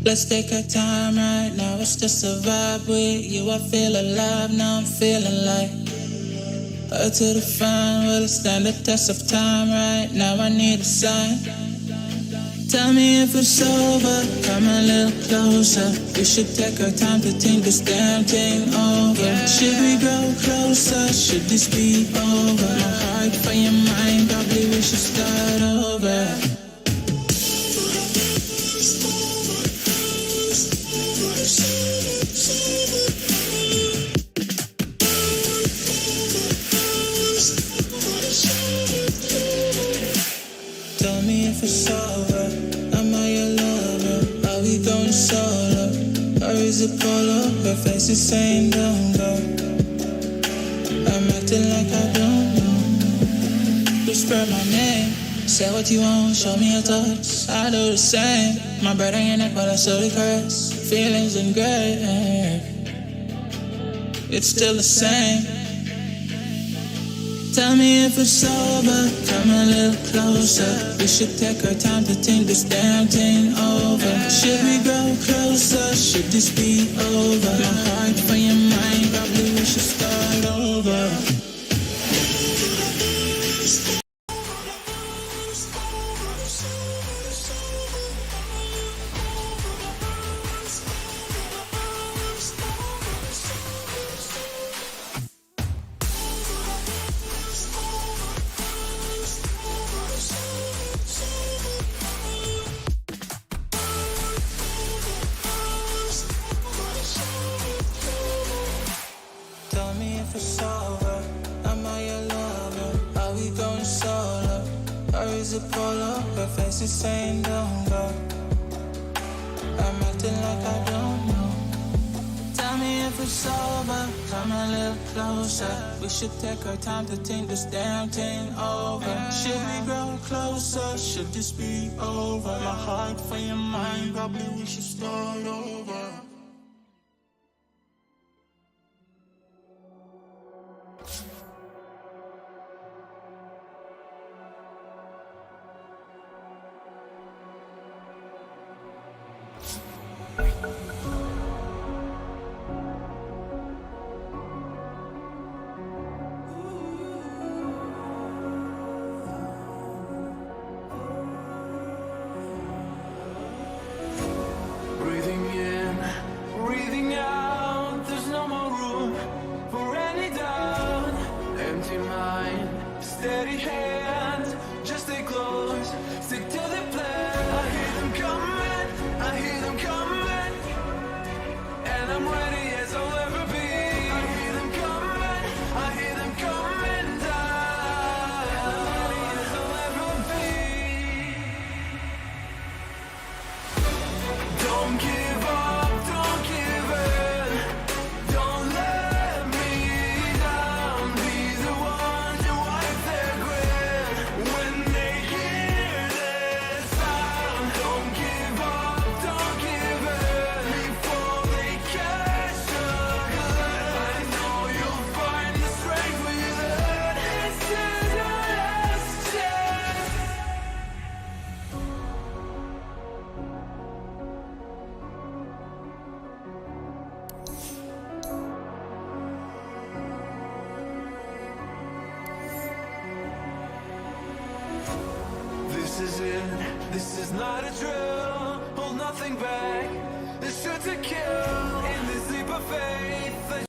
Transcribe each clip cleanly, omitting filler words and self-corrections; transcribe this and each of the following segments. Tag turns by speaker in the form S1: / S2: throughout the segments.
S1: Let's take our time right now, it's just a vibe with you. I feel alive, now I'm feeling like her to the fine, will it stand the test of time right now? I need a sign. Tell me if it's over, come a little closer. We should take our time to think this damn thing over. Should we grow closer, should this be over? My heart for your mind, probably we should start over. Tell me if it's over, am I your lover? Are we going solo? Or is it polo? Her face is saying don't go. I'm acting like I don't know. Whisper my name, say what you want, show me your touch. I do the same, my breath on your neck but I slowly caress. Feelings in gray, it's still the same. Tell me if it's over, come a little closer. We should take our time to think this damn thing over. Should we grow closer, should this be over? My heart for your mind, probably we should start over. Tell me if it's over, am I your lover? Are we going solo? Or is it polo? Her face is saying don't go. I'm acting like I don't know. Tell me if it's over, come a little closer. We should take our time to think this damn thing over. Should we grow closer, should this be over? My heart for your mind, probably we should start over.
S2: Breathing in, breathing out, there's no more room for any doubt. Empty mind, steady hand, just stay close, stick to the plan. I hear them coming, I hear them coming, and I'm ready as I'll ever be. I hear them coming, I hear them coming down, and I'm ready as I'll ever be. Don't give up, don't give in, don't let me down. Be the one to wipe their grin when they hear this sound. Don't give up, don't give in, before they catch the glimpse. I know you'll find the strength within. This is your last chance. This is it, this is not a drill. Hold nothing back, this should to kill. In this leap of faith that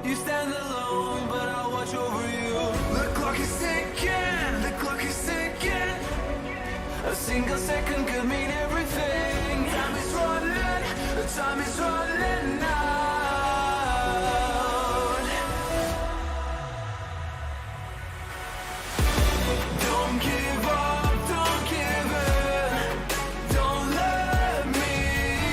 S2: you stand alone, but I'll watch over you. The clock is ticking, the clock is ticking. A single second could mean everything. Time is running, the time is running out. Don't give up, don't give in, don't let me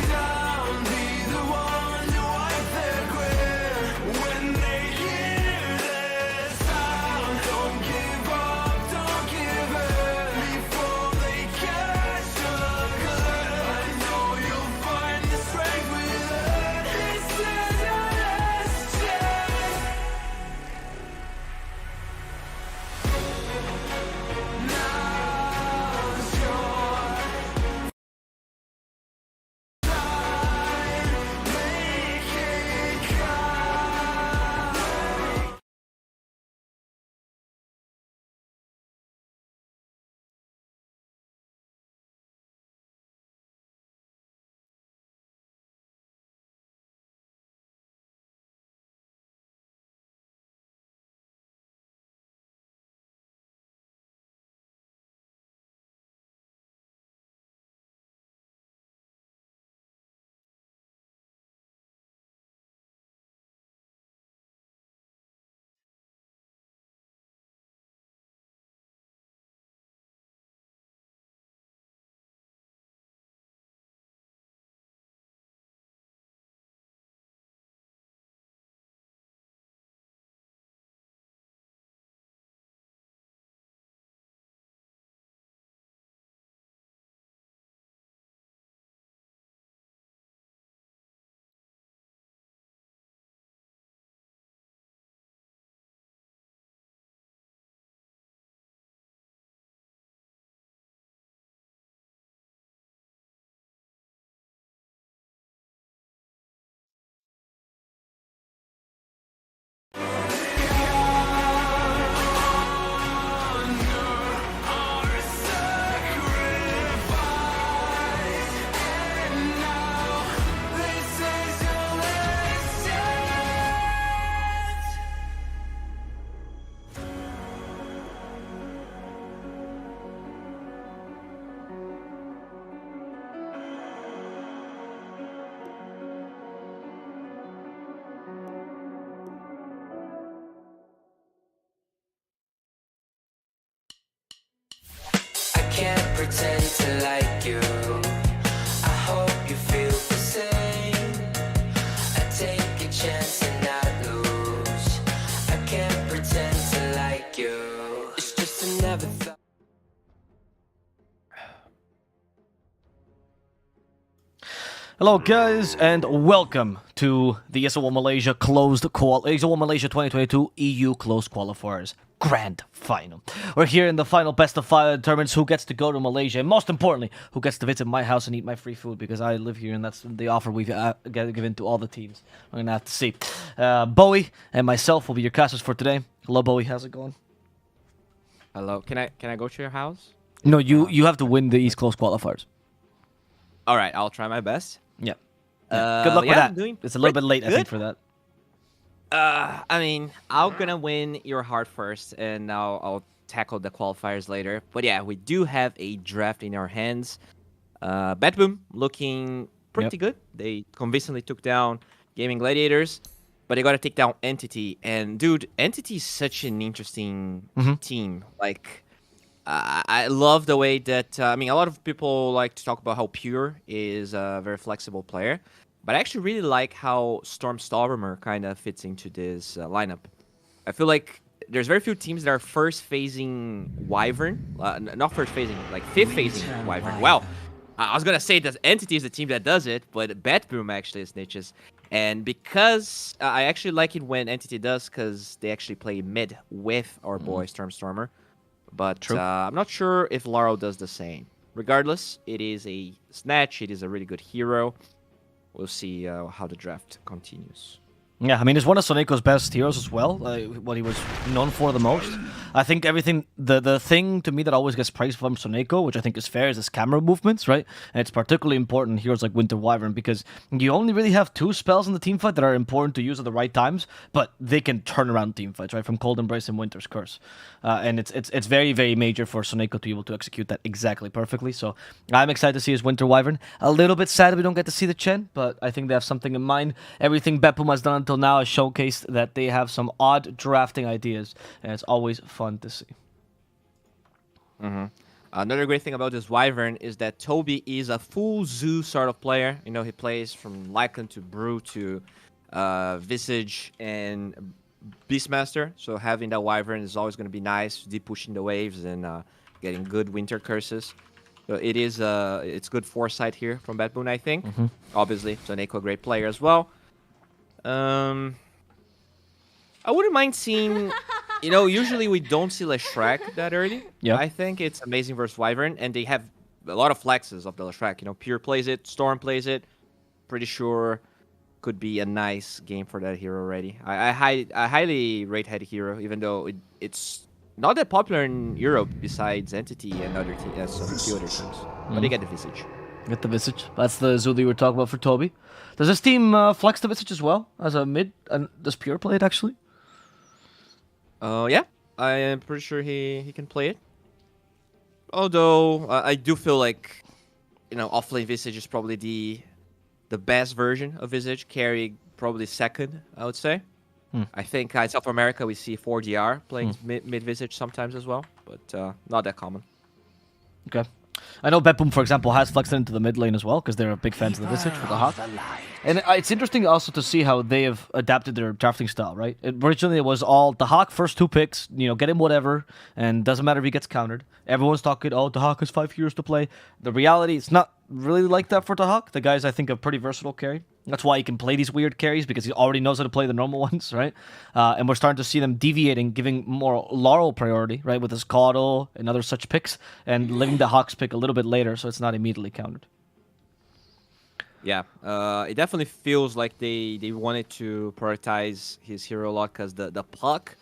S2: down. Be the one to wipe their grin when they hear this sound. Don't give up, don't give in, before they catch the glimpse. I know you'll find the strength within.
S1: pretend to like you. I hope you feel the same. I take a chance and not lose. I can't pretend to like you. It's just another thought.
S3: Hello guys and welcome to the ESL Malaysia ESL Malaysia 2022 EU closed qualifiers grand final. We're here in the final best of 5 that determines who gets to go to Malaysia and most importantly who gets to visit my house and eat my free food because I live here and that's the offer we've given to all the teams. We're gonna have to see. Bowie and myself will be your casters for today. Hello Bowie, how's it going?
S4: Hello, can I go to your house?
S3: No, you have to win the East closed qualifiers.
S4: All right, I'll try my best.
S3: Yeah. Good luck with
S4: yeah,
S3: that. It's a little bit late, I think, for that.
S4: I mean, I'm gonna win your heart first, and I'll tackle the qualifiers later. But yeah, we do have a draft in our hands. Betboom looking pretty good. They convincingly took down Gaming Gladiators, but they got to take down Entity. And dude, Entity is such an interesting team. Like, I love the way that I mean, a lot of people like to talk about how Pure is a very flexible player, but I actually really like how Stormer kind of fits into this lineup. I feel like there's very few teams that are first phasing Wyvern, not first phasing, like fifth phasing Wyvern. Wow, I was gonna say that Entity is the team that does it, but Betboom actually is niches. And because I actually like it when Entity does, because they actually play mid with our boy Stormer. But I'm not sure if Laurel does the same. Regardless, it is a snatch. It is a really good hero. We'll see how the draft continues.
S3: Yeah, I mean, it's one of Soneko's best heroes as well, what he was known for the most. I think everything, the thing to me that always gets praised from Soneko, which I think is fair, is his camera movements, right? And it's particularly important in heroes like Winter Wyvern because you only really have 2 spells in the teamfight that are important to use at the right times, but they can turn around teamfights, right? From Cold Embrace and Winter's Curse. And it's very, very major for Soneko to be able to execute that exactly perfectly. So I'm excited to see his Winter Wyvern. A little bit sad that we don't get to see the Chen, but I think they have something in mind. Everything Betboom has done until now has showcased that they have some odd drafting ideas, and it's always fun to see.
S4: Another great thing about this Wyvern is that Toby is a full zoo sort of player. You know, he plays from Lycan to Brew to Visage and Beastmaster. So having that Wyvern is always going to be nice, deep pushing the waves and getting good Winter Curses. So it is it's good foresight here from Betboom, I think. Obviously, Soneko a great player as well. I wouldn't mind seeing, you know, usually we don't see Leshrac that early.
S3: Yeah.
S4: I think it's amazing versus Wyvern, and they have a lot of flexes of the Leshrac. You know, Pure plays it, Storm plays it. Pretty sure could be a nice game for that hero already. I highly rate that hero, even though it's not that popular in Europe besides Entity and other some few other teams. But they get the Visage.
S3: Get the Visage. That's the Zulu you were talking about for Toby. Does this team flex the Visage as well as a mid? And does Pure play it actually?
S4: Yeah, I am pretty sure he can play it. Although I do feel like, you know, offlane Visage is probably the best version of Visage. Carry probably second, I would say. I think in South America we see 4DR playing mid Visage sometimes as well, but not that common.
S3: Okay. I know Betboom, for example, has flexed into the mid lane as well because they're big fans of the Visage with the Hawk. And it's interesting also to see how they have adapted their drafting style, right? Originally, it was all the Hawk first 2 picks, you know, get him whatever, and doesn't matter if he gets countered. Everyone's talking, oh, the Hawk has 5 heroes to play. The reality, it's not really like that for the Hawk. The guy's, I think, a pretty versatile carry. That's why he can play these weird carries because he already knows how to play the normal ones, right? And we're starting to see them deviating, giving more Laurel priority, right, with his Caudle and other such picks, and leaving the Hawks pick a little bit later so it's not immediately countered.
S4: Yeah, it definitely feels like they wanted to prioritize his hero a lot because the Puck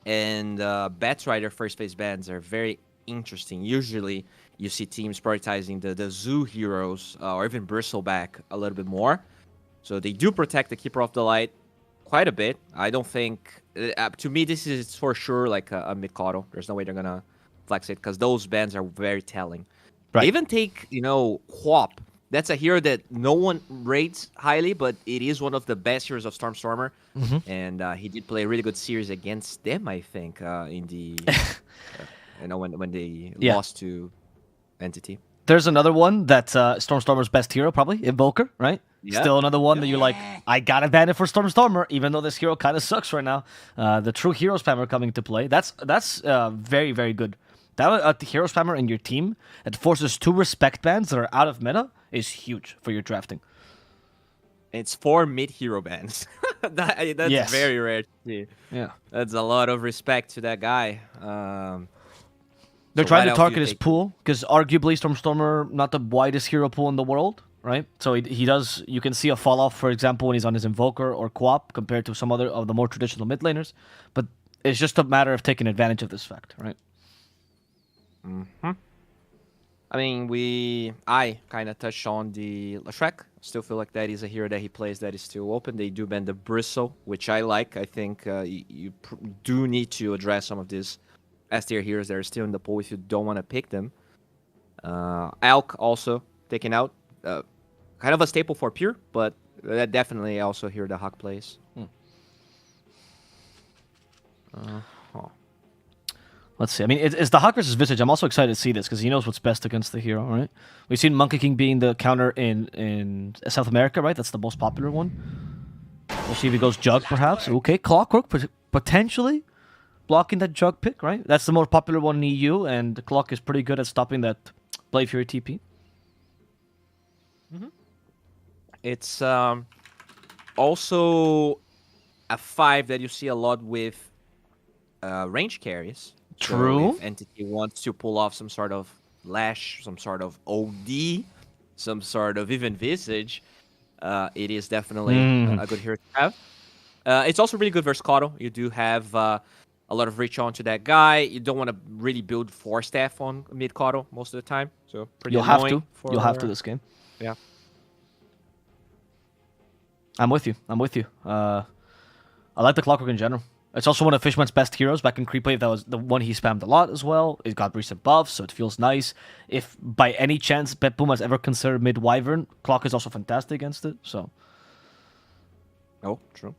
S4: and Batrider first phase bans are very interesting. Usually you see teams prioritizing the Zoo heroes or even Bristleback a little bit more. So they do protect the Keeper of the Light quite a bit. I don't think... to me, this is for sure like a mid-Caudle. There's no way they're going to flex it because those bans are very telling. Right. They even take, you know, Quap. That's a hero that no one rates highly, but it is one of the best heroes of Stormer. And he did play a really good series against them, I think, in the... you know, when they lost to Entity.
S3: There's another one that's Storm's best hero, probably Invoker, right?
S4: Yeah.
S3: Still another one that you're like, I gotta ban it for Stormer, even though this hero kind of sucks right now. The true hero spammer coming to play. That's very, very good. That hero spammer in your team that forces 2 respect bans that are out of meta is huge for your drafting.
S4: It's 4 mid-hero bans. That's
S3: Yes.
S4: very rare to see.
S3: Yeah.
S4: That's a lot of respect to that guy.
S3: They're
S4: So
S3: trying
S4: what
S3: to
S4: else do
S3: target
S4: you
S3: his
S4: think?
S3: pool because arguably Stormer not the widest hero pool in the world, right? So he does. You can see a fall off, for example, when he's on his Invoker or Co-op compared to some other of the more traditional mid laners. But it's just a matter of taking advantage of this fact, right?
S4: I mean, I kind of touched on the Lashek. Still feel like that is a hero that he plays that is still open. They do ban the Bristle, which I like. I think you do need to address some of these S tier heroes that are still in the pool if you don't want to pick them. Alk also taken out. Kind of a staple for Pure, but that definitely also here the Hawk plays.
S3: Let's see. I mean, it's the Hawk versus Visage. I'm also excited to see this because he knows what's best against the hero, right? We've seen Monkey King being the counter in South America, right? That's the most popular one. We'll see if he goes Jug, perhaps. Okay, Clockwork, potentially blocking that Jug pick, right? That's the most popular one in EU, and the Clock is pretty good at stopping that Blade Fury TP.
S4: It's also a 5 that you see a lot with range carries.
S3: True.
S4: So if Entity wants to pull off some sort of Lash, some sort of OD, some sort of even Visage, it is definitely a good hero to have. It's also really good versus Caudle. You do have a lot of reach onto that guy. You don't want to really build 4 staff on mid Caudle most of the time. So pretty
S3: You'll have
S4: annoying
S3: to.
S4: for-
S3: You'll have to this game.
S4: Yeah.
S3: I'm with you. I like the Clockwork in general. It's also one of Fishman's best heroes. Back in Creep Wave, that was the one he spammed a lot as well. It got recent buffs, so it feels nice. If by any chance Betboom has ever considered mid Wyvern, Clock is also fantastic against it. So
S4: Oh, true.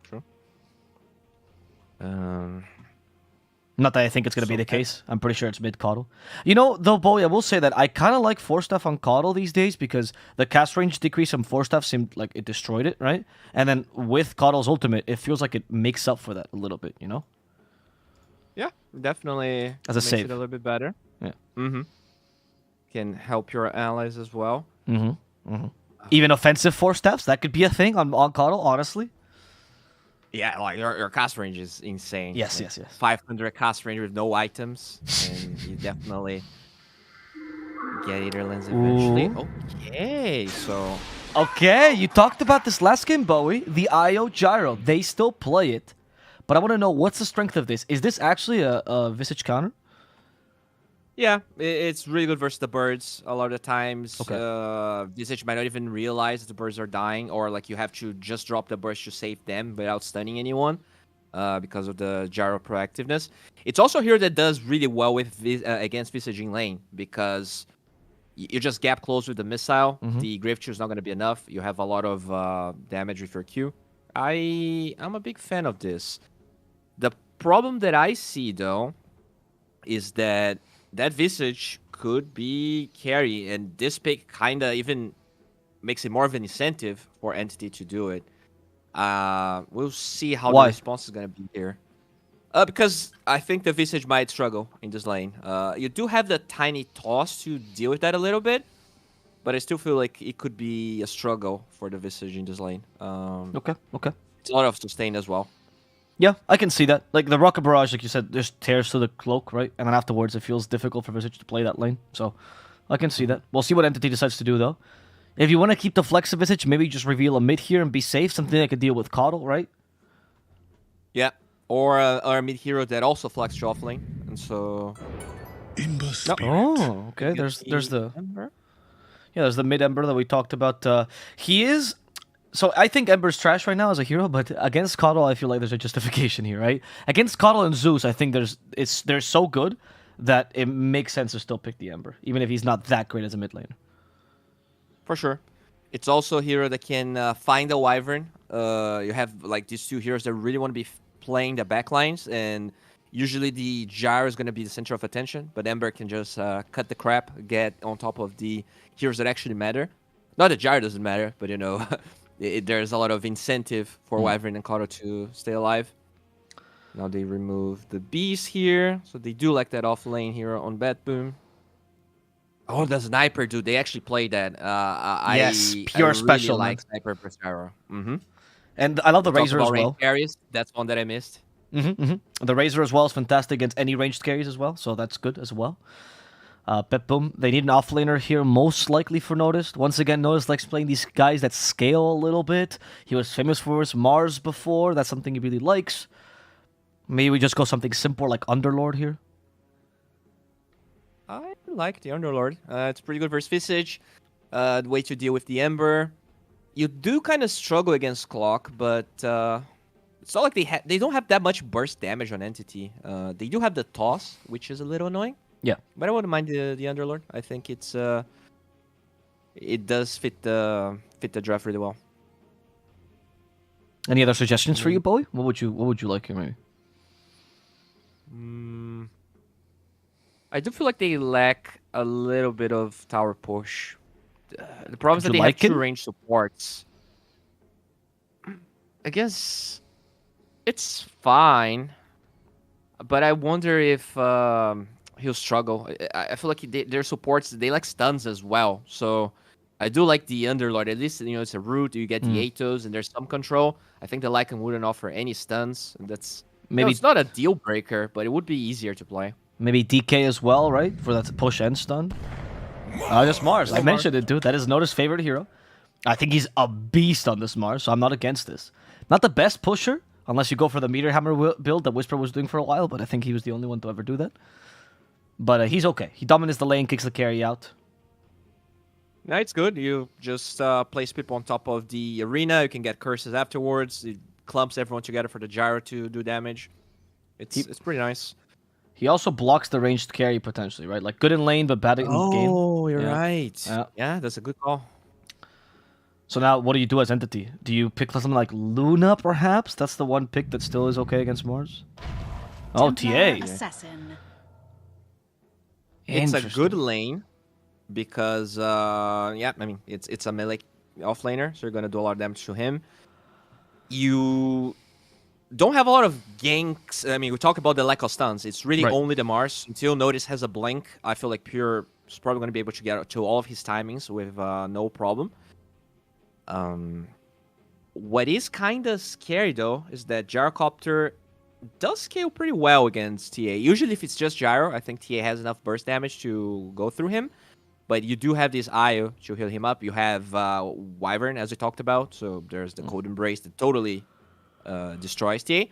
S3: not that I think it's going to be the case. I'm pretty sure it's mid Caudle. You know, though, Bowie, I will say that I kind of like 4-staff on Caudle these days because the cast range decrease on 4-staff seemed like it destroyed it, right? And then with Caudle's ultimate, it feels like it makes up for that a little bit, you know?
S4: Yeah, definitely
S3: As a
S4: makes
S3: save.
S4: it a little bit better.
S3: Yeah.
S4: Can help your allies as well.
S3: Even offensive 4-staffs, that could be a thing on Caudle, honestly.
S4: Yeah, like your cast range is insane.
S3: Yes,
S4: Like,
S3: yes.
S4: 500 cast range with no items, and you definitely get Eaterlands eventually. Okay, so
S3: Okay, you talked about this last game, Bowie. The IO Gyro. They still play it. But I want to know, what's the strength of this? Is this actually a Visage counter?
S4: yeah, it's really good versus the birds. A lot of the times,
S3: Okay.
S4: Visage might not even realize that the birds are dying, or like you have to just drop the birds to save them without stunning anyone, because of the gyro proactiveness. It's also here that does really well with against Visage in lane because you just gap close with the missile. The Grave Chew is not going to be enough. You have a lot of damage with your Q. I'm a big fan of this. The problem that I see though is that Visage could be carry, and this pick kind of even makes it more of an incentive for Entity to do it. We'll see how
S3: Why?
S4: the response is going to be here. Because I think the Visage might struggle in this lane. You do have the tiny toss to deal with that a little bit, but I still feel like it could be a struggle for the Visage in this lane.
S3: Okay.
S4: It's a lot of sustain as well.
S3: Yeah, I can see that. Like the Rocket Barrage, like you said, there's tears to the cloak, right? And then afterwards, it feels difficult for Visage to play that lane. So I can see that. We'll see what Entity decides to do, though. If you want to keep the flex of Visage, maybe just reveal a mid here and be safe. Something that could deal with Caudle, right?
S4: Yeah, or a mid hero that also flex off lane, and so
S3: Oh, okay. There's the there's the mid Ember that we talked about. He is. So I think Ember's trash right now as a hero, but against Caudle, I feel like there's a justification here, right? Against Caudle and Zeus, I think they're so good that it makes sense to still pick the Ember, even if he's not that great as a mid laner.
S4: for sure. It's also a hero that can find a Wyvern. You have like these two heroes that really want to be playing the backlines, and Usually the gyro is going to be the center of attention, but Ember can just cut the crap, get on top of the heroes that actually matter. Not that gyro doesn't matter, but you know, there's a lot of incentive for Wyvern and Kato to stay alive. Now they remove the beast here, so they do like that off lane here on Betboom. Oh, the sniper, dude! They actually play that.
S3: Yes,
S4: I
S3: pure
S4: really
S3: special, man.
S4: like sniper per gyro.
S3: And I love the
S4: Talk
S3: Razor
S4: about
S3: as
S4: range
S3: well.
S4: carries. That's one that I missed.
S3: The Razor as well is fantastic against any ranged carries as well, so that's good as well. Betboom, they need an offlaner here, most likely for Noticed. Once again, Noticed likes playing these guys that scale a little bit. He was famous for his Mars before. That's something he really likes. Maybe we just go something simple like Underlord here.
S4: I like the Underlord. It's pretty good versus Visage. The way to deal with the Ember. You do kind of struggle against Clock, but it's not like they don't have that much burst damage on Entity. They do have the Toss, which is a little annoying.
S3: Yeah.
S4: But I wouldn't mind the Underlord. I think it does fit the draft really well.
S3: Any other suggestions for you, Bowie? What would you like here, maybe?
S4: I do feel like they lack a little bit of tower push. The problem is that
S3: Would
S4: they
S3: you
S4: have
S3: like it?
S4: two range supports. I guess it's fine, but I wonder if he'll struggle. I feel like their supports, they like stuns as well. So I do like the Underlord. At least, you know, it's a root. You get the Atos, and there's some control. I think the Lycan wouldn't offer any stuns. And that's
S3: Maybe
S4: it's not a deal breaker, but it would be easier to play.
S3: maybe DK as well, right? For that push and stun. Just Mars. I mentioned it, dude. That is Notice's favorite hero. I think he's a beast on this Mars, so I'm not against this. Not the best pusher, unless you go for the Meteor Hammer build that Whisper was doing for a while, but I think he was the only one to ever do that. But he's okay. He dominates the lane, kicks the carry out.
S4: No, it's good. You just place people on top of the arena. You can get curses afterwards. It clumps everyone together for the gyro to do damage. It's pretty nice.
S3: He also blocks the ranged carry potentially, right? Like good in lane, but bad in game.
S4: Oh, you're
S3: Yeah.
S4: right.
S3: Yeah.
S4: Yeah, that's a good call.
S3: So now, what do you do as Entity? Do you pick something like Luna, perhaps? That's the one pick that still is okay against Mars. Oh,
S5: Templar
S3: TA.
S5: Assassin.
S4: It's a
S3: Interesting.
S4: good lane because yeah, I mean it's a melee offlaner, so you're gonna do a lot of damage to him. You don't have a lot of ganks. I mean, we talk about the lack of stuns. It's really
S3: Right.
S4: only the Mars. Until Notice has a blink, I feel like Pure is probably gonna be able to get to all of his timings with no problem. What is kind of scary though is that Gyrocopter does scale pretty well against TA. Usually if it's just Gyro, I think TA has enough burst damage to go through him. But you do have this IO to heal him up. You have Wyvern, as we talked about. So there's the Cold Embrace that totally destroys TA.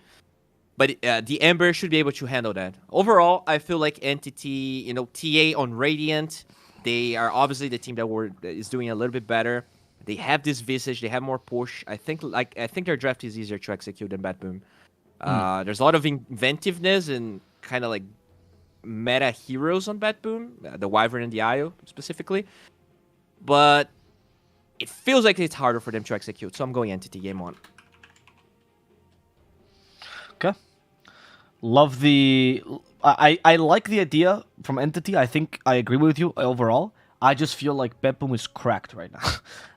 S4: But the Ember should be able to handle that. Overall, I feel like Entity, you know, TA on Radiant, they are obviously the team that is doing a little bit better. They have this Visage, they have more push. I think their draft is easier to execute than Betboom. There's a lot of inventiveness and kind of like meta heroes on Betboom, the Wyvern and the IO specifically. But it feels like it's harder for them to execute, so I'm going Entity game 1.
S3: Okay. Love the... I like the idea from Entity. I think I agree with you overall. I just feel like Betboom is cracked right now.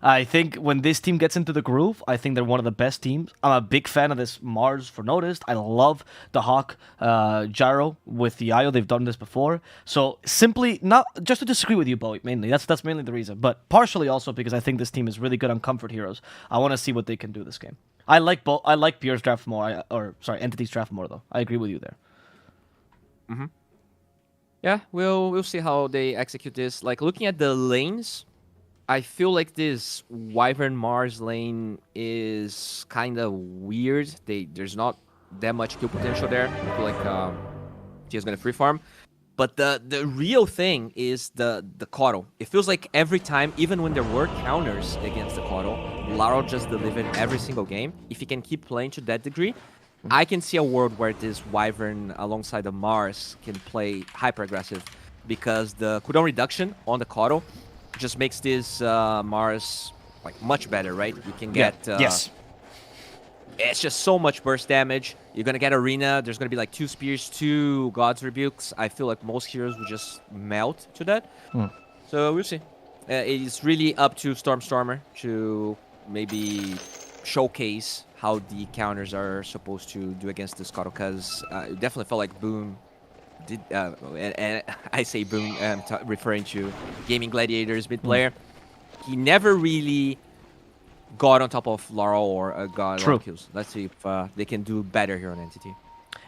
S3: I think when this team gets into the groove, I think they're one of the best teams. I'm a big fan of this Mars for Noticed. I love the Hawk Gyro with the IO. They've done this before. So simply, not just to disagree with you, Bowie, mainly. That's mainly the reason. But partially also because I think this team is really good on comfort heroes. I want to see what they can do this game. I like Pierre's draft more, Entity's draft more, though. I agree with you there.
S4: Yeah, we'll see how they execute this. Like, looking at the lanes, I feel like this Wyvern Mars lane is kind of weird. There's not that much kill potential there. I feel like Tia's gonna free farm. But the real thing is the Coddle. It feels like every time, even when there were counters against the Coddle, Laro just delivered every single game. If he can keep playing to that degree, I can see a world where this Wyvern alongside the Mars can play hyper-aggressive, because the cooldown reduction on the Coddle just makes this Mars like much better, right? You can get
S3: yes.
S4: it's just so much burst damage. You're gonna get Arena. There's gonna be like 2 Spears, 2 God's Rebukes. I feel like most heroes would just melt to that. So we'll see. It's really up to Stormer to maybe showcase how the counters are supposed to do against this Scuttle, because it definitely felt like Boom did, and I say Boom, I'm referring to Gaming Gladiators mid player. He never really got on top of Laurel or got a lot of kills. Let's see if they can do better here on Entity.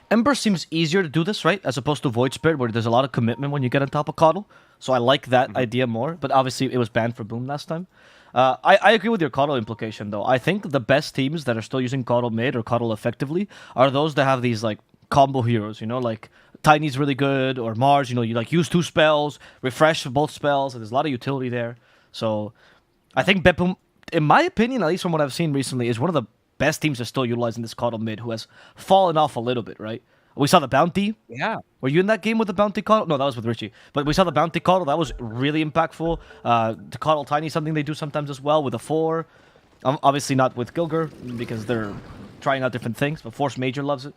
S3: Ember seems easier to do this, right? As opposed to Void Spirit, where there's a lot of commitment when you get on top of Coddle. So I like that idea more. But obviously, it was banned for Boom last time. I agree with your Coddle implication, though. I think the best teams that are still using Coddle mid or Coddle effectively are those that have these, like, combo heroes, you know? Like, Tiny's really good, or Mars, you know, you, like, use 2 spells, refresh both spells, and there's a lot of utility there. So I think Betboom, in my opinion, at least from what I've seen recently, is one of the best teams that's still utilizing this Coddle mid, who has fallen off a little bit, right? We saw the Bounty.
S4: Yeah.
S3: Were you in that game with the Bounty Coddle? No, that was with Richie. But we saw the Bounty Coddle. That was really impactful. The Coddle Tiny, something they do sometimes as well with a 4. Obviously not with Gilger, because they're trying out different things, but Force Major loves it.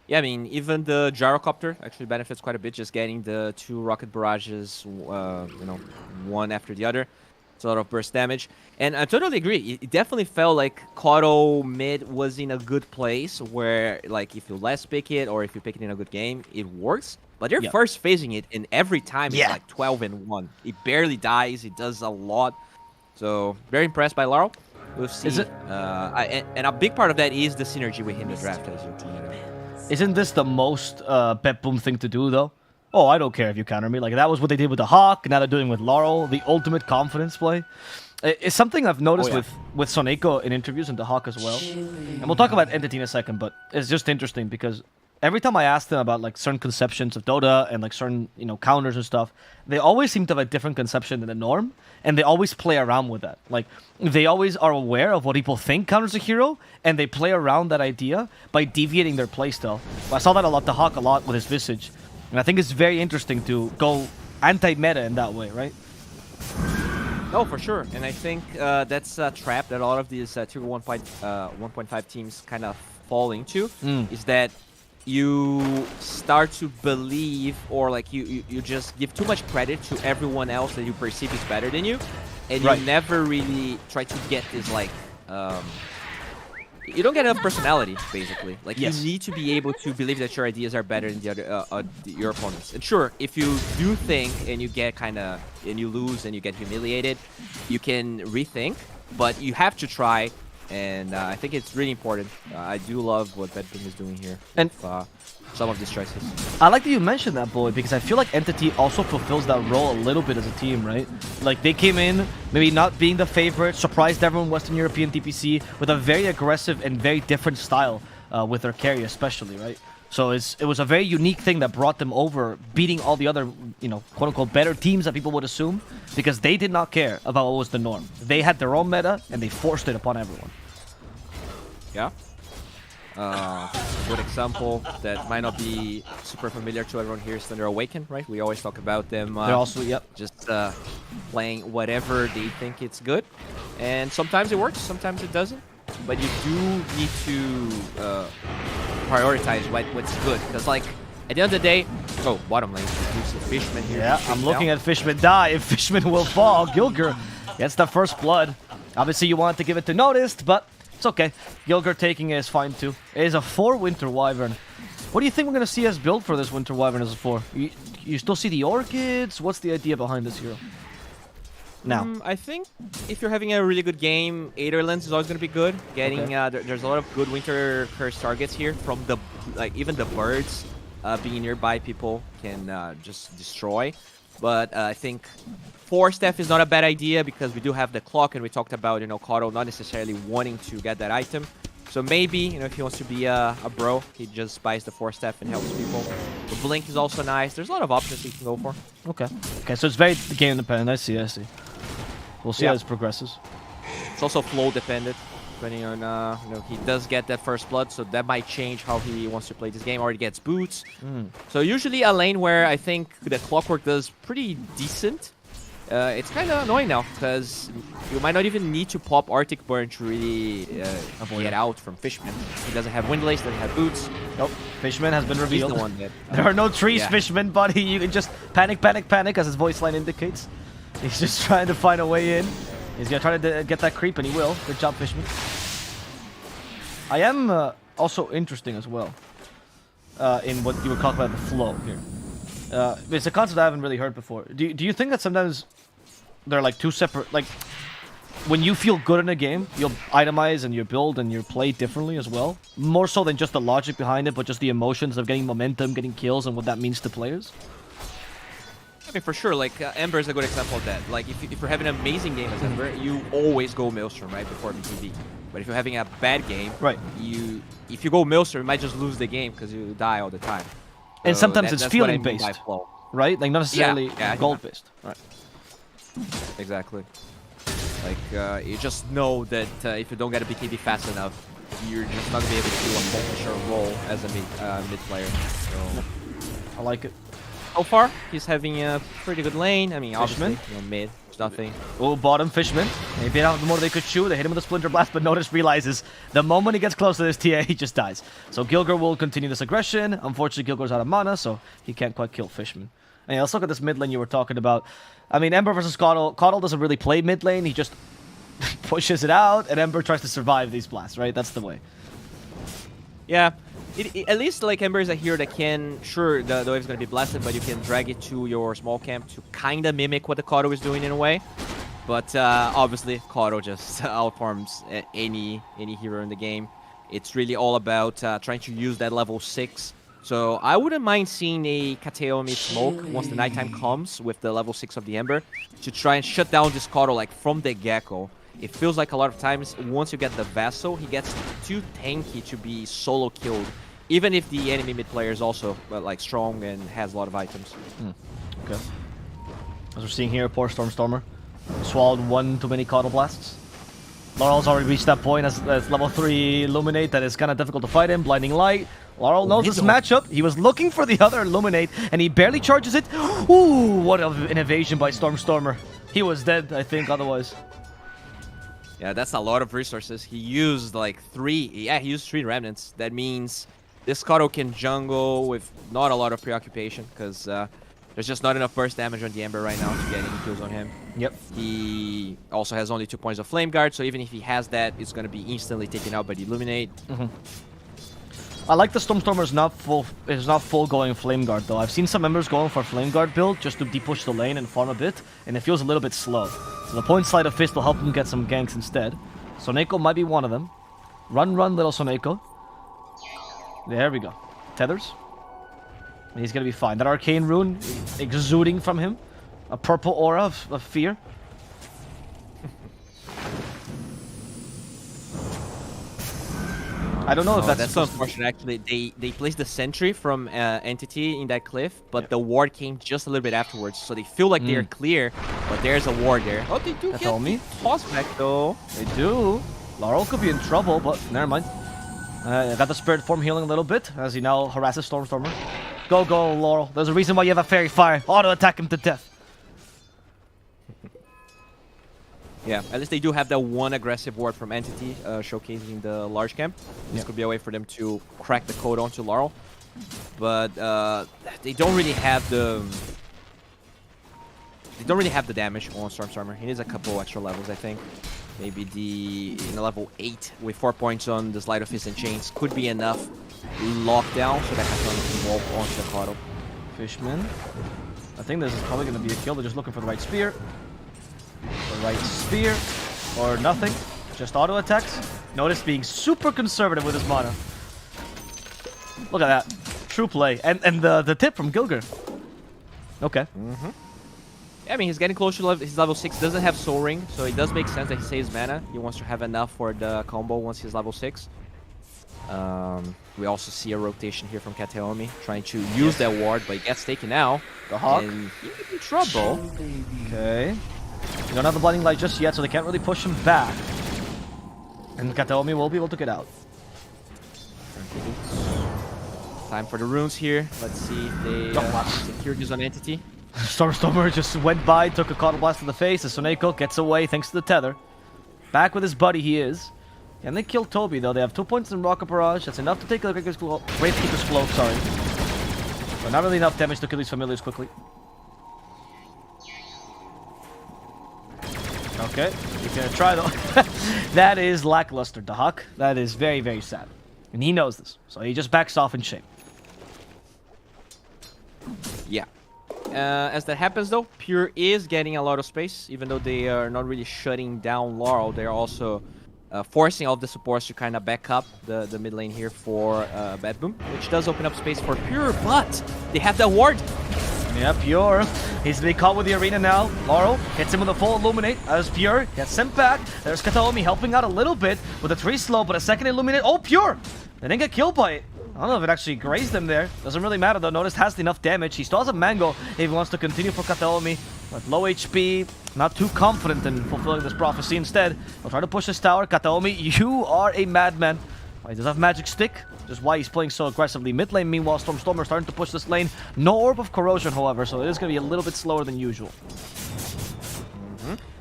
S4: Yeah, I mean, even the Gyrocopter actually benefits quite a bit, just getting the 2 rocket barrages, you know, one after the other. It's a lot of burst damage. And I totally agree. It definitely felt like Coddle mid was in a good place where, like, if you less pick it or if you pick it in a good game, it works. But they're first phasing it, and every time it's like 12-1. It barely dies. It does a lot. So, very impressed by Laurel. We'll see.
S3: Is it?
S4: And a big part of that is the synergy within the draft, as you pointed out.
S3: Isn't this the most Betboom thing to do, though? Oh, I don't care if you counter me. Like, that was what they did with the Hawk, now they're doing with Laurel, the ultimate confidence play. It's something I've noticed with Soneko in interviews and the Hawk as well. And we'll talk about Entity in a second, but it's just interesting because every time I ask them about, like, certain conceptions of Dota and, like, certain, you know, counters and stuff, they always seem to have a different conception than the norm, and they always play around with that. Like, they always are aware of what people think counters a hero, and they play around that idea by deviating their playstyle. I saw that a lot, the Hawk a lot with his Visage. And I think it's very interesting to go anti-meta in that way, right?
S4: Oh, for sure. And I think that's a trap that a lot of these Tier 1.5 teams kind of fall into, is that you start to believe, or like you just give too much credit to everyone else that you perceive is better than you, and you never really try to get this, like, you don't get enough personality, basically. Like, you need to be able to believe that your ideas are better than the other your opponents. And sure, if you do think and you get and you lose and you get humiliated, you can rethink, but you have to try. And I think it's really important. I do love what Betboom is doing here, and some of these choices.
S3: I like that you mentioned that, Boy, because I feel like Entity also fulfills that role a little bit as a team, right? Like, they came in, maybe not being the favorite, surprised everyone Western European DPC with a very aggressive and very different style with their carry especially, right? So it was a very unique thing that brought them over, beating all the other, you know, quote-unquote better teams that people would assume, because they did not care about what was the norm. They had their own meta, and they forced it upon everyone.
S4: Yeah. Good example that might not be super familiar to everyone here is Thunder Awaken, right? We always talk about them
S3: They're also,
S4: just playing whatever they think it's good. And sometimes it works, sometimes it doesn't. But you do need to prioritize what's good. Because, like, at the end of the day, bottom lane, Fishman here.
S3: Yeah, I'm looking at Fishman die. If Fishman will fall, Gilger gets the first blood. Obviously, you wanted to give it to Noticed, but it's okay. Gilger taking it is fine too. It is a 4 Winter Wyvern. What do you think we're going to see as build for this Winter Wyvern as a 4? You still see the Orchids? What's the idea behind this hero? Now,
S4: I think if you're having a really good game, Aetherlands is always going to be good. Getting there's a lot of good Winter Curse targets here from the, like, even the birds being nearby, people can just destroy. But I think 4-step is not a bad idea because we do have the clock, and we talked about, you know, Coddle not necessarily wanting to get that item. So maybe, you know, if he wants to be a bro, he just buys the 4-step and helps people. The Blink is also nice. There's a lot of options he can go for.
S3: Okay, so it's very game dependent. I see. We'll see how this progresses.
S4: It's also flow dependent, depending on, you know, he does get that first blood, so that might change how he wants to play this game, or he gets boots. So usually a lane where I think the Clockwork does pretty decent it's kind of annoying now because you might not even need to pop Arctic Burn to really get out from Fishman. He doesn't have Windlace, doesn't have boots.
S3: Nope. Fishman has been
S4: He's
S3: revealed.
S4: the one that,
S3: There are no trees,
S4: yeah.
S3: Fishman, buddy. You can just panic, panic, panic, as his voice line indicates. He's just trying to find a way in. He's gonna try to get that creep, and he will. Good job, Fishman. I am also interesting as well in what you were talking about, the flow here. It's a concept I haven't really heard before. Do you think that sometimes they're like two separate, like when you feel good in a game, you'll itemize and you build and you play differently as well? More so than just the logic behind it, but just the emotions of getting momentum, getting kills, and what that means to players?
S4: I mean, for sure, like, Ember is a good example of that. Like, if you're having an amazing game as Ember, you always go Maelstrom, right, before BTB. But if you're having a bad game,
S3: right,
S4: if you go Maelstrom, you might just lose the game because you die all the time.
S3: And
S4: so
S3: sometimes it's
S4: that's what I mean
S3: feeling-based,
S4: by flow.
S3: right? Like, not necessarily gold-based. Right.
S4: Exactly. Like, you just know that if you don't get a BKB fast enough, you're just not going to be able to accomplish your role as a mid player. So,
S3: I like it.
S4: so far, he's having a pretty good lane. I mean, obviously,
S3: Fishman?
S4: mid, it's nothing.
S3: Oh, bottom, Fishman. Maybe out the more they could shoot. They hit him with a Splinter Blast, but Notice realizes the moment he gets close to this TA, he just dies. So Gilgir will continue this aggression. Unfortunately, Gilgir's out of mana, so he can't quite kill Fishman. And yeah, let's look at this mid lane you were talking about. I mean, Ember versus Caudle. Caudle doesn't really play mid lane. He just pushes it out, and Ember tries to survive these blasts, right? That's the way.
S4: Yeah. At least, like, Ember is a hero that can... Sure, the wave's going to be blasted, but you can drag it to your small camp to kind of mimic what the Caudle is doing in a way. But obviously, Caudle just outfarms any hero in the game. It's really all about trying to use that level 6. So I wouldn't mind seeing a Kateomi smoke once the nighttime comes with the level 6 of the Ember to try and shut down this Caudle, like, from the get-go. It feels like a lot of times, once you get the Vessel, he gets too tanky to be solo killed. Even if the enemy mid player is also like strong and has a lot of items.
S3: Okay. As we're seeing here, poor Stormstormer swallowed one too many Caudle Blasts. Laurel's already reached that point as level 3 Illuminate that is kind of difficult to fight him. Blinding Light. Laurel knows this matchup. He was looking for the other Illuminate, and he barely charges it. Ooh, what an evasion by Stormstormer. He was dead, I think, otherwise.
S4: Yeah, that's a lot of resources. He used like 3. Yeah, he used 3 remnants. That means this Caudle can jungle with not a lot of preoccupation because there's just not enough burst damage on the Ember right now to get any kills on him.
S3: Yep.
S4: He also has only 2 points of Flame Guard, so even if he has that, it's going to be instantly taken out by the Illuminate.
S3: I like the Stormstormer is not full going Flame Guard though. I've seen some members going for Flame Guard build just to depush the lane and farm a bit, and it feels a little bit slow. So the point slide of Fist will help him get some ganks instead. Soneko might be one of them. Run, little Soneko. There we go. Tethers. He's gonna be fine. That Arcane Rune exuding from him. A purple aura of fear. I don't know if
S4: That's so unfortunate, actually. They placed the sentry from Entity in that cliff, but the ward came just a little bit afterwards, so they feel like they're clear, but there's a ward there. Oh, they do
S3: That's
S4: get
S3: all me.
S4: toss back, though.
S3: They do. Laurel could be in trouble, but never mind. Got the Spirit Form healing a little bit as he now harasses Stormstormer. Go, Laurel. There's a reason why you have a Fairy Fire. Auto-attack him to death.
S4: Yeah, at least they do have that one aggressive ward from Entity, showcasing the large camp. This could be a way for them to crack the code onto Laurel. But they don't really have the... They don't really have the damage on Stormstormer. He needs a couple extra levels, I think. Maybe in a level 8 with 4 points on the Slide of Fist and Chains could be enough lockdown so that Katana can walk onto the Caudle.
S3: Fishman. I think this is probably going to be a kill. They're just looking for the right spear. The right spear. Or nothing. Just auto attacks. Notice being super conservative with his mana. Look at that. True play. And the tip from Gilgir. Okay.
S4: Yeah, I mean, he's getting close to his level 6. Doesn't have Soul Ring, so it does make sense that he saves mana. He wants to have enough for the combo once he's level 6. We also see a rotation here from Kateomi, trying to use that ward, but he gets taken out.
S3: The Hawk.
S4: And he's in trouble.
S3: Okay. They don't have the Blinding Light just yet, so they can't really push him back. And Kateomi will be able to get out.
S4: Time for the runes here. Let's see if they secure this on Entity.
S3: Stormer just went by, took a Coddle Blast to the face, as Soneko gets away thanks to the tether. Back with his buddy he is. And they kill Toby though. They have 2 points in Rocket Barrage. That's enough to take the Gravekeeper's Cloak, sorry. But not really enough damage to kill these familiars quickly. Okay, he's gonna try though. That is lackluster, Dahak. That is very, very sad. And he knows this. So he just backs off in shame.
S4: Yeah. As that happens though, Pure is getting a lot of space. Even though they are not really shutting down Laurel, they're also forcing all of the supports to kind of back up the mid lane here for Betboom, which does open up space for Pure, but they have that ward.
S3: Yeah, Pure. He's being caught with the arena now. Laurel hits him with a full Illuminate as Pure gets sent back. There's Kataomi helping out a little bit with a 3 slow, but a second Illuminate. Oh, Pure! They didn't get killed by it. I don't know if it actually grazed him there. Doesn't really matter though. Notice has enough damage. He still has a Mango if he wants to continue for Kataomi. But low HP, not too confident in fulfilling this prophecy. Instead, he'll try to push this tower. Kataomi, you are a madman. Oh, he does have Magic Stick. Just why he's playing so aggressively. Mid lane, meanwhile, Stormer starting to push this lane. No Orb of Corrosion, however, so it is going to be a little bit slower than usual.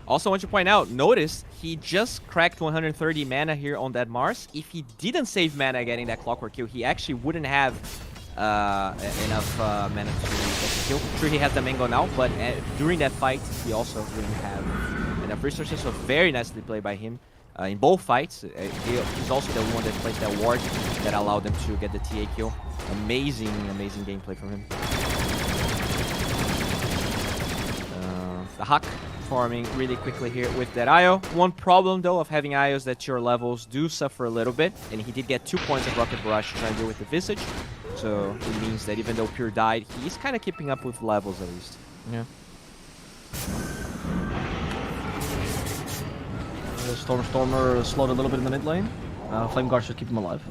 S4: Also, want to point out, notice he just cracked 130 mana here on that Mars. If he didn't save mana getting that Clockwork kill, he actually wouldn't have enough mana to get the kill. Sure, he has the Mango now, but during that fight, he also wouldn't have enough resources. So very nicely played by him in both fights. He's also the one that placed that ward that allowed them to get the TA kill. Amazing, amazing gameplay from him. The Huck farming really quickly here with that IO. One problem though of having IOs that your levels do suffer a little bit, and he did get 2 points of Rocket Barrage to try and deal with the Visage. So it means that even though Pure died, he's kind of keeping up with levels at least.
S3: Yeah. Stormer slowed a little bit in the mid lane. Flame Guard should keep him alive.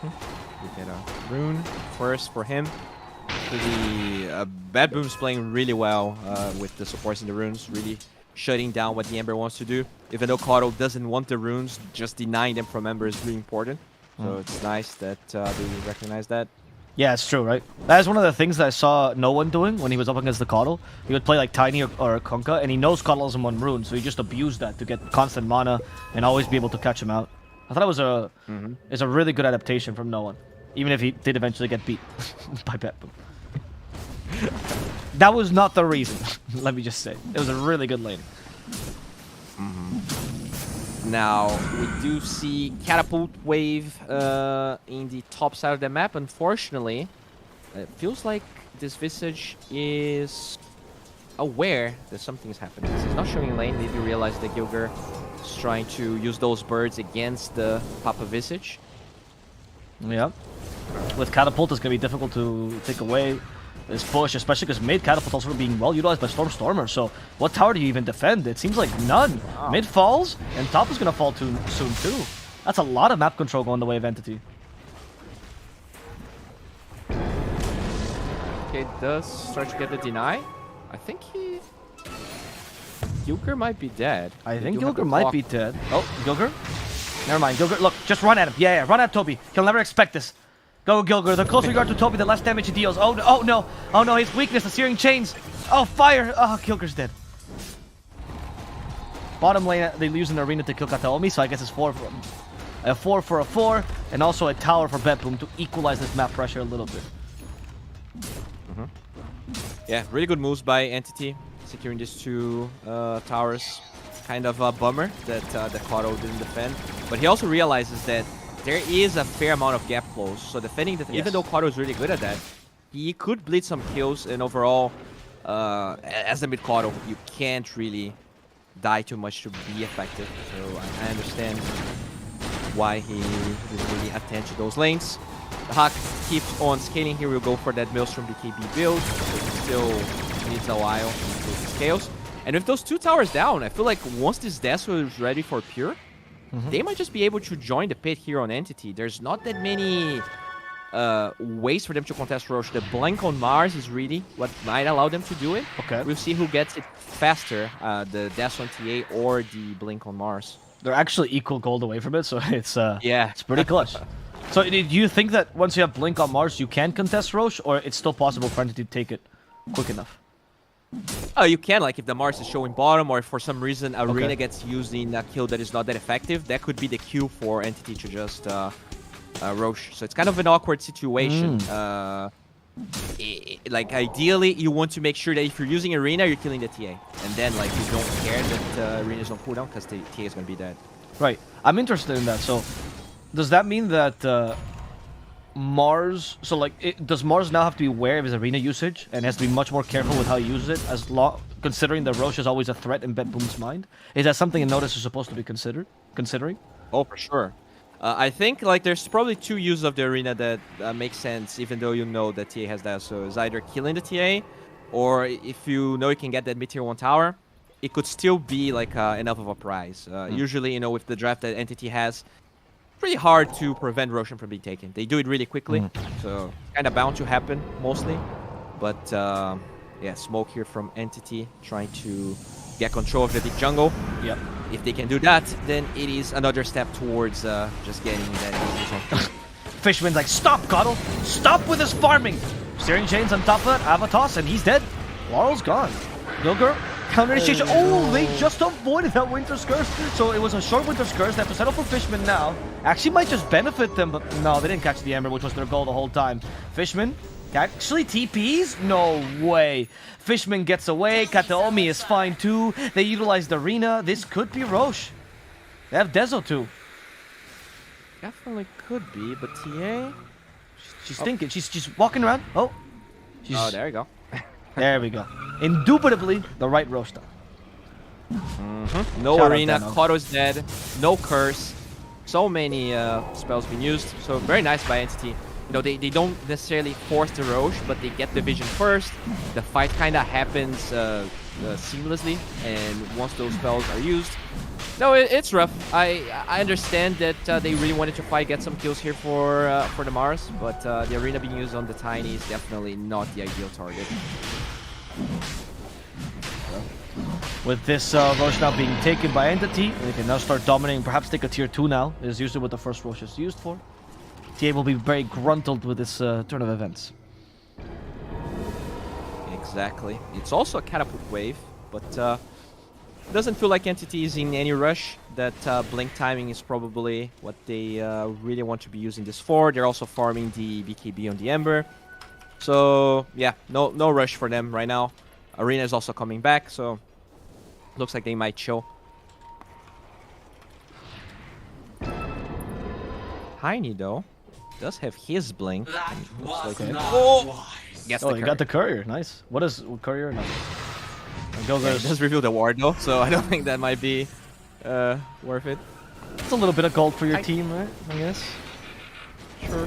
S4: We get a rune first for him. The Betboom's playing really well with the supports in the runes, really shutting down what the Ember wants to do. Even though Coddle doesn't want the runes, just denying them from Ember is really important. So it's nice that they recognize that.
S3: Yeah, it's true, right? That is one of the things that I saw no one doing when he was up against the Coddle. He would play like Tiny or Kunkka, and he knows Coddle has him on rune, so he just abused that to get constant mana and always be able to catch him out. I thought it was a really good adaptation from no one, even if he did eventually get beat by Betboom. That was not the reason, let me just say. It was a really good lane.
S4: Now, we do see Catapult Wave in the top side of the map. Unfortunately, it feels like this Visage is aware that something is happening. He's not showing lane. Maybe realize that Gilger is trying to use those birds against the Papa Visage.
S3: Yeah. With Catapult, it's going to be difficult to take away this push, especially because mid Catapult also being well utilized by Stormer. So what tower do you even defend? It seems like none. Oh. Mid falls, and top is going to fall soon too. That's a lot of map control going the way of Entity.
S4: Okay, does start to get the deny. I think Gilger might be dead.
S3: I think Gilger might be dead. Oh, Gilger? Never mind, Gilger. Look, just run at him. Yeah, run at Toby. He'll never expect this. Go, Gilger. The closer you are to Toby, the less damage he deals. Oh, no. Oh, no. His weakness, the Searing Chains. Oh, fire. Oh, Gilger's dead. Bottom lane, they use an arena to kill Kataomi, so I guess it's 4 for a 4, and also a tower for Betboom to equalize this map pressure a little bit.
S4: Yeah, really good moves by Entity, securing these 2 towers. Kind of a bummer that the Coddle didn't defend, but he also realizes that there is a fair amount of gap close, so defending that, even though Coddle is really good at that, he could bleed some kills, and overall, as a mid Coddle, you can't really die too much to be effective. So I understand why he didn't really attend to those lanes. The Hawk keeps on scaling here. We'll go for that Maelstrom BKB build, so he still needs a while to he scales. And with those 2 towers down, I feel like once this Deathwheel is ready for Pure, they might just be able to join the pit here on Entity. There's not that many ways for them to contest Roche. The Blink on Mars is really what might allow them to do it.
S3: Okay.
S4: We'll see who gets it faster, the Dash on TA or the Blink on Mars.
S3: They're actually equal gold away from it, so it's pretty clutch. So do you think that once you have Blink on Mars, you can contest Roche, or it's still possible for Entity to take it quick enough?
S4: Oh, you can, like, if the Mars is showing bottom, or if for some reason Arena
S3: Okay.
S4: gets used in a kill that is not that effective, that could be the cue for Entity to just Roche. So it's kind of an awkward situation. Like, ideally, you want to make sure that if you're using Arena, you're killing the TA. And then, like, you don't care that Arena's on cooldown, because the TA is going to be dead.
S3: Right. I'm interested in that. So does that mean that Mars... So, like, does Mars now have to be aware of his Arena usage and has to be much more careful with how he uses it, considering that Roche is always a threat in Betboom's mind? Is that something a Notice is supposed to be considering?
S4: Oh, for sure. I think, like, there's probably two uses of the Arena that make sense, even though you know that TA has that. So it's either killing the TA, or if you know you can get that mid-tier 1 tower, it could still be, like, enough of a prize. Usually, you know, with the draft that Entity has, pretty hard to prevent Roshan from being taken. They do it really quickly, so kind of bound to happen, mostly. But, yeah, smoke here from Entity, trying to get control of the big jungle.
S3: Yep.
S4: If they can do that, then it is another step towards just getting that easy zone.
S3: Fishman's like, stop, Coddle! Stop with his farming! Steering chains on top of that, Avatos, and he's dead. Laurel's gone. Gilger, counter initiation. Oh, they just avoided that Winter's Curse. So it was a short Winter's Curse. They have to settle for Fishman now. Actually might just benefit them, but no, they didn't catch the Ember, which was their goal the whole time. Fishman actually TPs? No way. Fishman gets away. Kataomi is fine too. They utilized the Arena. This could be Roche. They have Dezo too.
S4: Definitely could be, but TA...
S3: She's thinking. She's walking around. Oh.
S4: Oh, there you go.
S3: There we go. Indubitably, the right Roche though.
S4: No
S3: Shout out
S4: Arena,
S3: Dano.
S4: Koto's dead, no Curse. So many spells being used, so very nice by Entity. You know, they don't necessarily force the Roche, but they get the vision first. The fight kind of happens seamlessly, and once those spells are used... No, it's rough. I understand that they really wanted to fight, get some kills here for the Mars, but the Arena being used on the Tiny is definitely not the ideal target.
S3: With this Roche now being taken by Entity, they can now start dominating, perhaps take a tier 2 now. Is usually what the first Roche is used for. TA will be very gruntled with this turn of events.
S4: Exactly. It's also a catapult wave, but doesn't feel like Entity is in any rush. That blink timing is probably what they really want to be using this for. They're also farming the BKB on the Ember. So yeah, no rush for them right now. Arena is also coming back, so looks like they might chill. Tiny though does have his blink.
S3: Okay.
S4: Oh, yes,
S3: Oh, you got the courier. Nice. What is courier? No.
S4: Yeah, it does reveal the ward though, so I don't think that might be worth it.
S3: It's a little bit of gold for your team, right? I guess.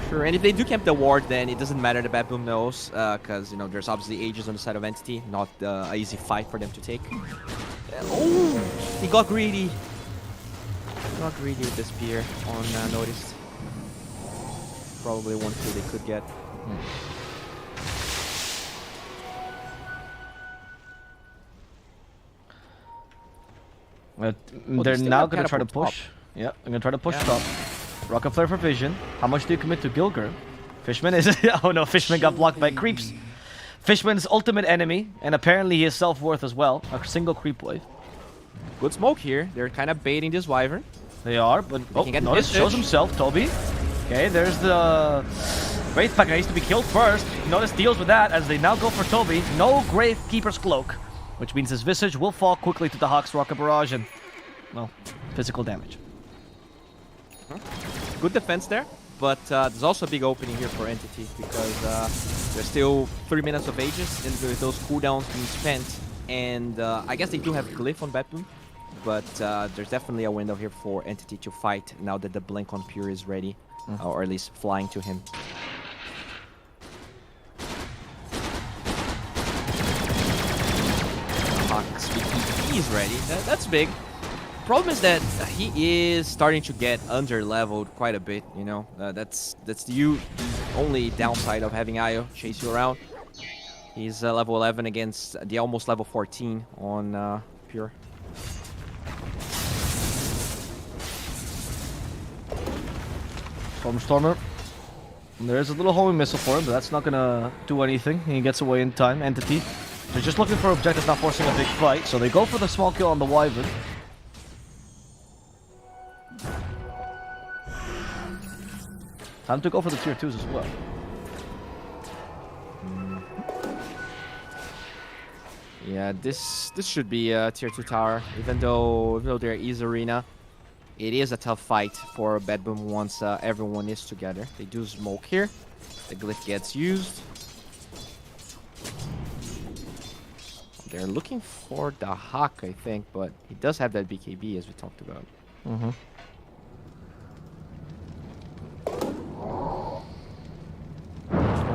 S4: Sure. And if they do camp the ward, then it doesn't matter. The Betboom knows, because you know there's obviously Aegis on the side of Entity, not an easy fight for them to take. Oh, he got greedy. Got greedy with the spear on Noticed. Probably one kill they could get.
S3: They're
S4: still
S3: now
S4: have
S3: going to try to
S4: catapult
S3: push. Yeah, I'm going to try to push
S4: Yeah.
S3: top. Rocket Flare for Vision. How much do you commit to Gilger? Fishman is... oh no, Fishman got blocked by creeps. Fishman's ultimate enemy, and apparently his self-worth as well. A single creep wave.
S4: Good smoke here. They're kind of baiting this Wyvern.
S3: They are, but... Oh,
S4: can get
S3: Notice
S4: Visage.
S3: shows himself, Toby. Okay, there's the... Wraithpacker needs to be killed first. Notice deals with that as they now go for Toby. No Gravekeeper's Cloak, which means his Visage will fall quickly to the Hawk's Rocket Barrage and, well, physical damage.
S4: Good defense there, but there's also a big opening here for Entity because there's still 3 minutes of Aegis and with those cooldowns being spent, and I guess they do have Glyph on Betboom, but there's definitely a window here for Entity to fight now that the Blink on Pure is ready, or at least flying to him. Hawk's BKB is ready. That's big. Problem is that he is starting to get under-leveled quite a bit, you know. That's the only downside of having Io chase you around. He's level 11 against the almost level 14 on Pure.
S3: Stormstormer There's a little homing missile for him, but that's not gonna do anything. He gets away in time. Entity. They're just looking for objectives, not forcing a big fight. So they go for the small kill on the Wyvern. Time to go for the tier 2s as well.
S4: Yeah, this should be a tier 2 tower, even though there is arena. It is a tough fight for Betboom once everyone is together. They do smoke here. The glyph gets used. They're looking for the Hawk, I think, but he does have that BKB as we talked about.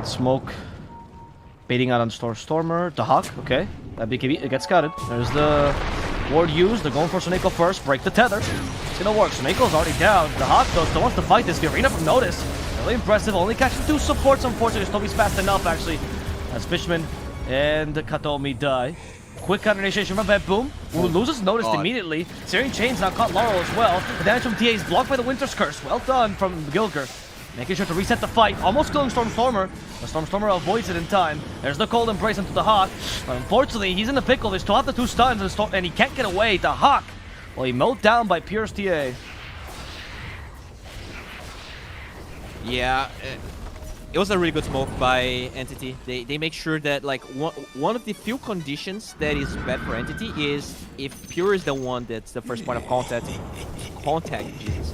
S3: Smoke. Baiting out on Stormer. The Hawk, okay. That BKB, it gets scouted. There's the ward used. They're going for Soneko first. Break the tether. It's gonna work. Soneko's already down. The Hawk, though, still wants to fight this. Arena from Notice. Really impressive. Only catching 2 supports, unfortunately. Toby's fast enough, actually. As Fishman and Katomi die. Quick counter initiation from Betboom, who loses Notice immediately. Searing Chains now caught Laurel as well. The damage from TA is blocked by the Winter's Curse. Well done from Gilger. Making sure to reset the fight, almost killing Stormer. The Stormer avoids it in time. There's the Cold Embrace into the Hawk. But unfortunately, he's in a pickle. They still have the 2 stuns, and he can't get away. The Hawk, well, he mowed down by Pierce TA.
S4: Yeah, it was a really good smoke by Entity. They make sure that, like, one of the few conditions that is bad for Entity is if Pure is the one that's the first point of contact, Jesus.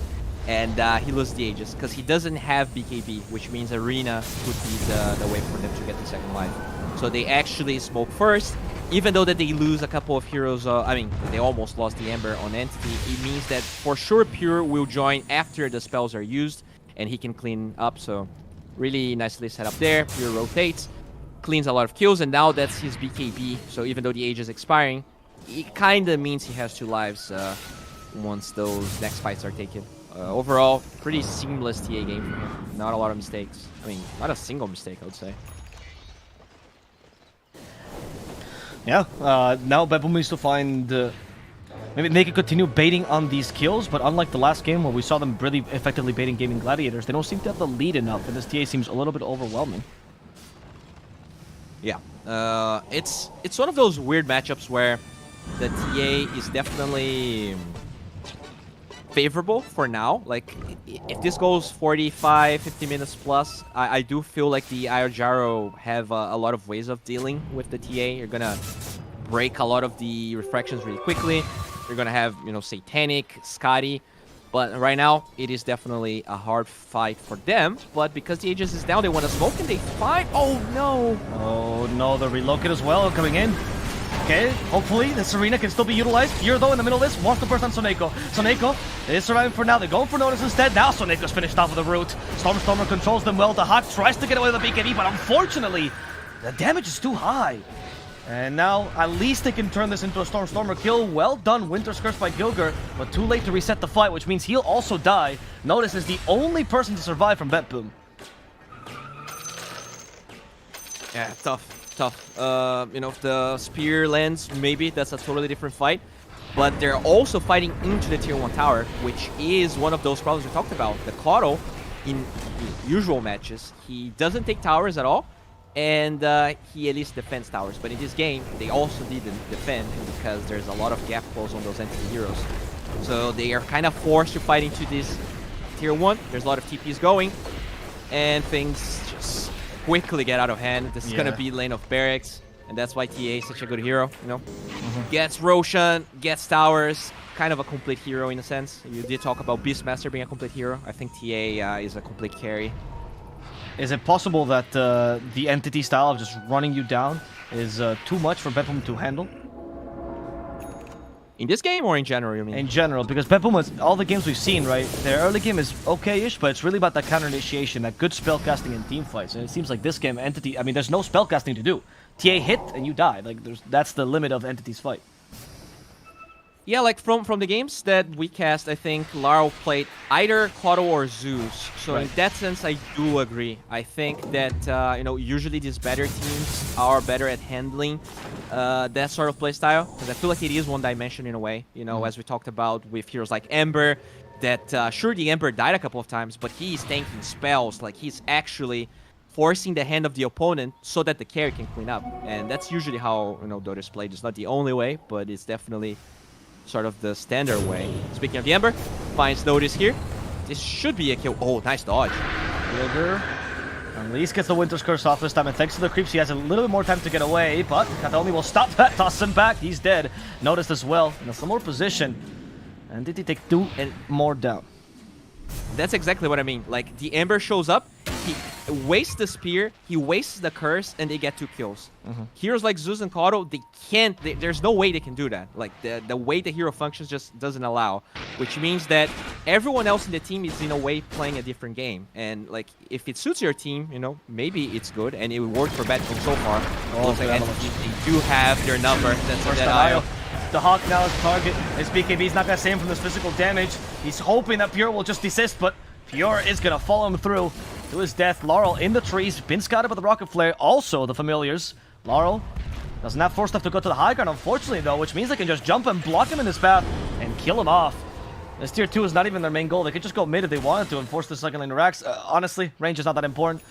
S4: And he loses the Aegis, because he doesn't have BKB, which means Arena could be the way for them to get the second life. So they actually smoke first, even though that they lose a couple of heroes, I mean, they almost lost the Ember on Entity, it means that for sure Pure will join after the spells are used, and he can clean up, so really nicely set up there. Pure rotates, cleans a lot of kills, and now that's his BKB, so even though the Age is expiring, it kinda means he has 2 lives once those next fights are taken. Overall, pretty seamless TA game for him. Not a lot of mistakes. I mean, not a single mistake, I would say.
S3: Yeah, now Betboom needs to find... maybe they can continue baiting on these kills, but unlike the last game where we saw them really effectively baiting Gaming Gladiators, they don't seem to have the lead enough, and this TA seems a little bit overwhelming.
S4: Yeah, it's one of those weird matchups where the TA is definitely favorable for now. Like, if this goes 45, 50 minutes plus, I do feel like the Ayojaro have a lot of ways of dealing with the TA. You're gonna break a lot of the refractions really quickly. You're gonna have, you know, Satanic, Scotty. But right now, it is definitely a hard fight for them. But because the Aegis is down, they want to smoke and they fight. Oh no!
S3: Oh no, the relocate as well coming in. Okay, hopefully this arena can still be utilized. Here though, in the middle of this, wants to burst on Soneko. Soneko is surviving for now. They're going for Notice instead. Now Soneko's finished off with the root. Stormer controls them well. The Hawk tries to get away with the BKB, but unfortunately, the damage is too high. And now, at least they can turn this into a Stormer kill. Well done, Winter's Curse by Gilger, but too late to reset the fight, which means he'll also die. Notice is the only person to survive from Betboom.
S4: Yeah, tough. You know, if the spear lands, maybe that's a totally different fight. But they're also fighting into the tier 1 tower, which is one of those problems we talked about. The Claudio, in usual matches, he doesn't take towers at all, and he at least defends towers. But in this game, they also didn't defend, because there's a lot of gap close on those entity heroes. So they are kind of forced to fight into this tier 1. There's a lot of TPs going, and things just quickly get out of hand. This is gonna be lane of barracks, and that's why TA is such a good hero, you know? Gets Roshan, gets towers, kind of a complete hero in a sense. You did talk about Beastmaster being a complete hero. I think TA is a complete carry.
S3: Is it possible that the entity style of just running you down is too much for Betboom to handle?
S4: In this game or in general, you mean?
S3: In general, because Betboom, all the games we've seen, right, their early game is okay-ish, but it's really about that counter initiation, that good spellcasting and team fights. And it seems like this game, Entity, I mean, there's no spellcasting to do. TA hit and you die. Like, that's the limit of Entity's fight.
S4: Yeah, like from the games that we cast, I think Laro played either Claudio or Zeus. So in that sense, I do agree. I think that, you know, usually these better teams are better at handling that sort of playstyle. Because I feel like it is one dimension in a way. You know, as we talked about with heroes like Ember, that sure, the Ember died a couple of times, but he's tanking spells. Like, he's actually forcing the hand of the opponent so that the carry can clean up. And that's usually how, Dota's played. It's not the only way, but it's definitely sort of the standard way. Speaking of the Ember, finds notice here. This should be a kill. Oh, nice dodge.
S3: Gilger at least gets the Winter's Curse off this time, and thanks to the creeps, he has a little bit more time to get away, but Kataomi will stop that, toss him back. He's dead. Noticed as well, in a similar position. And did he take 2 and more down?
S4: That's exactly what I mean. Like, the Ember shows up, he wastes the spear, he wastes the curse, and they get 2 kills. Heroes like Zeus and Kato, they can't, there's no way they can do that. Like, the way the hero functions just doesn't allow, which means that everyone else in the team is, in a way, playing a different game. And, like, if it suits your team, maybe it's good, and it worked for Betboom so far.
S3: Oh,
S4: they do have their number. That's
S3: First
S4: that IO.
S3: The Hawk now is target. His BKB's not going to save him from this physical damage. He's hoping that Pure will just desist, but Pure is going to follow him through to his death. Laurel in the trees, been scouted by the Rocket Flare. Also, the Familiars. Laurel doesn't have force enough to go to the high ground, unfortunately, though, which means they can just jump and block him in his path and kill him off. This tier 2 is not even their main goal. They could just go mid if they wanted to and force the second lane to racks. Honestly, range is not that important.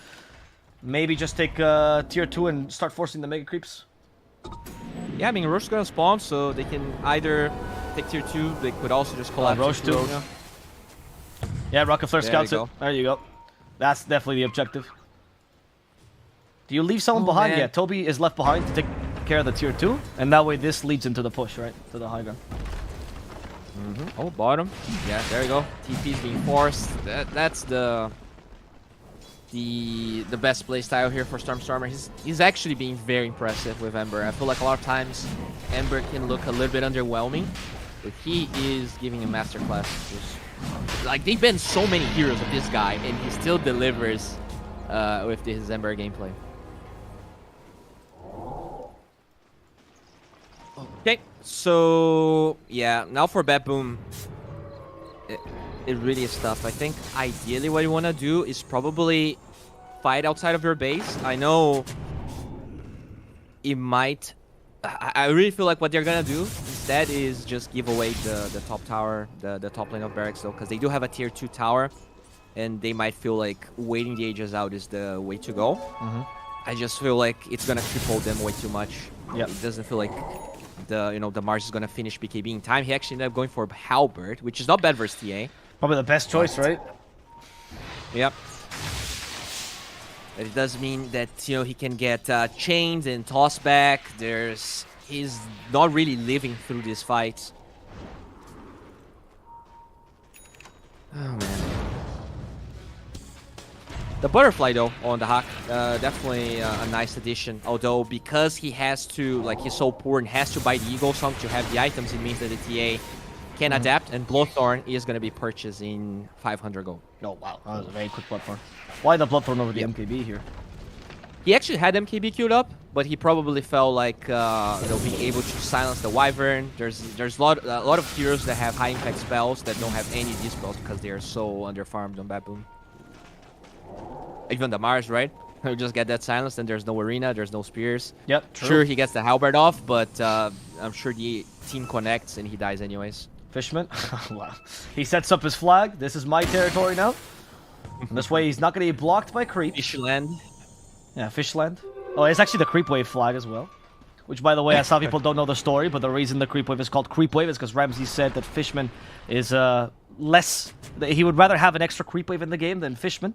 S3: Maybe just take tier 2 and start forcing the mega creeps.
S4: Yeah, I mean, Roche is going to spawn, so they can either take tier 2, they could also just collapse.
S3: Roche too. Yeah, Rocket Flare scouts it. There you go. That's definitely the objective. Do you leave someone behind?
S4: Man.
S3: Yeah, Toby is left behind to take care of the tier 2, and that way this leads into the push, right? To the high ground.
S4: Oh, bottom. Yeah, there you go. TP's being forced. That's the best play style here for Stormstormer. He's actually being very impressive with Ember. I feel like a lot of times Ember can look a little bit underwhelming, but he is giving a masterclass. Like, they've been so many heroes of this guy, and he still delivers with his Ember gameplay. Okay, so yeah, now for Betboom, it really is tough. I think ideally what you want to do is probably fight outside of your base. I know it might... I really feel like what they're going to do instead is just give away the top tower, the top lane of barracks, though, because they do have a tier 2 tower, and they might feel like waiting the ages out is the way to go. I just feel like it's going to cripple them way too much. It doesn't feel like the Mars is going to finish BKB in time. He actually ended up going for Halberd, which is not bad versus TA.
S3: Probably the best choice, right?
S4: Yep. But it does mean that, he can get chained and tossed back. He's not really living through these fights. Oh, man. The butterfly, though, on the Hawk, definitely a nice addition. Although, because he has to, like, he's so poor and has to buy the Eagle Song to have the items, it means that the TA can adapt, and Bloodthorn is going to be purchased in 500 gold.
S3: Oh, wow. That was a very quick Bloodthorn. Why the Bloodthorn over the MKB here?
S4: He actually had MKB queued up, but he probably felt like they'll be able to silence the Wyvern. There's a lot of heroes that have high impact spells that don't have any of these spells because they are so underfarmed on Betboom. Even the Mars, right? He'll just get that silence, and there's no arena, there's no spears.
S3: Yep, true.
S4: Sure, he gets the halberd off, but I'm sure the team connects and he dies anyways.
S3: Fishman? Wow. He sets up his flag. This is my territory now. And this way he's not going to be blocked by creep.
S4: Fishland.
S3: Yeah, Fishland. Oh, it's actually the creep wave flag as well. Which, by the way, some people don't know the story, but the reason the creep wave is called creep wave is because Ramsey said that Fishman is less... He would rather have an extra creep wave in the game than Fishman.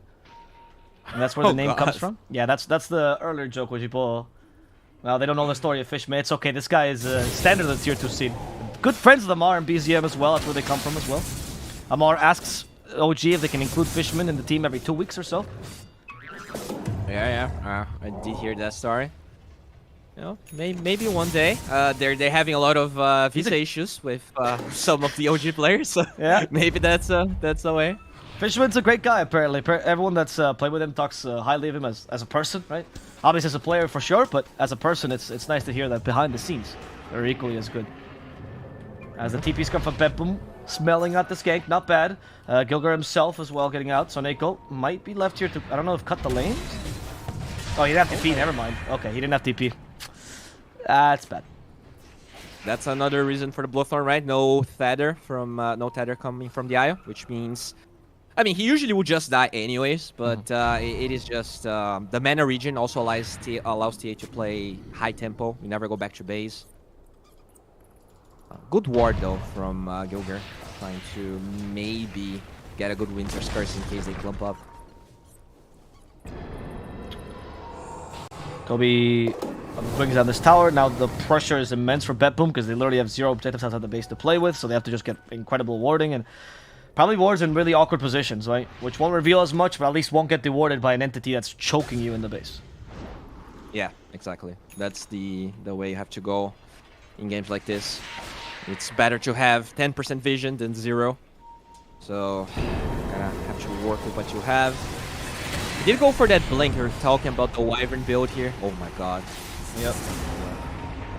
S3: And that's where the name comes from. Yeah, that's the earlier joke where people... Well, they don't know the story of Fishman. It's okay, this guy is standard of the tier 2 scene. Good friends with Amar and BZM as well, that's where they come from as well. Amar asks OG if they can include Fishman in the team every 2 weeks or so.
S4: Yeah. I did hear that story. Maybe one day. They're having a lot of visa issues with some of the OG players, so
S3: yeah.
S4: Maybe that's the way.
S3: Fishman's a great guy, apparently. Everyone that's played with him talks highly of him as a person, right? Obviously as a player for sure, but as a person, it's nice to hear that behind the scenes, they're equally as good. As the TP's come from Betboom, smelling out this gank, not bad. Gilger himself as well getting out, so Neko might be left here to, I don't know if cut the lanes? Oh, he didn't have TP, never mind. Okay, he didn't have TP. That's bad.
S4: That's another reason for the Bloodthorn, right? No tether coming from the IO, which means, I mean, he usually would just die anyways, but it is just the mana region also allows TA to play high tempo. You never go back to base. Good ward though from Gilger, trying to maybe get a good Winter's Curse in case they clump up.
S3: Kobe brings down this tower. Now the pressure is immense for Betboom because they literally have 0 objectives outside the base to play with, so they have to just get incredible warding and probably wards in really awkward positions, right? Which won't reveal as much, but at least won't get dewarded by an entity that's choking you in the base.
S4: Yeah, exactly. That's the way you have to go in games like this. It's better to have 10% vision than 0. So, gonna have to work with what you have. He did go for that blink. You're talking about the Wyvern build here. Oh my god.
S3: Yep.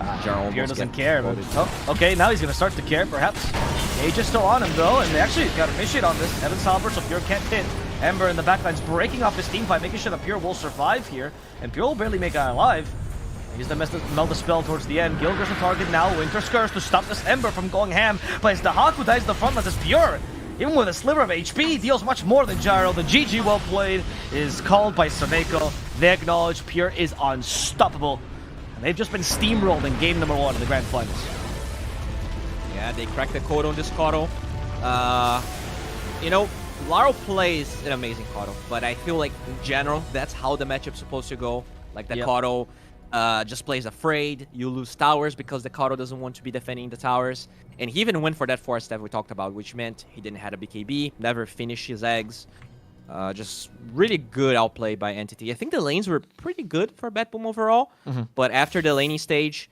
S4: Jar
S3: Pierre
S4: almost
S3: doesn't
S4: get
S3: care. But,
S4: voted.
S3: oh, okay, now he's going to start to care, perhaps. Age is still on him, though, and they actually got initiate on this. Evan Salver, so Pure can't hit. Ember in the backline's breaking off his team fight, making sure that Pure will survive here. And Pure will barely make it alive. He's the melt the spell towards the end. Gilger's the target now. Winter's Curse to stop this Ember from going ham. But it's the Hawk who dies in the front line. It's Pure. Even with a sliver of HP, deals much more than Gyro. The GG well played is called by Soneko. They acknowledge Pure is unstoppable. And they've just been steamrolled in game number 1 of the Grand Finals.
S4: Yeah, they cracked the code on this Kodo. You know, Laro plays an amazing Kodo, but I feel like in general, that's how the matchup's supposed to go. Like the Kodo just plays afraid. You lose towers because the Kodo doesn't want to be defending the towers. And he even went for that force that we talked about, which meant he didn't have a BKB, never finished his eggs. Just really good outplay by Entity. I think the lanes were pretty good for Betboom overall, but after the laning stage,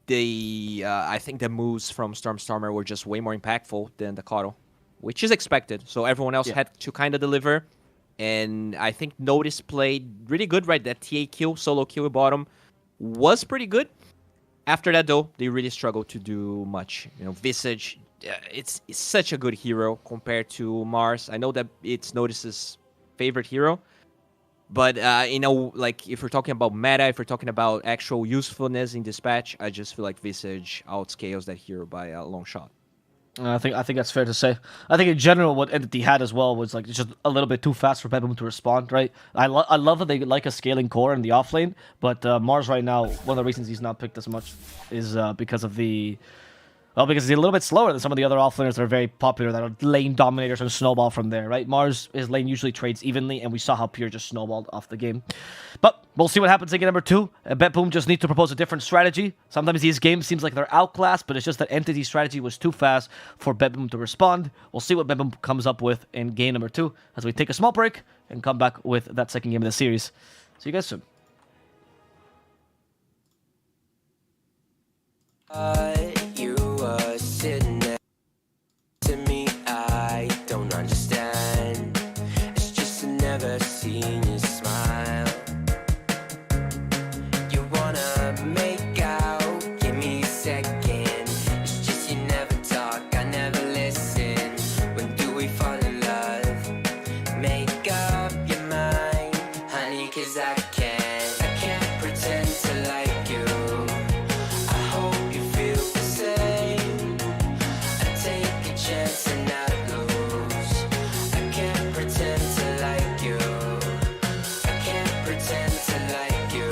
S4: I think the moves from Stormstormer were just way more impactful than the Kodo, which is expected. So everyone else had to kind of deliver. And I think Notice played really good, right? That TA kill, solo kill bottom was pretty good. After that, though, they really struggled to do much. You know, Visage, it's such a good hero compared to Mars. I know that it's Notice's favorite hero. But, you know, like, if we're talking about meta, if we're talking about actual usefulness in dispatch, I just feel like Visage outscales that hero by a long shot.
S3: I think that's fair to say. I think in general, what Entity had as well was like just a little bit too fast for Betboom to respond. Right? I love that they like a scaling core in the offlane, but Mars right now, one of the reasons he's not picked as much is because of the. Well, because he's a little bit slower than some of the other offlaners that are very popular, that are lane dominators and snowball from there, right? Mars, his lane usually trades evenly, and we saw how Pure just snowballed off the game. But we'll see what happens in game number 2. Betboom just needs to propose a different strategy. Sometimes these games seems like they're outclassed, but it's just that Entity's strategy was too fast for Betboom to respond. We'll see what Betboom comes up with in game number 2 as we take a small break and come back with that second game of the series. See you guys soon.
S5: You were sitting next to me, I don't understand. It's just I've never seen you smile. You wanna make out, give me a second. It's just you never talk, I never listen. When do we fall in love? Make up your mind, honey, 'cause I can't pretend to like you. I hope you feel the same. I take a chance and not lose. I can't pretend to like you. I can't pretend to like you.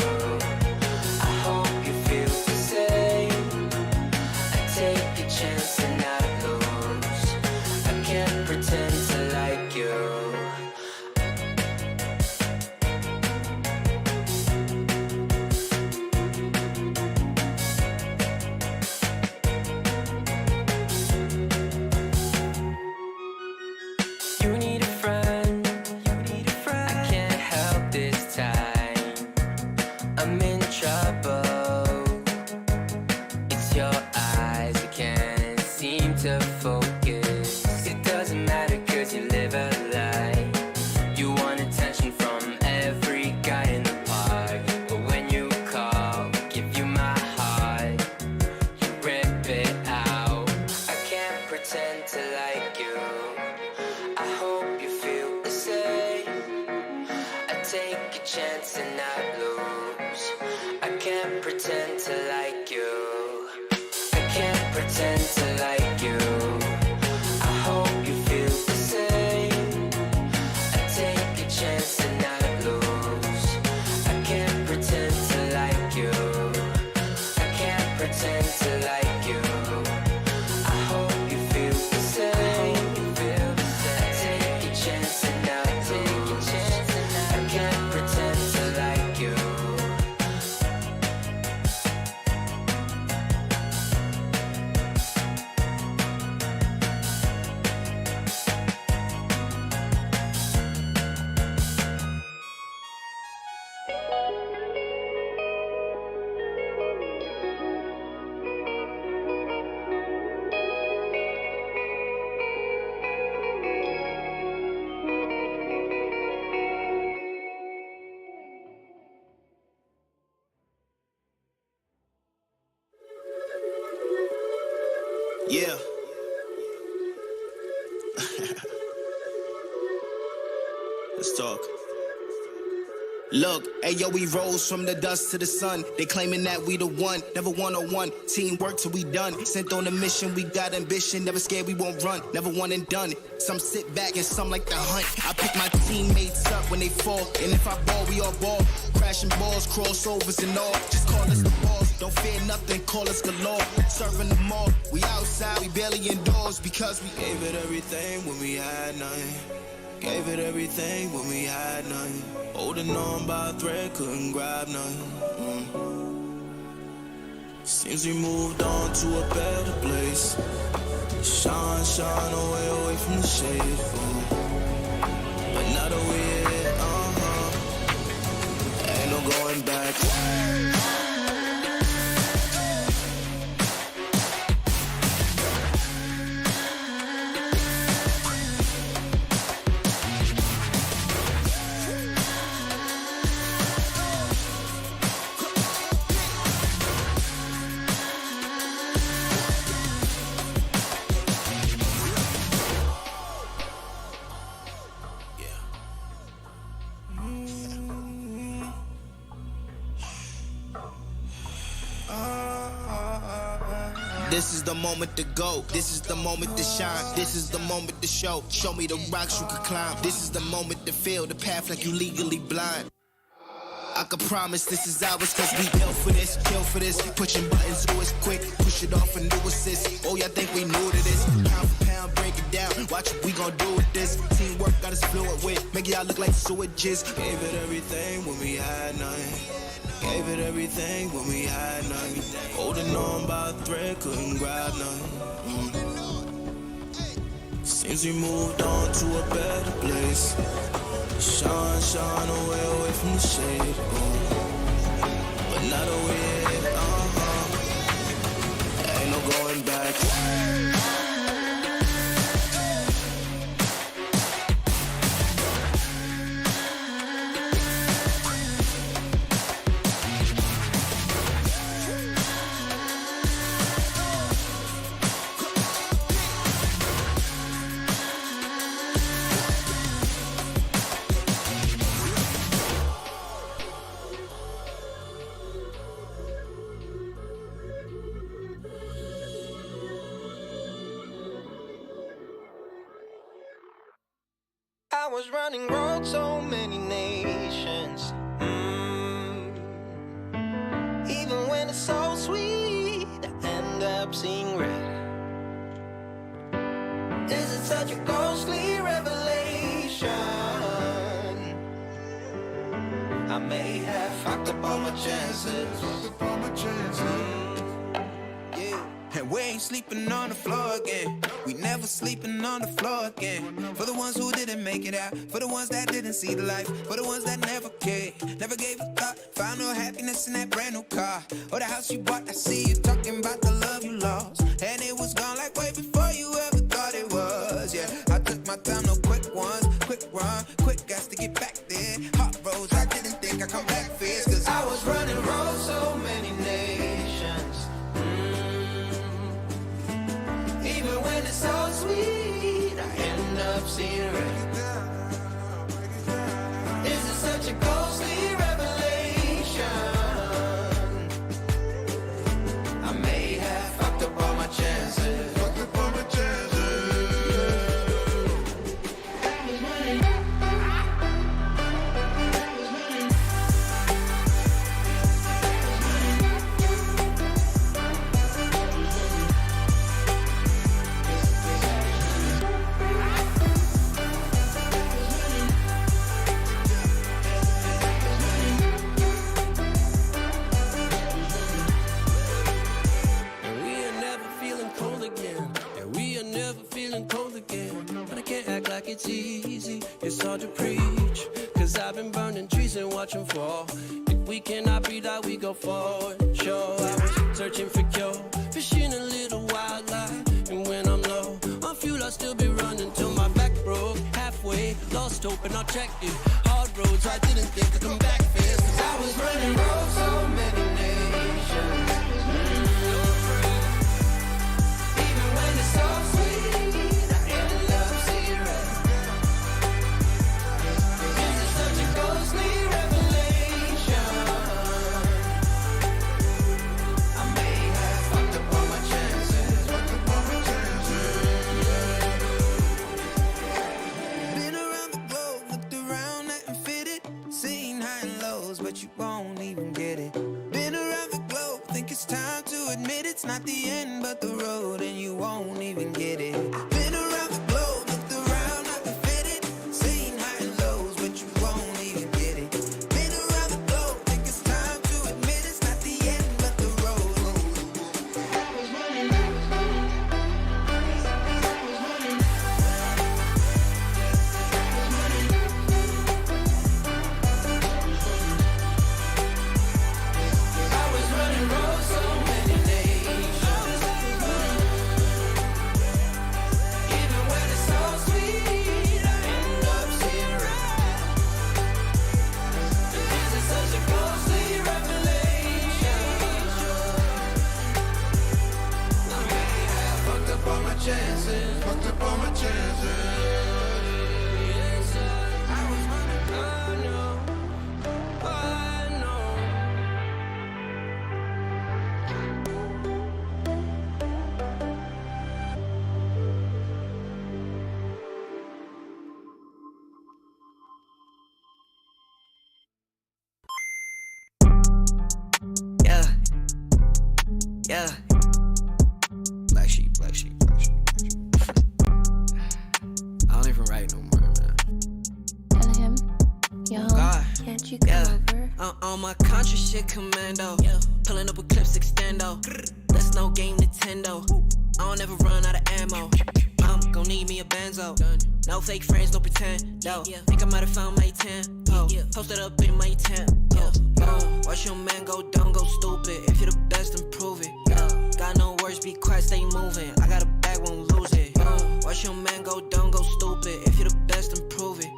S5: I hope you feel the same. I take a chance and not lose. I can't pretend to like you. You need a friend. I can't help this time. I'm in trouble. It's your eyes, I can't seem to focus. It doesn't matter 'cause you live a lie. You want attention from every guy in the park. But when you call, give you my heart. You rip it out. I can't pretend to like you. I hope you feel the same. I take a chance and not lose. I can't pretend to like you. pretend to like you. I hope you feel the same. I take a chance and I can't pretend to like you.
S6: Yeah. Let's talk. Look, ayo, we rose from the dust to the sun. They claiming that we the one, never one-on-one. Teamwork till we done. Sent on a mission, we got ambition. Never scared, we won't run. Never one and done. Some sit back and some like the hunt. I pick my teammates up when they fall. And if I ball, we all ball. Crashing balls, crossovers and all. Just call us the balls. Don't fear nothing, call us galore. Serving them all. We outside, we barely indoors because we gave it everything when we had nothing. Gave it everything when we had nothing. Holding on by a thread, couldn't grab nothing. Seems we moved on to a better place. Shine, shine away from the shade. But now that we're here, ain't no going back. This is the moment to go. This is the moment to shine. This is the moment to show. Show me the rocks you could climb. This is the moment to feel the path like you legally blind. I can promise this is ours cause we built for this, kill for this. Pushing buttons, do it quick, push it off a new assist. Oh, y'all think we new to this? Pound for pound, break it down. Watch what we gon' do with this. Teamwork got us fluent with. Make y'all look like sewages. Gave it everything when we had nothing. Gave it everything when we had nothing. Holding on by a thread, couldn't grab nothing. Seems we moved on to a better place. Shine, shine away from the shade. But now that we're here, ain't no going back.
S7: I was running road so many nations. Even when it's so sweet, I end up seeing red. Is it such a ghostly revelation? I may have fucked up all my chances.
S8: And we ain't sleeping on the floor again. We never sleeping on the floor again. For the ones who didn't make it out, for the ones that didn't see the life, for the ones that never cared, never gave a thought, found no happiness in that brand new car or the house you bought. I see you talking about the love you lost, and it was gone like way before you ever thought it was. Yeah, I took my time, no quick ones, quick run, quick gas to get back there. Hot roads, I didn't think I'd come back fierce, cause
S7: I was running road so many nations. Even when it's so sweet, I end up seeing red. Is it such a ghostly revelation? I may have fucked up all my chances. like it's easy, it's hard to preach. Cause I've been burning trees and watching fall. If we cannot breathe out, we go forward. Sure, I was searching for cure, fishing a little wildlife. And when I'm low on fuel, I'll still be running till my back broke. Halfway, lost hope and I checked it. Hard roads, I didn't think to come back fast. Cause I was running roads so many nations. Even when it's so sweet, I end up zero. This is such a ghostly revelation. I may have fucked up all my chances.
S8: Been around the globe, looked around, nothing fitted. Seen high and lows, but you won't even get it. Been around the globe, think it's time to admit it's not the end, but the road, and you won't even get it. Been around the globe, looked around, nothing fitted. Seen high and lows, but you won't even get it. Been around the globe, think it's time to admit it's not the end, but the road.
S7: I was running roads so many nations. Even when it's so sweet, I end up zero. This is such a ghostly revelation. I may have fucked up all my chances, fucked up all my chances. Yes, I was running, I know, I know.
S5: Yeah, yeah. Black sheep, black sheep, black sheep, black sheep. I don't even write no more, man.
S9: Tell him, yo,
S5: God,
S9: can't you come
S5: yeah.
S9: over?
S5: On my contra shit commando. Pulling up with clips extendo. That's no game Nintendo. I don't ever run out of ammo. I'm gon' need me a benzo. No fake friends, no pretend. Yo, think I might have found my 10. Oh, posted up in my tent. Watch your man go dumb, go stupid. If you're the best, then prove it. Got no words, be quiet, stay moving. I got a bag, won't lose it. Watch your man go dumb, go stupid. If you're the best, then prove it.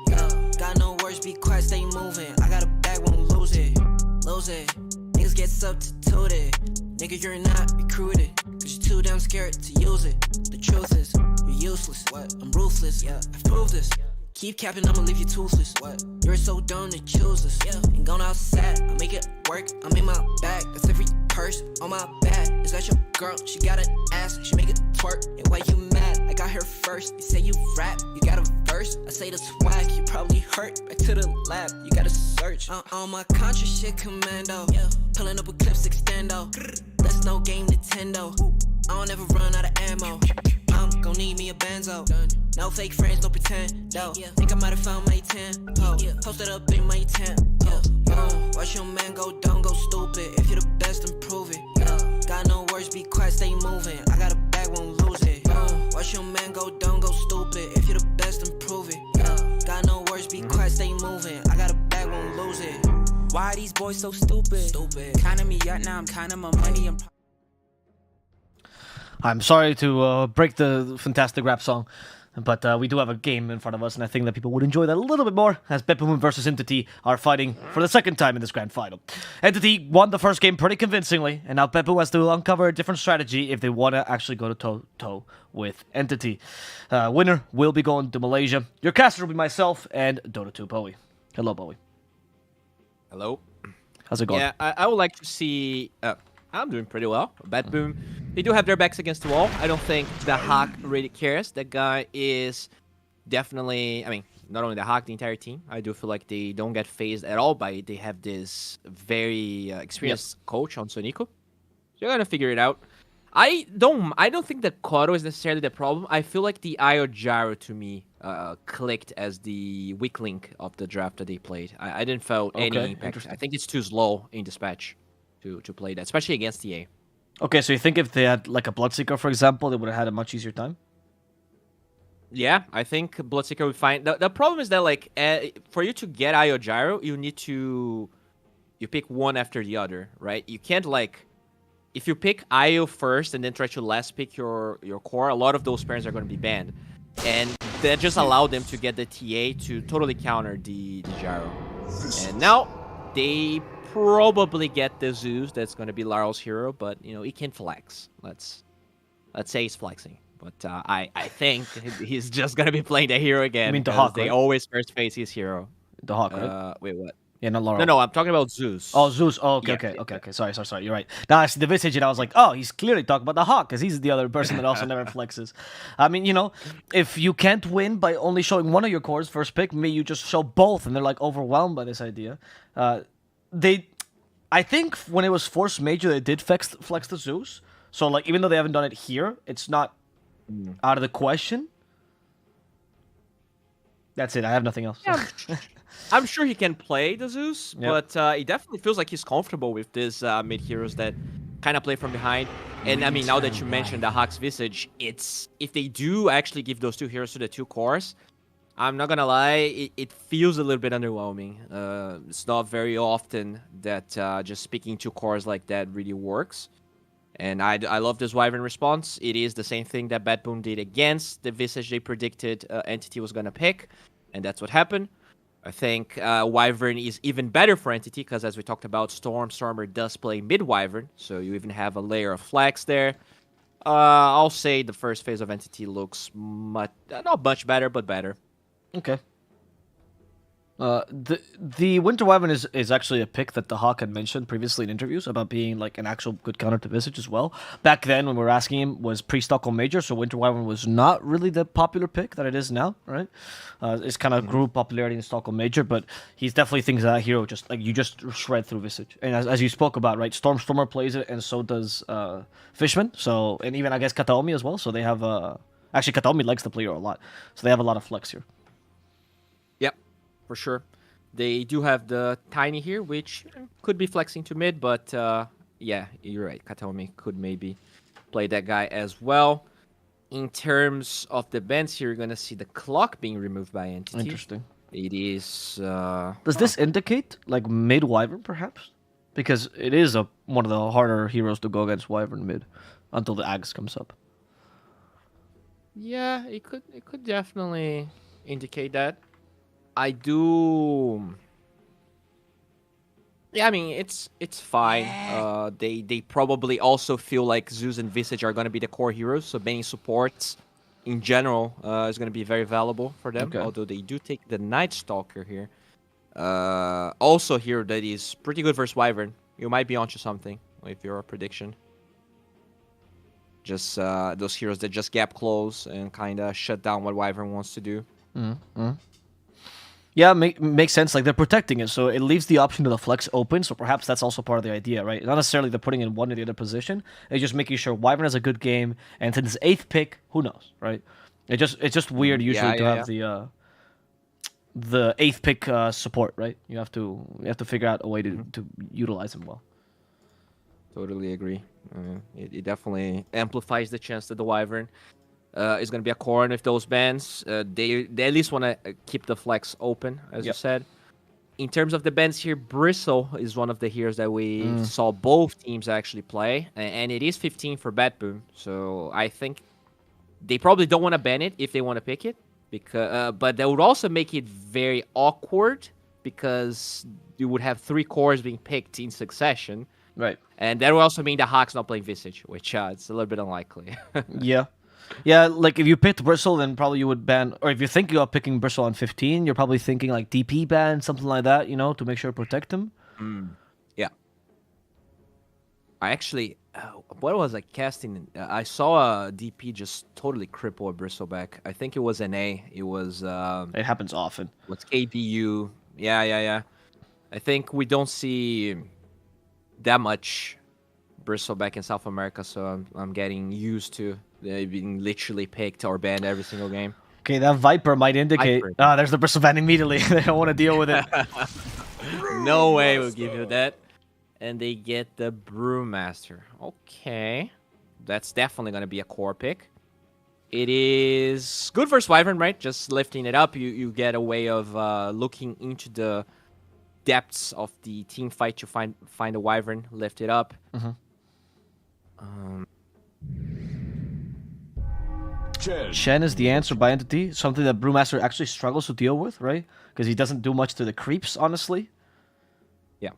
S5: Got no words, be quiet, stay moving. I got a bag, won't lose it. Lose it. Niggas get substituted. Nigga, you're not recruited. Cause you're too damn scared to use it. The truth is, you're useless. I'm ruthless. I've proved this. Keep capping, I'ma leave you toothless. You're so dumb to choose this. Ain't going outside, I make it work. I'm in my bag, that's every purse on my back. Is that your girl? She got an ass, she make it twerk. And why you mad? I got her first. You say you rap, you got a verse. I say the swag, you probably hurt. Back to the lab, you gotta search. On my contra shit commando. Pulling up with clips extendo. That's no game Nintendo. I don't ever run out of ammo. I'm gon' need me a benzo. No fake friends, no pretend. Yo, think I might have found my 10. Oh, posted up in my tent. Watch your man go dumb, go stupid. If you're the best, then prove it. Got no words, be quiet, stay moving. I got a bag, won't lose it. Watch your man go dumb, go stupid. If you're the best, then prove it. Got no words, be quiet, stay moving. I got a bag, won't lose it.
S10: Why are these boys so stupid? Counting me up now, I'm counting my money.
S3: I'm sorry to break the fantastic rap song, but we do have a game in front of us, and I think that people would enjoy that a little bit more, as Betboom versus Entity are fighting for the second time in this grand final. Entity won the first game pretty convincingly, and now Betboom has to uncover a different strategy if they want to actually go to toe-to-toe with Entity. Winner will be going to Malaysia. Your caster will be myself and Dota 2 Bowie. Hello, Bowie.
S4: Hello.
S3: How's it going?
S4: Yeah, I would like to see... I'm doing pretty well. Betboom, they do have their backs against the wall. I don't think the Hawk really cares. That guy is definitely... I mean, not only the Hawk, the entire team. I do feel like they don't get phased at all by it. They have this very experienced coach on Sonico. So you're going to figure it out. I don't think that Koro is necessarily the problem. I feel like the Io Gyro to me clicked as the weak link of the draft that they played. I didn't feel any impact. I think it's too slow in dispatch to play that, especially against EA.
S3: Okay, so you think if they had like a Bloodseeker, for example, they would have had a much easier time?
S4: Yeah, I think Bloodseeker would find. The problem is that like for you to get Io Gyro, you pick one after the other, right? You can't like if you pick Io first and then try to last pick your core, a lot of those pairs are going to be banned, and that just allowed them to get the TA to totally counter the Gyro. And now they probably get the Zeus. That's going to be Larl's hero, but you know he can flex. Let's say he's flexing. But I think he's just gonna be playing the hero again.
S3: I mean the
S4: 'cause
S3: Hawk,
S4: they
S3: right?
S4: always first face his hero.
S3: The Hawk, right?
S4: Wait, what?
S3: Yeah, not Laurel.
S4: No, I'm talking about Zeus.
S3: Oh, Zeus. Oh, okay,
S4: Yeah,
S3: okay. Sorry. You're right. Now I see the Visage, and I was like, oh, he's clearly talking about the Hawk, because he's the other person that also never flexes. I mean, you know, if you can't win by only showing one of your cores first pick, maybe you just show both, and they're like overwhelmed by this idea. I think when it was Force Major, they did flex the Zeus. So like, even though they haven't done it here, it's not out of the question. That's it. I have nothing else.
S4: Yeah, I'm sure he can play the Zeus, but it definitely feels like he's comfortable with these mid heroes that kind of play from behind. And I mean, now that you mentioned the Hawk's Visage, it's if they do actually give those two heroes to the two cores, I'm not gonna lie, it feels a little bit underwhelming. It's not very often that just picking two cores like that really works. And I love this Wyvern response. It is the same thing that Betboom did against the Visage they predicted Entity was going to pick. And that's what happened. I think Wyvern is even better for Entity because, as we talked about, Stormer does play mid-Wyvern. So you even have a layer of flex there. I'll say the first phase of Entity looks not much better, but better.
S3: Okay. The Winter Wyvern is actually a pick that the Hawk had mentioned previously in interviews about being like an actual good counter to Visage as well. Back then, when we were asking him, was pre-Stockholm Major, so Winter Wyvern was not really the popular pick that it is now, right? It's kind of grew popularity in Stockholm Major, but he's definitely thinks that hero just like you just shred through Visage. And as you spoke about, right, Stormer plays it, and so does Fishman. So and even I guess Kataomi as well. So they have actually Kataomi likes the player a lot, so they have a lot of flex here.
S4: Yep. For sure. They do have the Tiny here, which could be flexing to mid, but yeah, you're right. Kataomi could maybe play that guy as well. In terms of the bans here, you're going to see the clock being removed by Entity.
S3: Interesting.
S4: It is...
S3: Does this indicate, like, mid-Wyvern, perhaps? Because it is one of the harder heroes to go against Wyvern mid, until the Axe comes up.
S4: Yeah, it could definitely indicate that. I do. Yeah, I mean it's fine. They probably also feel like Zeus and Visage are gonna be the core heroes, so banning supports in general is gonna be very valuable for them.
S3: Okay.
S4: Although they do take the Night Stalker here. Also here that is pretty good versus Wyvern. You might be onto something with your prediction. Just those heroes that just gap close and kind of shut down what Wyvern wants to do.
S3: Yeah, makes sense. Like, they're protecting it, so it leaves the option to the flex open, so perhaps that's also part of the idea, right? Not necessarily they're putting in one or the other position, it's just making sure Wyvern has a good game, and since it's 8th pick, who knows, right? It's just weird usually to have the 8th pick support, right? You have to figure out a way to utilize him well.
S4: Totally agree. It definitely amplifies the chance that the Wyvern is going to be a core with those bans. They at least want to keep the flex open, as you said. In terms of the bans here, Bristle is one of the heroes that we saw both teams actually play, and it is 15 for Betboom. So I think they probably don't want to ban it if they want to pick it, because but that would also make it very awkward because you would have 3 cores being picked in succession.
S3: Right.
S4: And that would also mean the Hawk's not playing Visage, which it's a little bit unlikely.
S3: Yeah, like if you picked Bristle, then probably you would ban, or if you're thinking of picking Bristle on 15, you're probably thinking like DP ban, something like that, you know, to make sure to protect him.
S4: Yeah. I actually, what was I casting? I saw a DP just totally cripple a Bristleback. I think it was an A. It was...
S3: it happens often.
S4: What's KDU? Yeah. I think we don't see that much Bristleback in South America, so I'm getting used to being literally picked or banned every single game.
S3: Okay, that Viper might indicate... there's the Bristle ban immediately. They don't want to deal with it.
S4: No way we'll give you that. And they get the Brewmaster. Okay. That's definitely going to be a core pick. It is good for Wyvern, right? Just lifting it up, you get a way of looking into the depths of the team fight to find a Wyvern, lift it up.
S3: Chen is the answer by Entity, something that Brewmaster actually struggles to deal with, right? Because he doesn't do much to the creeps, honestly.
S4: Yeah.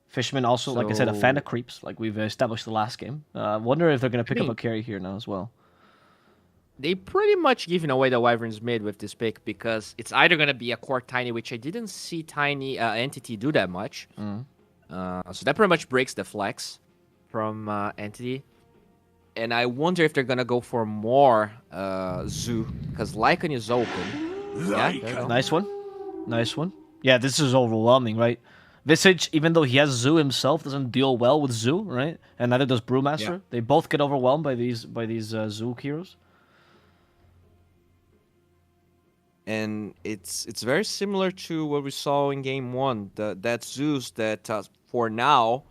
S3: Fishman also, like I said, a fan
S4: So-
S3: of creeps, like we've established the last game. Wonder if they're going to pick up
S4: mean-
S3: a carry here now as well.
S4: They pretty much giving away the Wyverns mid with this pick because it's either going to be a core Tiny, which I didn't see Tiny Entity do that much. So that pretty much breaks the flex from Entity. And I wonder if they're going to go for more Zoo because Lycan is open. Yeah, there you go.
S3: Nice one. Nice one. Yeah, this is overwhelming, right? Visage, even though he has Zoo himself, doesn't deal well with Zoo, right? And neither does Brewmaster.
S4: Yeah.
S3: They both get overwhelmed by these Zoo heroes.
S4: And it's very similar to what we saw in game 1. That Zeus that for now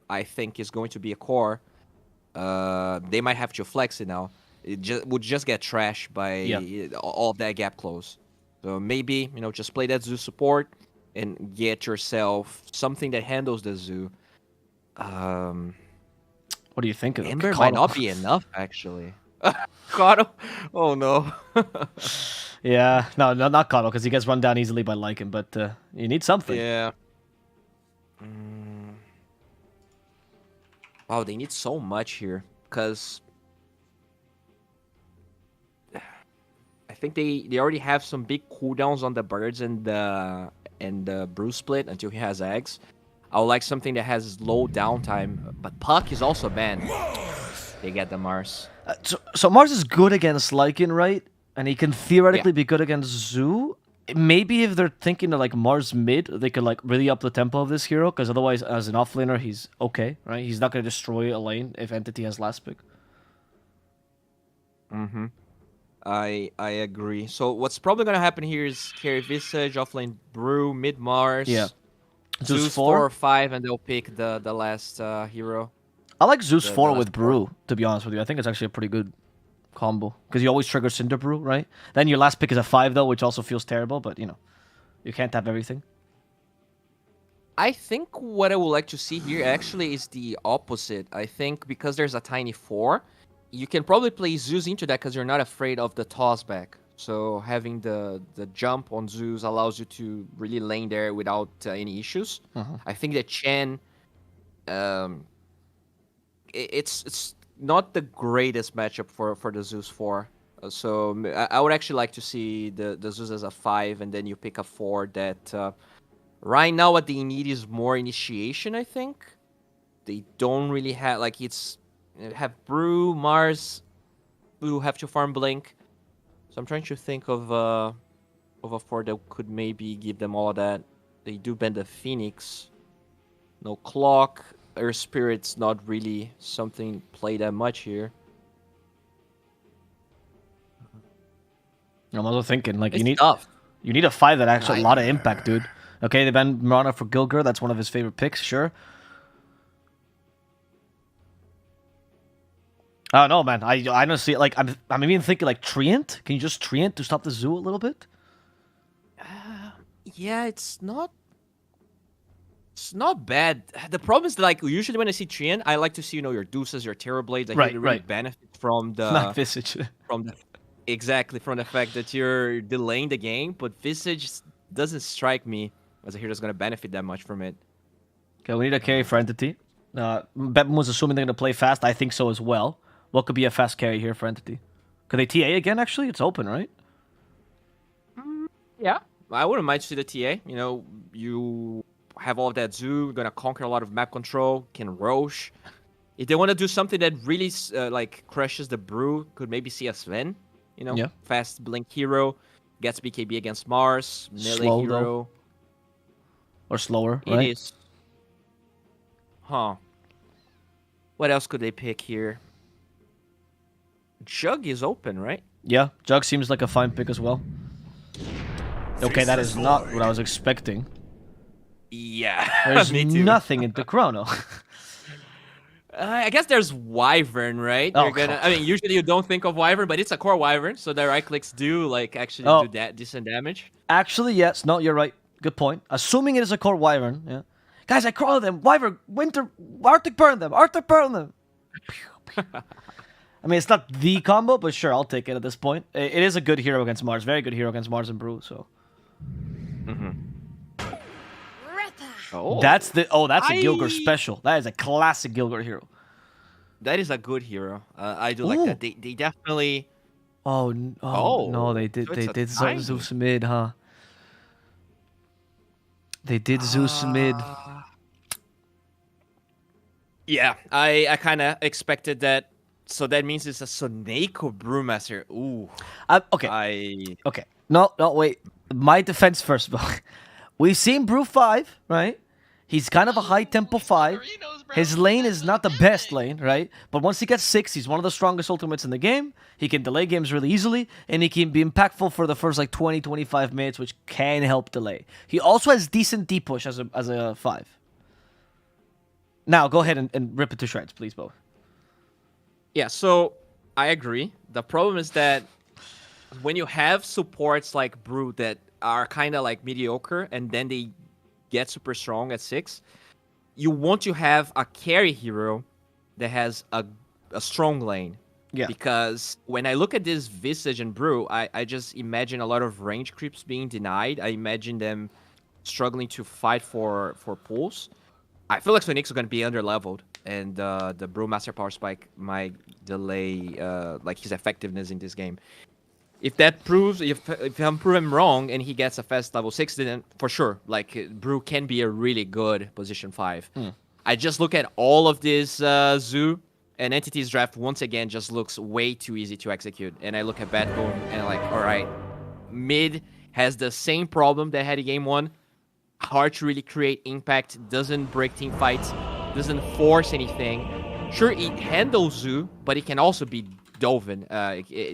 S4: I think is going to be a core. They might have to flex it now. It would just get trashed by all of that gap close. So maybe just play that Zoo support and get yourself something that handles the Zoo.
S3: What do you think of
S4: Ember
S3: Cotto?
S4: might not be enough actually. Cotto? Oh no.
S3: Yeah, no, not Cotto, because he gets run down easily by Lycan, but you need something.
S4: Yeah. Wow, they need so much here because I think they already have some big cooldowns on the birds and the brew split until he has eggs. I would like something that has low downtime, but Puck is also banned. They get the Mars.
S3: So Mars is good against Lycan, right? And he can theoretically be good against Zoo. Maybe if they're thinking of like Mars mid, they could like really up the tempo of this hero, because otherwise, as an offlaner, he's okay, right? He's not gonna destroy a lane if Entity has last pick.
S4: I agree. So what's probably gonna happen here is carry Visage, offlane Brew, mid Mars.
S3: Yeah.
S4: Zeus
S3: Zeus
S4: 4
S3: 4?
S4: or 5, and they'll pick the last hero.
S3: I like Zeus
S4: The
S3: 4
S4: last
S3: with Brew, to be honest with you. I think it's actually a pretty good combo, because you always trigger Cinder Brew, right? Then your last pick is a 5 though, which also feels terrible, but you can't have everything.
S4: I think what I would like to see here actually is the opposite. I think because there's a tiny 4, you can probably play Zeus into that because you're not afraid of the toss back. So having the jump on Zeus allows you to really lane there without any issues. I think that Chen, it's not the greatest matchup for the Zeus 4. So I would actually like to see the Zeus as a 5, and then you pick a 4 that... right now, what they need is more initiation, I think. They don't really have... Like, have Brew, Mars, who have to farm Blink. So I'm trying to think of a 4 that could maybe give them all of that. They do bend the Phoenix. No Clock. Earth Spirit's not really something play that much here.
S3: I'm also thinking, like,
S4: It's tough.
S3: you need a 5 that actually a lot of impact, dude. Okay, they banned Mirana for Gilgur. That's one of his favorite picks, sure. I don't know, man. I honestly, like, I'm even thinking, like, Treant? Can you just Treant to stop the Zoo a little bit?
S4: Yeah, it's not bad. The problem is, like, usually when I see Treant, I like to see, your Deuces, your Terrorblades. I really benefit from the...
S3: Not Visage.
S4: Exactly, from the fact that you're delaying the game, but Visage doesn't strike me as a hero that's going to benefit that much from it.
S3: Okay, we need a carry for Entity. Betboom was assuming they're going to play fast. I think so as well. What could be a fast carry here for Entity? Could they TA again, actually? It's open, right?
S4: Yeah. I wouldn't mind to see the TA. You have all of that Zoo, going to conquer a lot of map control, can Roche. If they want to do something that really crushes the Brew, could maybe see a Sven. Fast Blink hero, gets BKB against Mars, melee
S3: Slow,
S4: hero.
S3: though. Or slower, right?
S4: It is. Huh. What else could they pick here? Jug is open, right?
S3: Yeah, Jug seems like a fine pick as well. Okay, that is not what I was expecting.
S4: Yeah.
S3: There's
S4: Me too.
S3: nothing in the chrono.
S4: I guess there's Wyvern, right?
S3: Oh,
S4: You're gonna. I mean, usually you don't think of Wyvern, but it's a core Wyvern, so the right clicks do like actually
S3: Oh.
S4: do that decent damage.
S3: Actually, yes. No, you're right. Good point. Assuming it is a core Wyvern, yeah. Guys, I crawl them. Wyvern, Winter, Arctic burn them. Arctic burn them. I mean, it's not the combo, but sure, I'll take it at this point. It is a good hero against Mars. Very good hero against Mars and Brew, so.
S4: Oh,
S3: That's a Gilgir
S4: I-
S3: special. That is a classic Gilgir hero.
S4: that is a good hero. I do like that. They definitely.
S3: Oh,
S4: Oh,
S3: no, they did
S4: so it's a tiny.
S3: Zeus mid, huh? They did Zeus mid.
S4: Yeah, I kind of expected that. So that means it's a Soneko Brewmaster. Ooh,
S3: Okay. Okay. No, wait. My defense first, bro. We've seen Brew 5, right? He's kind of a high tempo 5. His lane is not the best lane, right? But once he gets 6, he's one of the strongest ultimates in the game. He can delay games really easily, and he can be impactful for the first like 20, 25 minutes, which can help delay. He also has decent deep push as a 5. Now, go ahead and rip it to shreds, please, Bo.
S4: yeah. So I agree. The problem is that when you have supports like Brew that are kind of like mediocre, and then they get super strong at 6, you want to have a carry hero that has a strong lane.
S3: Yeah.
S4: Because when I look at this Visage and Brew, I just imagine a lot of range creeps being denied. I imagine them struggling to fight for pulls. I feel like Sonic's going to be under-leveled, and the Brewmaster Power Spike might delay like his effectiveness in this game. If that proves, if I'm proven wrong and he gets a fast level 6, then for sure, like Brew can be a really good position 5. I just look at all of this Zoo and Entities draft once again just looks way too easy to execute. And I look at Betboom and I'm like, all right, mid has the same problem that had in game 1. Hard to really create impact, doesn't break team fights, doesn't force anything. Sure, it handles Zoo, but it can also be Dovin.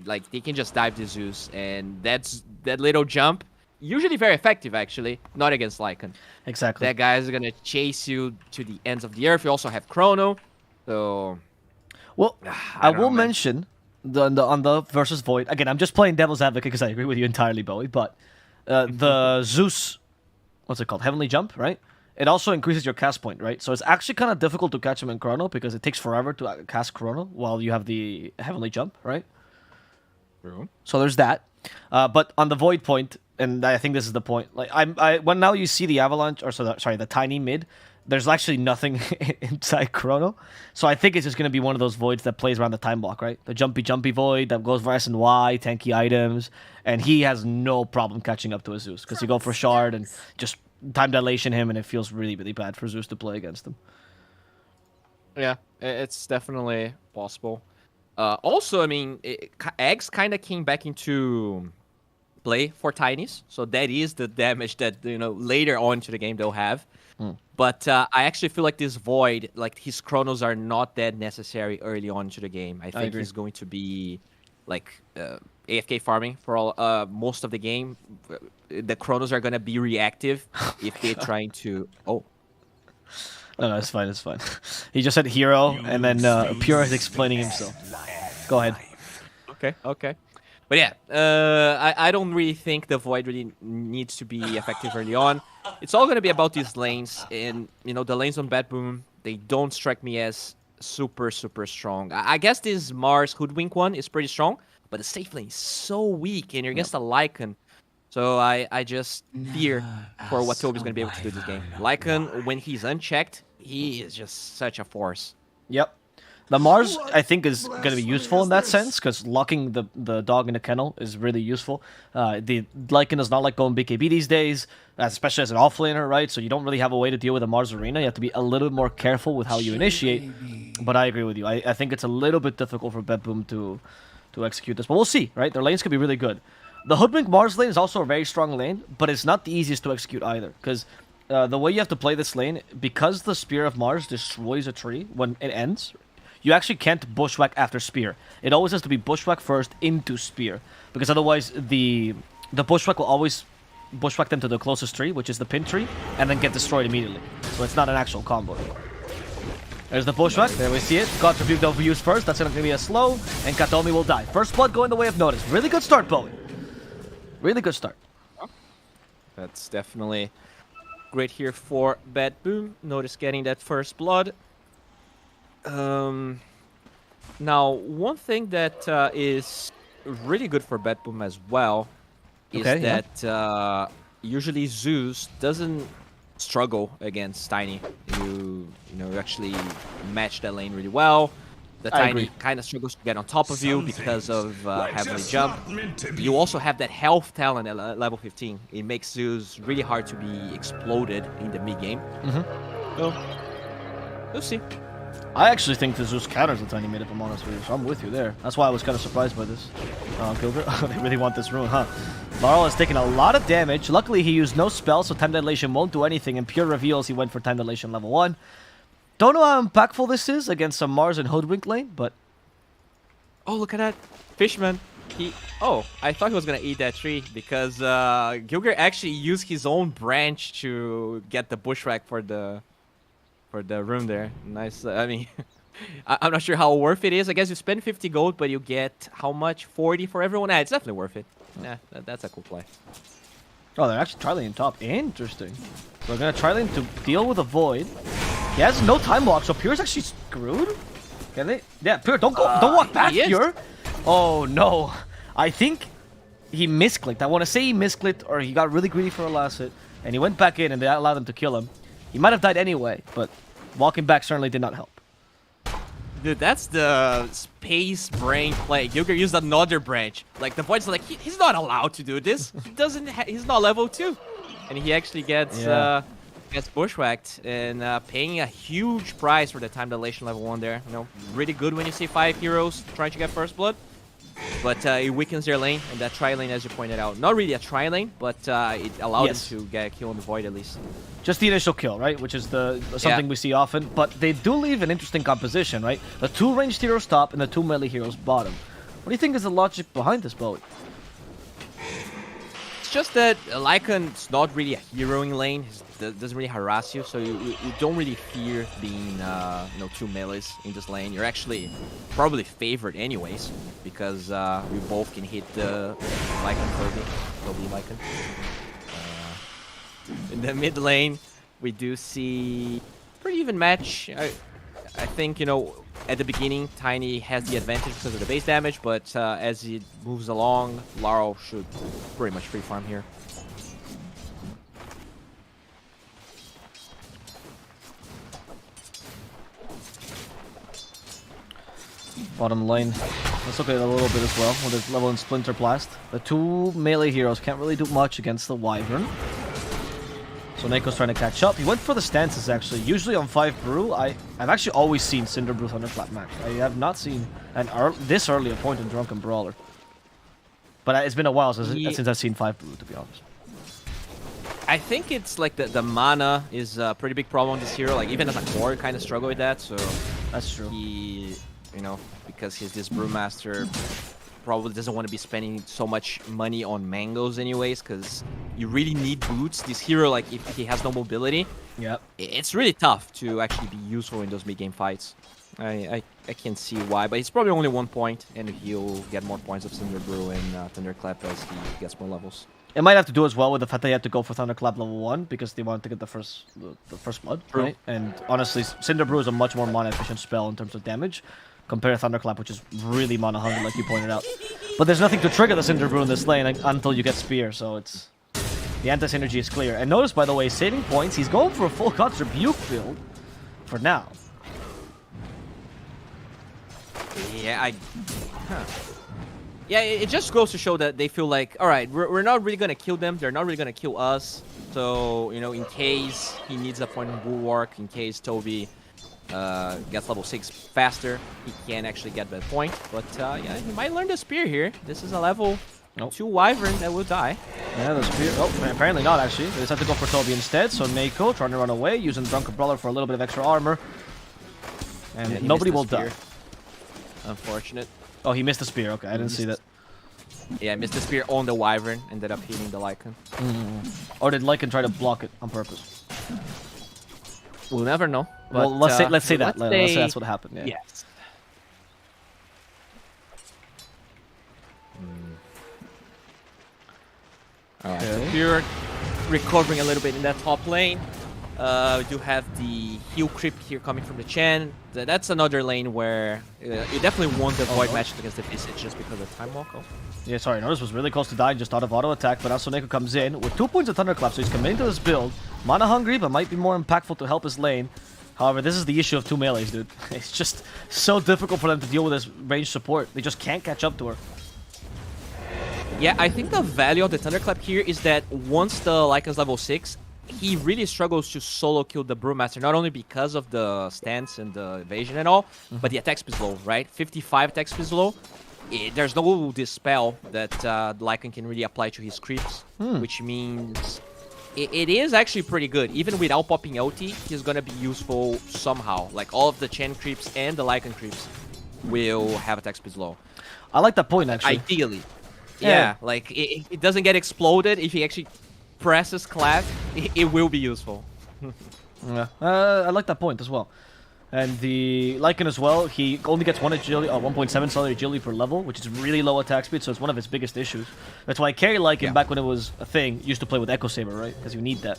S4: Like they can just dive the Zeus, and that little jump, usually very effective actually, not against Lycan.
S3: Exactly.
S4: That guy is gonna chase you to the ends of the earth. You also have Chrono, so
S3: Well, I
S4: don't know,
S3: will
S4: man.
S3: mention on the versus Void. Again, I'm just playing devil's advocate because I agree with you entirely, Bowie. But the Zeus, what's it called? Heavenly Jump, right? It also increases your cast point, right? So it's actually kind of difficult to catch him in Chrono because it takes forever to cast Chrono while you have the Heavenly Jump, right?
S4: True.
S3: So there's that. But on the Void point, and I think this is the point. Like when now you see the Avalanche, or sorry, the tiny mid. There's actually nothing inside Chrono, so I think it's just gonna be one of those voids that plays around the time block, right? The jumpy void that goes for S and Y, tanky items, and he has no problem catching up to a Zeus because you go for shard and just time dilation him, and it feels really bad for Zeus to play against him.
S4: Yeah, it's definitely possible. Also, I mean, eggs kind of came back into play for Tinies, so that is the damage that later on to the game they'll have. But I actually feel like this Void, like his Chronos are not that necessary early on to the game. I think
S3: agree.
S4: he's going to be like AFK farming for all most of the game. The Chronos are gonna be reactive if they're trying to. Oh,
S3: No, it's fine. It's fine. He just said hero, and then Pure is explaining himself. Go ahead.
S4: okay. But yeah, I don't really think the Void really needs to be effective early on. It's all going to be about these lanes, and the lanes on Betboom, they don't strike me as super strong. I guess this Mars Hoodwink one is pretty strong, but the safe lane is so weak, and you're against a Lycan. So I just fear for what Toby's going to be able to do this game. Lycan, when he's unchecked, he is just such a force.
S3: Yep. The Mars, I think, is going to be useful in that sense, because locking the dog in the kennel is really useful. The Lycan does not like going BKB these days, especially as an offlaner, right? So you don't really have a way to deal with a Mars arena. You have to be a little bit more careful with how you initiate. But I agree with you. I think it's a little bit difficult for Betboom to execute this. But we'll see, right? Their lanes could be really good. The Hoodwink Mars lane is also a very strong lane, but it's not the easiest to execute either, because the way you have to play this lane, because the Spear of Mars destroys a tree when it ends, you actually can't bushwhack after Spear. It always has to be bushwhack first into Spear, because otherwise the bushwhack will always bushwhack them to the closest tree, which is the pin tree, and then get destroyed immediately. So it's not an actual combo. There's the pushback. There we see it. Got Rebuke though for use first. That's going to be a slow. And Katomi will die. First blood going the way of Notice. Really good start, Bowie. Really good start.
S4: That's definitely great here for Betboom. Notice getting that first blood. Now, one thing that is really good for Betboom as well is that usually Zeus doesn't struggle against Tiny. You actually match that lane really well. The Tiny kind of struggles to get on top of you because of heavily jump. You also have that health talent at level 15. It makes Zeus really hard to be exploded in the mid game. So, we'll see.
S3: I actually think the Zeus counters the Tiny mid, if I'm honest with you, so I'm with you there. That's why I was kind of surprised by this. Gilbert, they really want this rune, huh? Laurel has taken a lot of damage. Luckily, he used no spell, so Time Dilation won't do anything. In pure reveals, he went for Time Dilation level 1. Don't know how impactful this is against some Mars and Hoodwink lane, but...
S4: Oh, look at that. Fishman. Oh, I thought he was going to eat that tree because Gilgir actually used his own branch to get the bushwhack for the room there. Nice. I mean, I'm not sure how worth it is. I guess you spend 50 gold, but you get how much? 40 for everyone? It's definitely worth it. Yeah, that's a cool play.
S3: Oh, they're actually tri-lane top. Interesting. So they're going to tri-lane to deal with a Void. He has no time walk, so Pure's actually screwed? Can they? Yeah, Pure, don't walk back, Pure. Oh, no. I think he misclicked. I want to say he misclicked, or he got really greedy for a last hit, and he went back in, and they allowed him to kill him. He might have died anyway, but walking back certainly did not help.
S4: Dude, that's the space brain play. Gilgir used another branch. Like, the Void's like, he's not allowed to do this. He's not level 2. And he actually gets bushwhacked and paying a huge price for the time dilation level 1 there. You know, really good when you see 5 heroes trying to get first blood. But it weakens their lane, and that tri-lane, as you pointed out. Not really a tri-lane, but it allowed them to get a kill on the Void at least.
S3: Just the initial kill, right? Which is something we see often. But they do leave an interesting composition, right? The 2 ranged heroes top and the 2 melee heroes bottom. What do you think is the logic behind this, Bowie?
S4: It's just that Lycan's not really a heroing lane. He doesn't really harass you, so you don't really fear being 2 melees in this lane. You're actually probably favored anyways, because we both can hit the Lycan Toby Lycan. In the mid lane, we do see pretty even match. I think, at the beginning, Tiny has the advantage because of the base damage, but as it moves along, Laurel should pretty much free farm here.
S3: Bottom lane. Let's look at it a little bit as well with his level in Splinter Blast. The 2 melee heroes can't really do much against the Wyvern. So Neko's trying to catch up. He went for the stances, actually. Usually on 5 Brew, I've actually always seen Cinder Brew Thunderclap match. I have not seen this early a point in Drunken Brawler. But it's been a while since I've seen 5 Brew, to be honest.
S4: I think it's like the mana is a pretty big problem on this hero. Like, even as a core, kind of struggle with that. So
S3: that's true.
S4: He, because he's this Brewmaster, probably doesn't want to be spending so much money on mangoes anyways, because you really need boots. This hero, like, if he has no mobility, it's really tough to actually be useful in those mid-game fights. I can see why, but it's probably only 1 point, and he'll get more points of Cinder Brew and Thunderclap as he gets more levels.
S3: It might have to do as well with the fact that you have to go for Thunderclap level 1 because they want to get the first blood, right? And honestly, Cinder Brew is a much more mana-efficient spell in terms of damage compared to Thunderclap, which is really mana-hungry, like you pointed out. But there's nothing to trigger the Cinder Brew in this lane until you get Spear, so it's... The anti-synergy is clear. And notice, by the way, saving points, he's going for a full God's Rebuke build for now.
S4: Yeah, Yeah, it just goes to show that they feel like, alright, we're not really going to kill them, they're not really going to kill us. So, in case he needs a point in Bulwark, in case Toby gets level 6 faster, he can actually get that point. But yeah, he might learn the Spear here. This is a level 2 Wyvern that will die.
S3: Yeah, the Spear. Oh, apparently not, actually. They decided to go for Toby instead. So Neko trying to run away, using Drunken Brawler for a little bit of extra armor. And nobody will die.
S4: Unfortunate.
S3: Oh, he missed the Spear. Okay, I didn't see that.
S4: Yeah, missed the Spear on the Wyvern. Ended up hitting the Lycan.
S3: Or did Lycan try to block it on purpose?
S4: We'll never know.
S3: Well, let's say that. Let's say that's what happened. Yeah.
S4: Yes. Alright, so we're recovering a little bit in that top lane. We do have the heal creep here coming from the Chen. That's another lane where you definitely want to avoid matches against the Visage just because of time walk. Oh.
S3: Yeah, sorry, Notice was really close to dying just out of auto attack, but now Soneko comes in with 2 points of Thunderclap, so he's committing to this build. Mana hungry, but might be more impactful to help his lane. However, this is the issue of 2 melees, dude. It's just so difficult for them to deal with this range support. They just can't catch up to her.
S4: Yeah, I think the value of the Thunderclap here is that once the Lycan's level 6, he really struggles to solo kill the Brewmaster, not only because of the stance and the evasion and all, but the attack speed is low, right? 55 attack speed is low. There's no dispel that the Lycan can really apply to his creeps, which means it is actually pretty good. Even without popping ulti, he's gonna be useful somehow. Like all of the Chen creeps and the Lycan creeps will have attack speed low.
S3: I like that point, actually.
S4: Ideally. Yeah, like it doesn't get exploded. If he actually presses clap, it will be useful.
S3: Yeah, I like that point as well. And the Lycan as well, he only gets 1.7 solid agility per level, which is really low attack speed, so it's one of his biggest issues. That's why carry Lycan, back when it was a thing, used to play with Echo Saber, right? Because you need that.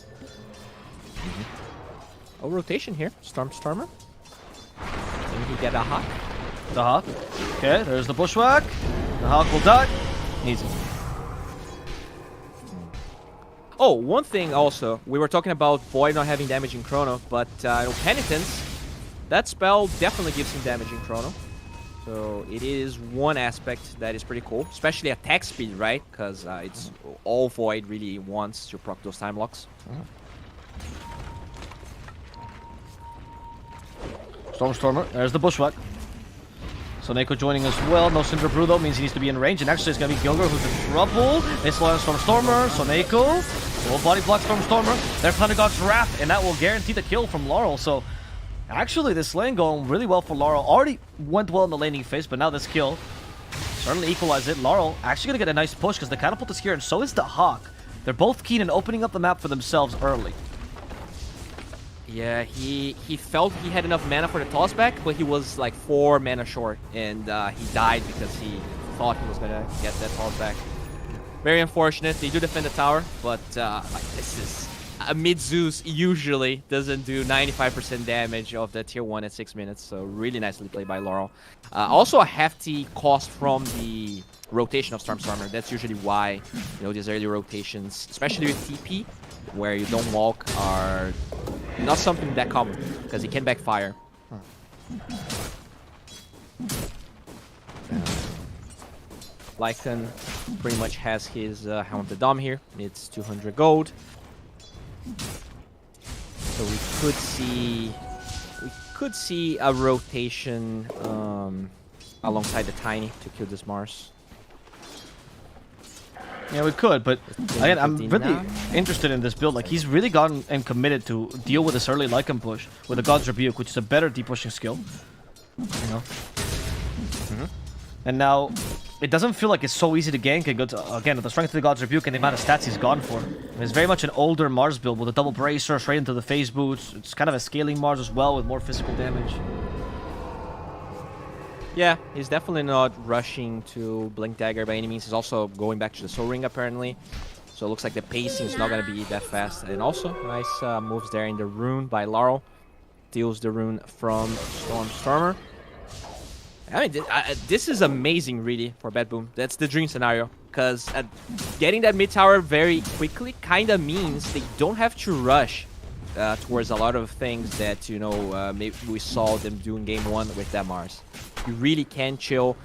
S4: Oh, rotation here. Stormer. Can he get a Hawk?
S3: The Hawk. Okay, there's the Bushwhack. The Hawk will die. Easy.
S4: Oh, one thing also. We were talking about Void not having damage in Chrono, but Penitence, that spell definitely gives him damage in Chrono. So it is one aspect that is pretty cool, especially attack speed, right? Because it's all Void really wants to proc those time locks.
S3: Stormer. There's the Bushwhack. Soneko joining as well. No Cinder Brew though, means he needs to be in range. And actually it's going to be Gilgar who's in trouble. They slow down Stormer. Soneko will body block Stormer. There's Thunder God's Wrath, and that will guarantee the kill from Laurel. So actually this lane going really well for Laurel. Already went well in the laning phase, but now this kill certainly equalized it. Laurel actually going to get a nice push because the Catapult is here, and so is the Hawk. They're both keen in opening up the map for themselves early.
S4: Yeah, he felt he had enough mana for the toss back, but he was like 4 mana short, and he died because he thought he was gonna get that toss back. Very unfortunate. They do defend the tower, but like this is mid Zeus usually doesn't do 95% damage of the tier 1 at 6 minutes, so really nicely played by Laurel. Also a hefty cost from the rotation of Stormer. That's usually why, you know, these early rotations, especially with TP, where you don't walk, are not something that common, because it can backfire. Lycan pretty much has his Helm of the Dom here. It's 200 gold. So we could see a rotation alongside the Tiny to kill this Mars.
S3: Yeah, we could, but again, I'm really interested in this build. Like, he's really gotten and committed to deal with this early Lycan push with the God's Rebuke, which is a better deep pushing skill. You know? And now, it doesn't feel like it's so easy to gank it. Again, with the strength of the God's Rebuke and the amount of stats he's gone for. It's very much an older Mars build with a double bracer straight into the phase boots. It's kind of a scaling Mars as well with more physical damage.
S4: Yeah, he's definitely not rushing to Blink Dagger by any means. He's also going back to the Soul Ring apparently. So it looks like the pacing is not going to be that fast. And also, nice moves there in the rune by Laurel. Deals the rune from Stormer. I mean, this is amazing really for Betboom. That's the dream scenario. Because getting that mid tower very quickly kind of means they don't have to rush towards a lot of things that, you know, maybe we saw them do in game 1 with that Mars. You really can chill,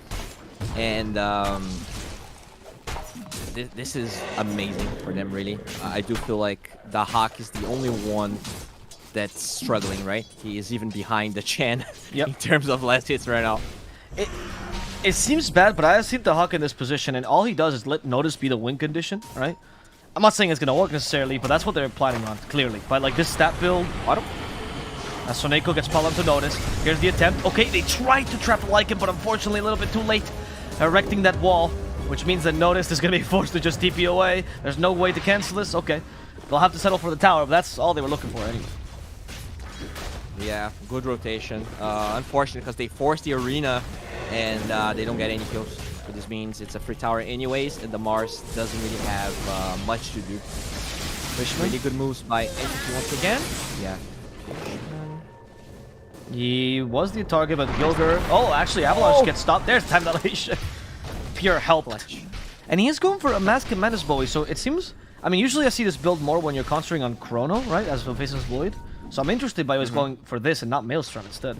S4: and this is amazing for them, really. I do feel like the Hawk is the only one that's struggling, right? He is even behind the Chen in terms of last hits right now.
S3: It seems bad, but I see the Hawk in this position, and all he does is let Notice be the win condition, right? I'm not saying it's going to work necessarily, but that's what they're planning on, clearly. But like this stat build, as Soneko gets pulled to Notice. Here's the attempt. Okay, they tried to trap Lycan, but unfortunately a little bit too late. Erecting that wall, which means that Notice is going to be forced to just TP away. There's no way to cancel this. Okay, they'll have to settle for the tower, but that's all they were looking for anyway.
S4: Yeah, good rotation. Unfortunate because they force the arena and they don't get any kills. So this means it's a free tower anyways, and the Mars doesn't really have much to do.
S3: Fishman.
S4: Really good moves by Entity once again. Yeah.
S3: He was the target, but Gilger... Oh, actually, Avalanche gets stopped. There's time dilation. Pure help. And he is going for a Mask and Menace Bowie, so it seems... I mean, usually I see this build more when you're concentrating on Chrono, right? As for Faceless Void. So I'm interested by what's going for this and not Maelstrom instead.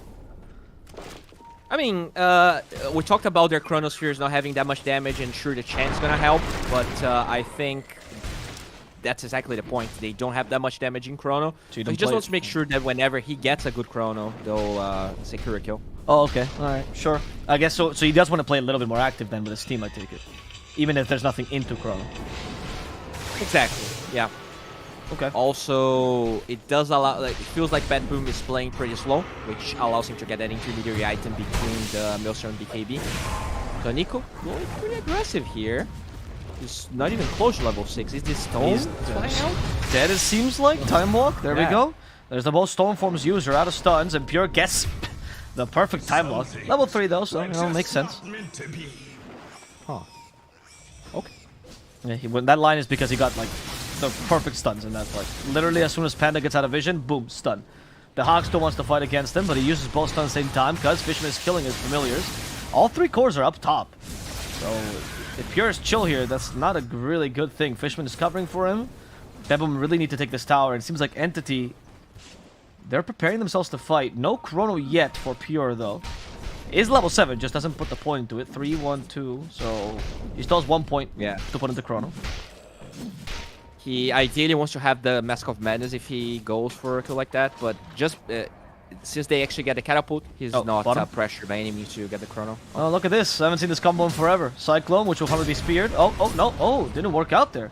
S4: I mean, we talked about their Chronospheres not having that much damage, and sure, the Chan's gonna help, but I think that's exactly the point. They don't have that much damage in Chrono, so he just wants to make sure that whenever he gets a good Chrono, they'll secure a kill.
S3: Oh, okay. Alright, sure. I guess so. So he does want to play a little bit more active then with his team, I take it. Even if there's nothing into Chrono.
S4: Exactly, yeah.
S3: Okay.
S4: Also, it does allow, like, it feels like Betboom is playing pretty slow, which allows him to get that intermediary item between the Maelstrom and BKB. So Nico going pretty aggressive here. He's not even close to level 6. Is this Stone flying out?
S3: Dead, it seems like. Time Walk. There we
S4: Yeah.
S3: go. There's the most Storm Forms user out of stuns, and Pure gets the perfect Time Walk. Level 3 though, so, you know, makes sense.
S4: Huh. Okay.
S3: Yeah, that line is because he got, like, the perfect stuns in that fight. Literally, as soon as Panda gets out of vision, boom, stun. The Hawk still wants to fight against him, but he uses both stuns at the same time because Fishman is killing his familiars. All 3 cores are up top. So, if Pure is chill here, that's not a really good thing. Fishman is covering for him. Betboom really need to take this tower. It seems like Entity, they're preparing themselves to fight. No Chrono yet for Pure, though. Is level 7, just doesn't put the point into it. 3, 1, 2, so he still has 1 point to put into Chrono.
S4: He ideally wants to have the Mask of Madness if he goes for a kill like that, but just since they actually get the catapult, he's not pressured by any means to get the Chrono.
S3: Oh, look at this. I haven't seen this combo in forever. Cyclone, which will probably be speared. Oh, no. Oh, didn't work out there.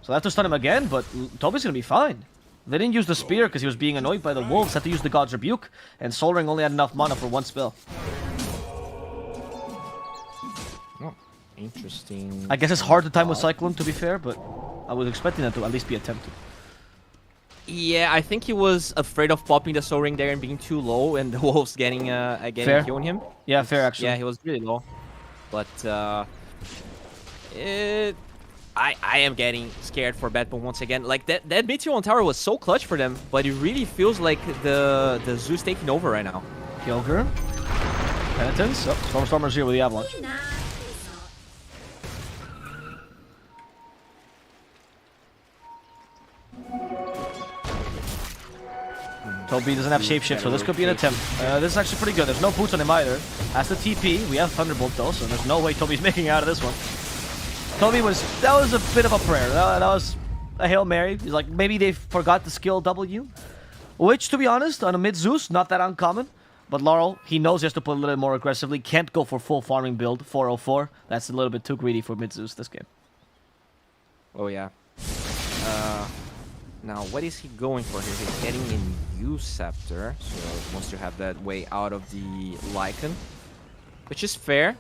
S3: So I have to stun him again, but Toby's going to be fine. They didn't use the spear because he was being annoyed by the wolves. Had to use the God's Rebuke, and Sol Ring only had enough mana for 1 spell.
S4: Oh, interesting.
S3: I guess it's hard to time with Cyclone, to be fair, but I was expecting that to at least be attempted.
S4: Yeah, I think he was afraid of popping the Soul Ring there and being too low, and the wolves getting killing him.
S3: Yeah, fair actually.
S4: Yeah, he was really low, but I am getting scared for Betboom once again. Like that Meteor on tower was so clutch for them, but it really feels like the Zeus taking over right now.
S3: Kyogre. Penitence. Oh, Stormstormer's here with the Avalanche. Toby doesn't have Shapeshift, so this could be an attempt. This is actually pretty good. There's no boots on him either. Has the TP. We have Thunderbolt though, so there's no way Toby's making out of this one. Toby that was a bit of a prayer. That was a Hail Mary. He's like, maybe they forgot the skill W. Which, to be honest, on a mid-Zeus, not that uncommon. But Laurel, he knows he has to play a little bit more aggressively. Can't go for full farming build, 404. That's a little bit too greedy for mid-Zeus this game.
S4: Oh, yeah. Now, what is he going for here? He's getting in U-Scepter, so he wants to have that way out of the Lycan, which is fair.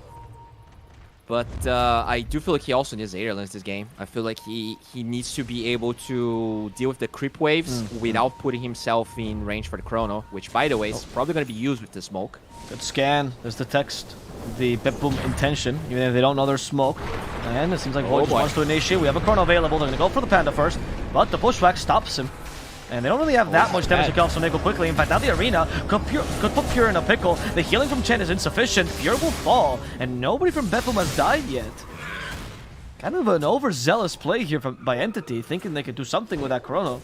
S4: But I do feel like he also needs Airlines this game. I feel like he needs to be able to deal with the creep waves without putting himself in range for the Chrono, which, by the way, is probably going to be used with the smoke.
S3: Good scan. There's the text. The Betboom intention, even if they don't know there's smoke. And it seems like Void just wants to initiate. We have a Chrono available. They're going to go for the Panda first, but the pushback stops him. And they don't really have that much damage to kill off Soneko quickly. In fact, now the arena could put Pure in a pickle. The healing from Chen is insufficient. Pure will fall, and nobody from Betboom has died yet. Kind of an overzealous play here by Entity, thinking they could do something with that Chrono.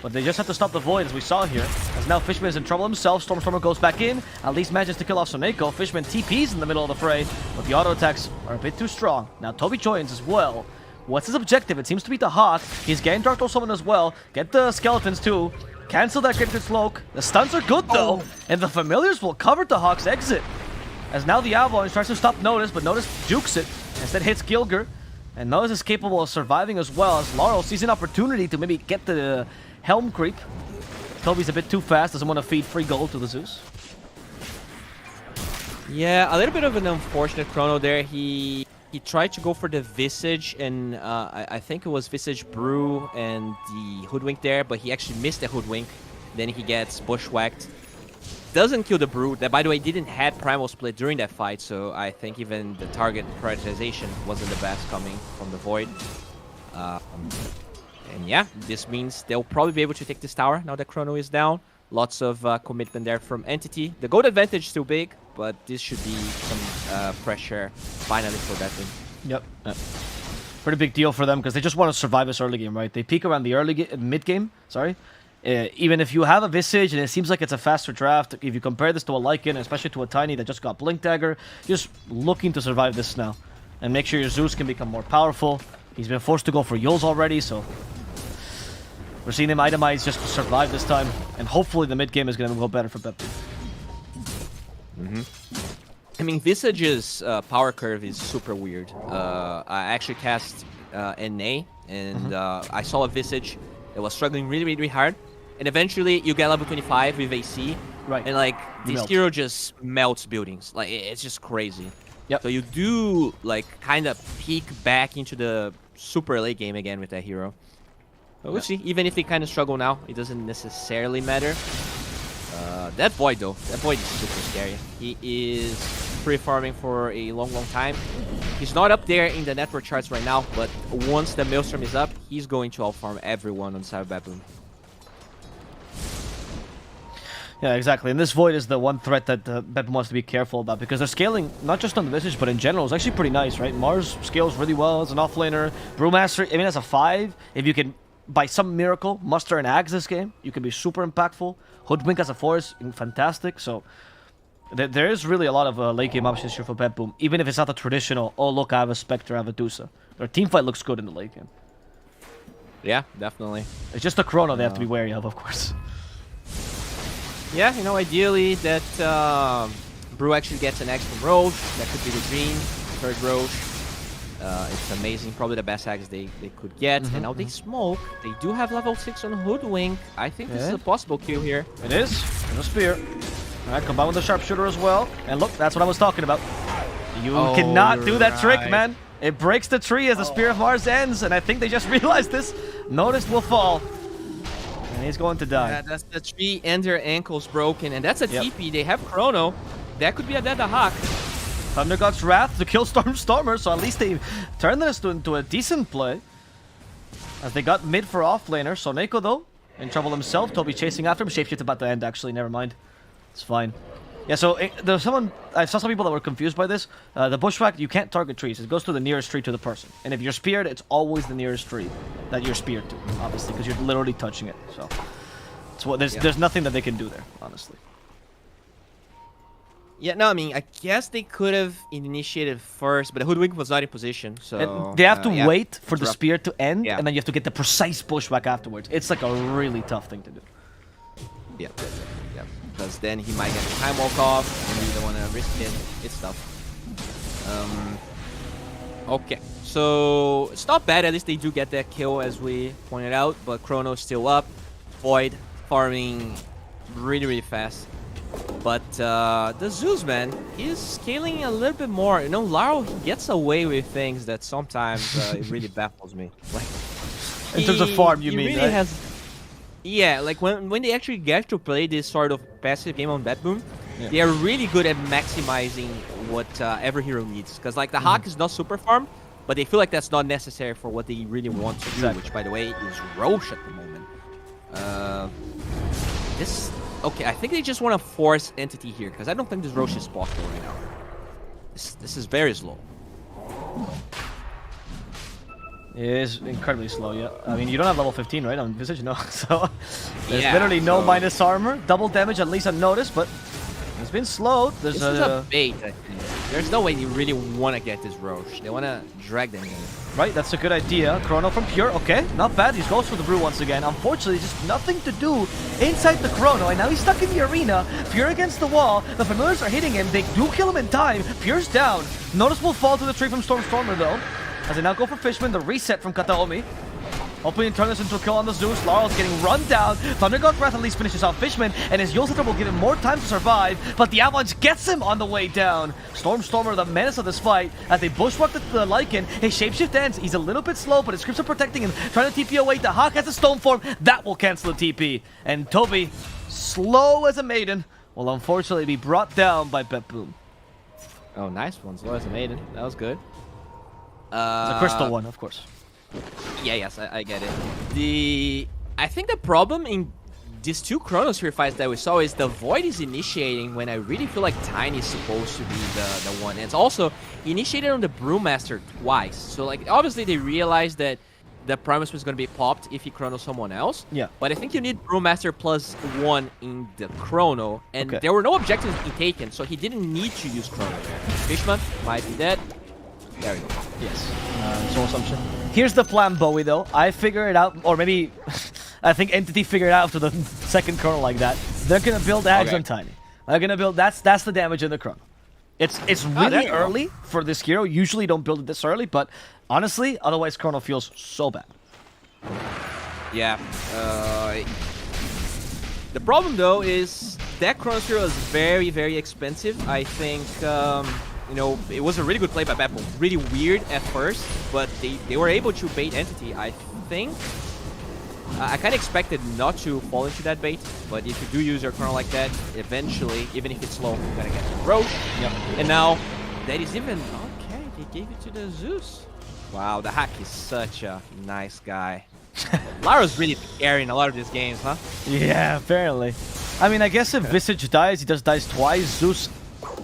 S3: But they just have to stop the Void, as we saw here. As now Fishman is in trouble himself. Stormstormer goes back in. At least manages to kill off Soneko. Fishman TPs in the middle of the fray, but the auto attacks are a bit too strong. Now Toby joins as well. What's his objective? It seems to be the Hawk. He's getting Dark Soul Summon as well. Get the Skeletons too. Cancel that Cryptic Smoke. The stuns are good though. And the Familiars will cover the Hawk's exit. As now the Avalanche tries to stop Notice, but Notice jukes it. Instead hits Gilger. And Notice is capable of surviving as well, as Laurel sees an opportunity to maybe get the Helm creep. Toby's a bit too fast, doesn't want to feed free gold to the Zeus.
S4: Yeah, a little bit of an unfortunate Chrono there. He tried to go for the Visage, and I think it was Visage Brew and the Hoodwink there, but he actually missed the Hoodwink. Then he gets bushwhacked. Doesn't kill the Brute. That, by the way, didn't had Primal Split during that fight, so I think even the target prioritization wasn't the best coming from the Void. And yeah, this means they'll probably be able to take this tower now that Chrono is down. Lots of commitment there from Entity. The gold advantage is still big, but this should be some pressure finally for that team.
S3: Yep. Pretty big deal for them because they just want to survive this early game, right? They peak around the mid game. Sorry. Even if you have a Visage and it seems like it's a faster draft, if you compare this to a Lycan, especially to a Tiny that just got Blink Dagger, just looking to survive this now and make sure your Zeus can become more powerful. He's been forced to go for Yules already, so we're seeing him itemize just to survive this time, and hopefully the mid game is going to go better for Betboom.
S4: I mean, Visage's power curve is super weird. I actually cast NA, and I saw a Visage that was struggling really hard. And eventually, you get level 25 with AC,
S3: right?
S4: And like this hero just melts buildings. Like it's just crazy.
S3: Yep.
S4: So you do like kind of peek back into the super late game again with that hero. But we'll see. Even if they kind of struggle now, it doesn't necessarily matter. That Void though, that Void is super scary. He is free farming for a long time. He's not up there in the network charts right now, but once the Maelstrom is up, he's going to out-farm everyone on side of Betboom.
S3: Yeah, exactly. And this Void is the one threat that Betboom wants to be careful about because they're scaling not just on the Visage, but in general. It's actually pretty nice, right? Mars scales really well as an offlaner. Brewmaster, I mean, as a 5, if you can, by some miracle, muster an Axe this game, you can be super impactful. Hoodwink as a 4 is fantastic, so there is really a lot of late game options here for Betboom, even if it's not the traditional, oh look, I have a Spectre, I have a Dusa. Their teamfight looks good in the late game.
S4: Yeah, definitely.
S3: It's just the Chrono they have to be wary of course.
S4: Yeah, you know, ideally that Brew actually gets an Axe from Roche. That could be the dream. Third Roche. It's amazing. Probably the best Axe they could get. And now they smoke. They do have level 6 on Hoodwink. I think this is a possible kill here.
S3: It is. And a spear. Alright, combined with the sharpshooter as well. And look, that's what I was talking about. You cannot do that trick, man. It breaks the tree as the Spear of Mars ends, and I think they just realized this. Noticed will fall. And he's going to die.
S4: Yeah, that's the tree and their ankles broken, and that's a TP. They have Chrono. That could be a dead Hawk.
S3: Thunder God's Wrath to kill Stormer, so at least they turned this into a decent play. As they got mid for offlaner. Soneko, though, in trouble himself. Toby chasing after him. Shapeshift about to end, actually. Never mind. It's fine. Yeah, so there's someone... I saw some people that were confused by this. The Bushwhack, you can't target trees. It goes to the nearest tree to the person. And if you're speared, it's always the nearest tree that you're speared to, obviously, because you're literally touching it. So it's what, there's nothing that they can do there, honestly.
S4: Yeah, no, I mean, I guess they could have initiated first, but the Hoodwink was not in position, so...
S3: And they have to wait for the spear to end,
S4: Yeah.
S3: and then you have to get the precise Bushwhack afterwards. It's like a really tough thing to do.
S4: Yeah, because then he might get the time walk off, and you don't want to risk it. It's tough. Okay, so it's not bad. At least they do get that kill, as we pointed out, but Chrono's still up. Void farming really fast. But the Zeus, man, is scaling a little bit more. You know, Laro, he gets away with things that sometimes it really baffles me. Like,
S3: In terms of farm, you mean,
S4: really
S3: right?
S4: Yeah, like when they actually get to play this sort of passive game on Betboom, they are really good at maximizing what every hero needs. Because like the Hawk is not super farm, but they feel like that's not necessary for what they really want to do, which by the way is Roche at the moment. Okay, I think they just want to force Entity here, because I don't think this Roche is possible right now. This is very slow.
S3: It is incredibly slow, yeah. I mean, you don't have level 15, right, on Visage? No, so there's literally no minus armor. Double damage, at least unnoticed, but it's been slowed. There's
S4: This is a bait, I think. There's no way you really want to get this Roche. They want to drag them in.
S3: Right, that's a good idea. Chrono from Pure, okay, not bad. He goes for the Brew once again. Unfortunately, just nothing to do inside the Chrono, and now he's stuck in the arena. Pure against the wall. The Familiars are hitting him. They do kill him in time. Pure's down. Noticeable fall to the tree from Stormer, though. As they now go for Fishman, the reset from Kataomi. Hoping to turn this into a kill on the Zeus. Laurel's getting run down. Thunder God Breath at least finishes off Fishman, and his Yule Scepter will give him more time to survive, but the Avalanche gets him on the way down. Stormer, the menace of this fight, as they bushwhack the Lycan. His shapeshift ends. He's a little bit slow, but his scripts are protecting him. Trying to TP away. The Hawk has a stone form. That will cancel the TP. And Toby, slow as a maiden, will unfortunately be brought down by Betboom.
S4: Oh, nice one. Slow as a maiden. That was good.
S3: The crystal one, of course.
S4: Yeah, yes, I get it. I think the problem in these two Chronosphere fights that we saw is the Void is initiating when I really feel like Tiny is supposed to be the one. And it's also initiated on the Brewmaster twice. So, like, obviously they realized that the Primus was going to be popped if he Chrono someone else.
S3: Yeah.
S4: But I think you need Brewmaster +1 in the Chrono. And
S3: Okay.
S4: there were no objectives being taken, so he didn't need to use Chrono there. Fishman might be dead. There we go.
S3: Yes. Soul Assumption. Here's the plan, Bowie, though. I figure it out, or maybe I think Entity figured it out after the second Chrono like that. They're going to build Ags on Tiny. They're going to build... That's the damage in the Chrono. It's really early for this hero. Usually don't build it this early, but honestly, otherwise Chrono feels so bad.
S4: Yeah. The problem, though, is that Chronosphere is very, very expensive. I think... you know, it was a really good play by Betboom. Really weird at first, but they were able to bait Entity, I think. I kind of expected not to fall into that bait, but if you do use your Chrono like that, eventually, even if it's slow, you're gonna get the road.
S3: Yep.
S4: And now, that is even... Okay, they gave it to the Zeus. Wow, the Hack is such a nice guy. Lara's really carrying a lot of these games, huh?
S3: Yeah, apparently. I mean, I guess if Visage dies, he just dies twice. Zeus,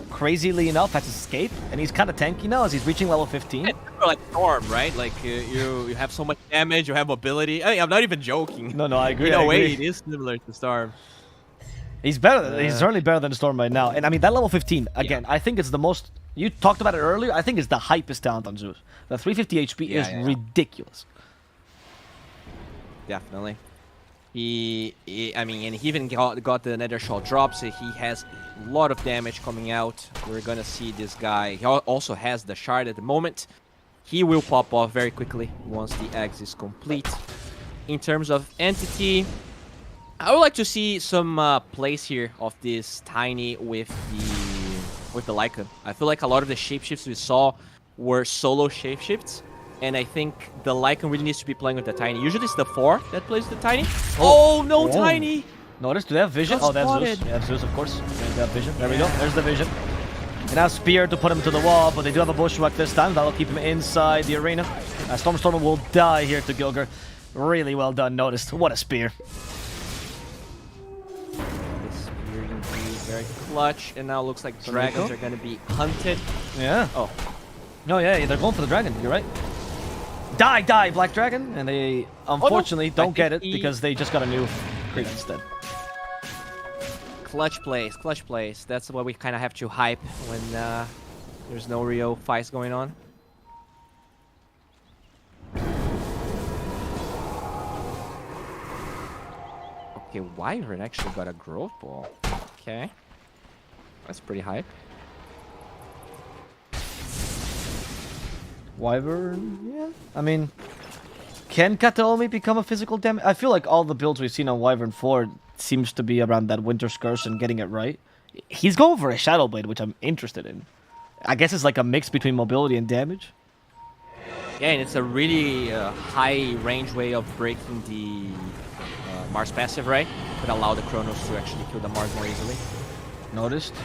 S3: crazily enough, has escaped, and he's kind of tanky now as he's reaching level 15.
S4: It's like Storm, right? Like, you have so much damage, you have mobility. I mean, I'm not even joking.
S3: No, I agree.
S4: In a
S3: I
S4: way,
S3: agree.
S4: it is similar to Storm.
S3: He's better. He's certainly better than Storm right now. And I mean, that level 15, again, I think it's the most... You talked about it earlier. I think it's the hypest talent on Zeus. The 350 HP is ridiculous.
S4: Definitely. I mean, and he even got the Nether Shell drop, so he has a lot of damage coming out. We're gonna see this guy. He also has the shard at the moment. He will pop off very quickly once the Axe is complete. In terms of Entity, I would like to see some plays here of this Tiny with the Lycan. I feel like a lot of the shapeshifts we saw were solo shapeshifts. And I think the Lycan really needs to be playing with the Tiny. Usually it's the 4 that plays the Tiny. Oh, no, Tiny!
S3: Notice, do they have vision?
S4: Got
S3: Oh, that's Zeus.
S4: spotted.
S3: They have Zeus, of course. They have vision. There we go. There's the vision. And now Spear to put him to the wall, but they do have a bushwhack this time. That'll keep him inside the arena. Stormstormer will die here to Gilger. Really well done, noticed. What a spear.
S4: This spear indeed very clutch, and now looks like dragons are going to be hunted.
S3: Yeah.
S4: Oh.
S3: No, yeah, they're going for the dragon. You're right. Die, Black Dragon! And they, unfortunately, don't get it because they just got a new creep instead.
S4: Clutch plays. That's what we kind of have to hype when there's no real fights going on. Okay, Wyvern actually got a growth ball. Okay. That's pretty hype.
S3: Wyvern, yeah. I mean, can Kataomi become a physical damage? I feel like all the builds we've seen on Wyvern 4 seems to be around that Winter's Curse and getting it right. He's going for a Shadow Blade, which I'm interested in. I guess it's like a mix between mobility and damage.
S4: Yeah, and it's a really high range way of breaking the Mars passive, right? But allow the Chronos to actually kill the Mars more easily.
S3: Noticed.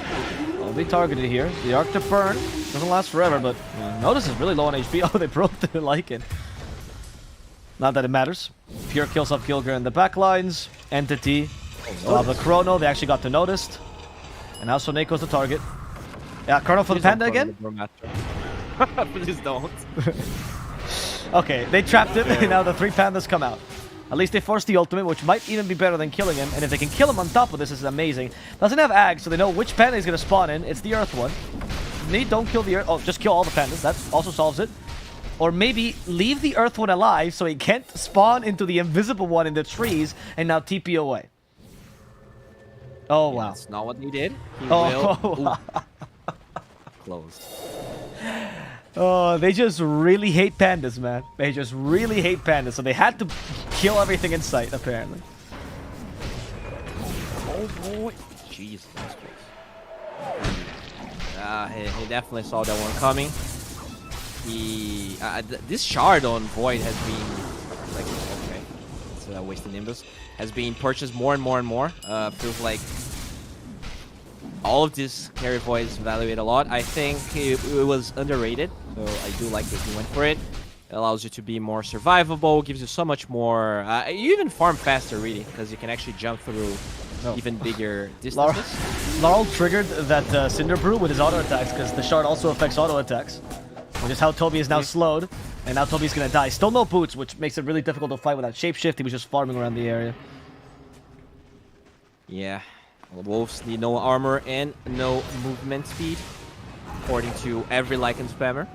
S3: I'll be targeted here. The Arc to Burn doesn't last forever, but Notice is really low on HP. Oh, they broke the Lycan. Not that it matters. Pure kills off Gilger in the backlines. Entity. The Chrono, they actually got to Noticed. And now Soneko's the target. Yeah, Chrono for the Panda again?
S4: Please don't.
S3: Okay, they trapped him, and now the 3 Pandas come out. At least they forced the ultimate, which might even be better than killing him. And if they can kill him on top of this, is amazing. Doesn't have Ag, so they know which panda he's going to spawn in. It's the Earth one. Don't kill the Earth. Oh, just kill all the pandas. That also solves it. Or maybe leave the Earth one alive so he can't spawn into the invisible one in the trees and now TP away. Oh, wow.
S4: That's not what he did. He
S3: Oh,
S4: will... Closed.
S3: Oh, they just really hate pandas, man. They just really hate pandas, so they had to kill everything in sight, apparently.
S4: Oh boy. Jeez, that's close. He definitely saw that one coming. This shard on Void has been like, okay, it's wasted Nimbus, has been purchased more and more and more. Feels like all of this carry Void is evaluated a lot. I think it was underrated, so I do like that he went for it. It allows you to be more survivable, gives you so much more. You even farm faster, really, because you can actually jump through even bigger distances.
S3: Laurel triggered that Cinder Brew with his auto attacks because the shard also affects auto attacks, which is how Toby is now slowed, and now Toby's gonna die. Still no boots, which makes it really difficult to fight without shapeshift. He was just farming around the area.
S4: Yeah, the wolves need no armor and no movement speed, according to every Lycan spammer.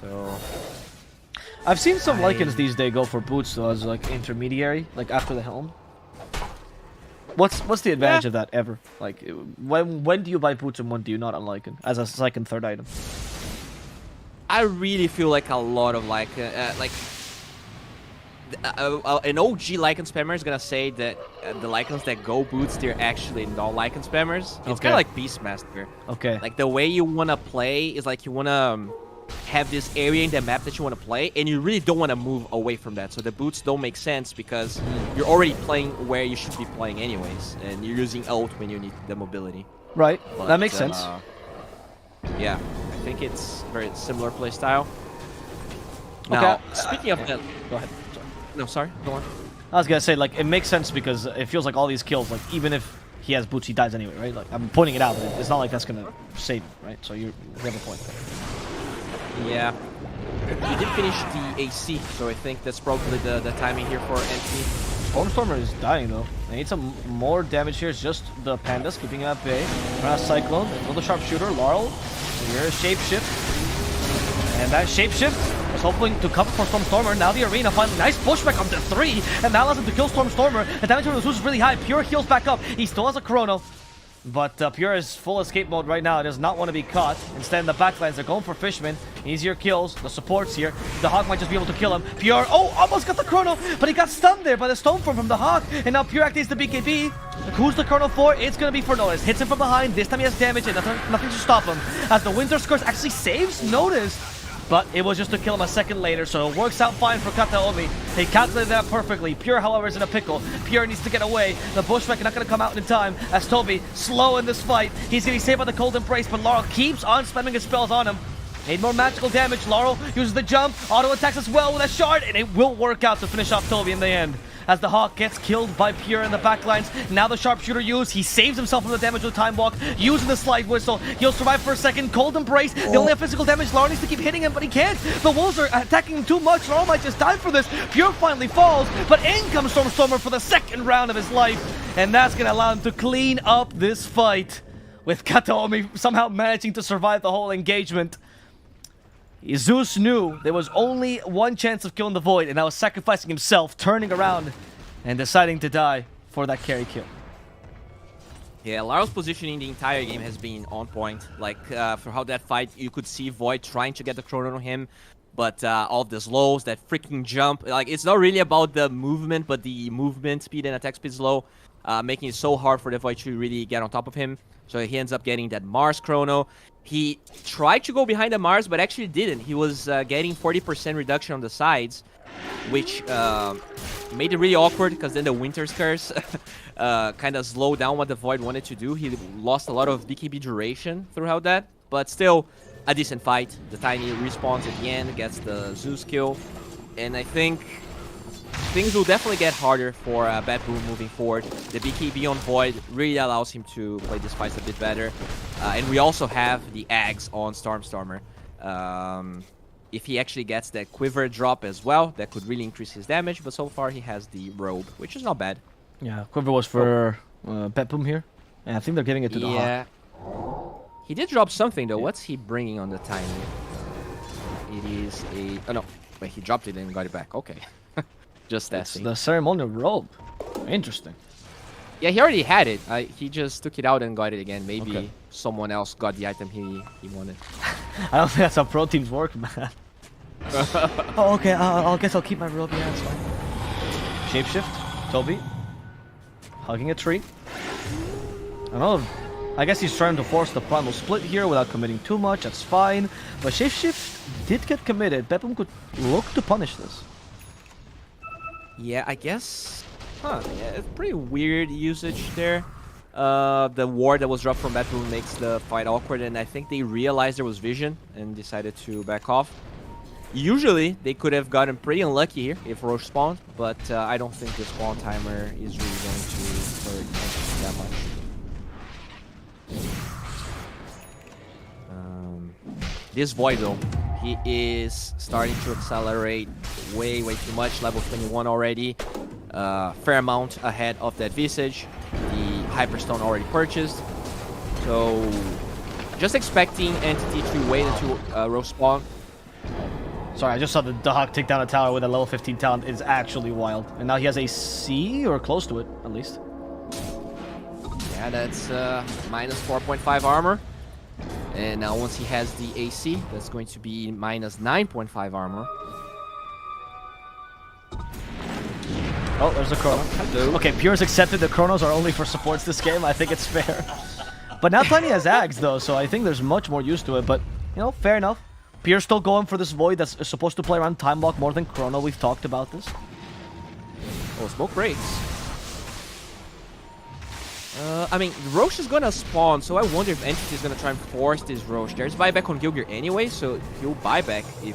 S4: So
S3: I've seen some Lycans these days go for boots though, as like intermediary, like after the helm. What's the advantage of that ever? Like, when do you buy boots and when do you not on Lycan as a second, third item?
S4: I really feel like a lot of an OG Lycan spammer is gonna say that the Lycans that go boots, they're actually non-Lycan spammers. It's kind of like Beastmaster.
S3: Okay.
S4: Like the way you wanna play is like you wanna have this area in the map that you want to play, and you really don't want to move away from that. So the boots don't make sense because you're already playing where you should be playing anyways, and you're using ult when you need the mobility.
S3: Right,
S4: But,
S3: that makes sense.
S4: Yeah, I think it's very similar play style. Now, speaking of that,
S3: Go ahead. Sorry.
S4: no, sorry, go on.
S3: I was gonna say, like, it makes sense because it feels like all these kills, like, even if he has boots, he dies anyway, right? Like, I'm pointing it out, but it's not like that's gonna save him, right? So you have a point there.
S4: Yeah. He did finish the AC, so I think that's probably the timing here for NT.
S3: Stormstormer is dying though. They need some more damage here. It's just the pandas keeping it at bay. Cyclone, another sharpshooter, Laurel. Here's shapeshift. And that shapeshift was hoping to cover for Stormstormer. Now the arena finally nice pushback up to 3, and that allows him to kill Stormstormer. The damage on the Zeus is really high. Pure heals back up. He still has a chrono. But Pure is full escape mode right now. He does not want to be caught. Instead, in the backlines, they're going for Fishman. Easier kills. The support's here. The Hawk might just be able to kill him. Pure, almost got the chrono, but he got stunned there by the stone form from the Hawk. And now Pure activates the BKB. Who's the chrono for? It's going to be for Notice. Hits him from behind. This time he has damage and nothing to stop him. As the Winter Curse actually saves Notice. But it was just to kill him a second later, so it works out fine for Kataomi. He calculated that perfectly. Pure, however, is in a pickle. Pure needs to get away. The Bushwhack not going to come out in time, as Toby, slow in this fight. He's going to be saved by the Cold Embrace, but Laurel keeps on spamming his spells on him. Need more magical damage. Laurel uses the jump, auto attacks as well with a shard, and it will work out to finish off Toby in the end. As the Hawk gets killed by Pure in the backlines. Now the sharpshooter used. He saves himself from the damage with Time Walk, using the Slide Whistle. He'll survive for a second. Cold Embrace. They only have physical damage. Laurel needs to keep hitting him, but he can't. The Wolves are attacking him too much. Laurel might just die for this. Pure finally falls, but in comes Stormstormer for the second round of his life. And that's going to allow him to clean up this fight, with Kataomi somehow managing to survive the whole engagement. Zeus knew there was only one chance of killing the Void, and that was sacrificing himself, turning around, and deciding to die for that carry kill.
S4: Yeah, Laurel's positioning the entire game has been on point. Like, for how that fight, you could see Void trying to get the chrono on him, but all the slows, that freaking jump, like, it's not really about the movement, but the movement speed and attack speed is low, making it so hard for the Void to really get on top of him. So he ends up getting that Mars chrono. He tried to go behind the Mars, but actually didn't. He was getting 40% reduction on the sides, which made it really awkward, because then the Winter's Curse kind of slowed down what the Void wanted to do. He lost a lot of BKB duration throughout that, but still a decent fight. The Tiny respawns at the end, gets the Zeus kill, and I think things will definitely get harder for Betboom moving forward. The BKB on Void really allows him to play this fight a bit better. And we also have the Ags on Stormstormer. If he actually gets that Quiver drop as well, that could really increase his damage. But so far he has the Robe, which is not bad.
S3: Yeah, Quiver was for Betboom here. And I think they're giving it to the Hawk.
S4: He did drop something though. Yeah. What's he bringing on the Tiny? It is a... Oh no, wait, he dropped it and got it back. Okay. Just
S3: It's
S4: testing.
S3: the ceremonial robe. Interesting.
S4: Yeah, he already had it. He just took it out and got it again. Maybe
S3: Okay.
S4: someone else got the item he wanted.
S3: I don't think that's how pro teams work, man. Oh, okay. I guess I'll keep my robe. Yeah, that's fine. Shapeshift. Toby. Hugging a tree. I don't know. I guess he's trying to force the primal split here without committing too much. That's fine. But Shapeshift did get committed. Betboom could look to punish this.
S4: Yeah, I guess. Huh? Yeah, it's pretty weird usage there. The ward that was dropped from Betboom makes the fight awkward, and I think they realized there was vision and decided to back off. Usually, they could have gotten pretty unlucky here if Roche spawned, but I don't think the spawn timer is really going to hurt that much. This Void, though, he is starting to accelerate way too much. Level 21 already. Fair amount ahead of that Visage. The Hyperstone already purchased. So, just expecting Entity to wait until Roche spawn.
S3: Sorry, I just saw the Hawk take down a tower with a level 15 talent. It's actually wild. And now he has a C, or close to it, at least.
S4: Yeah, that's minus 4.5 armor. And now once he has the AC, that's going to be minus 9.5 armor.
S3: Oh, there's a Chrono. Okay, Pure's accepted the Chronos are only for supports this game. I think it's fair. But now Tiny has Ags, though, so I think there's much more use to it. But, you know, fair enough. Pure's still going for this Void that's supposed to play around Time Walk more than Chrono. We've talked about this.
S4: Oh, smoke breaks. I mean, Roche is gonna spawn, so I wonder if Entity is gonna try and force this Roche. There's buyback on Gilgir anyway, so he'll buyback if he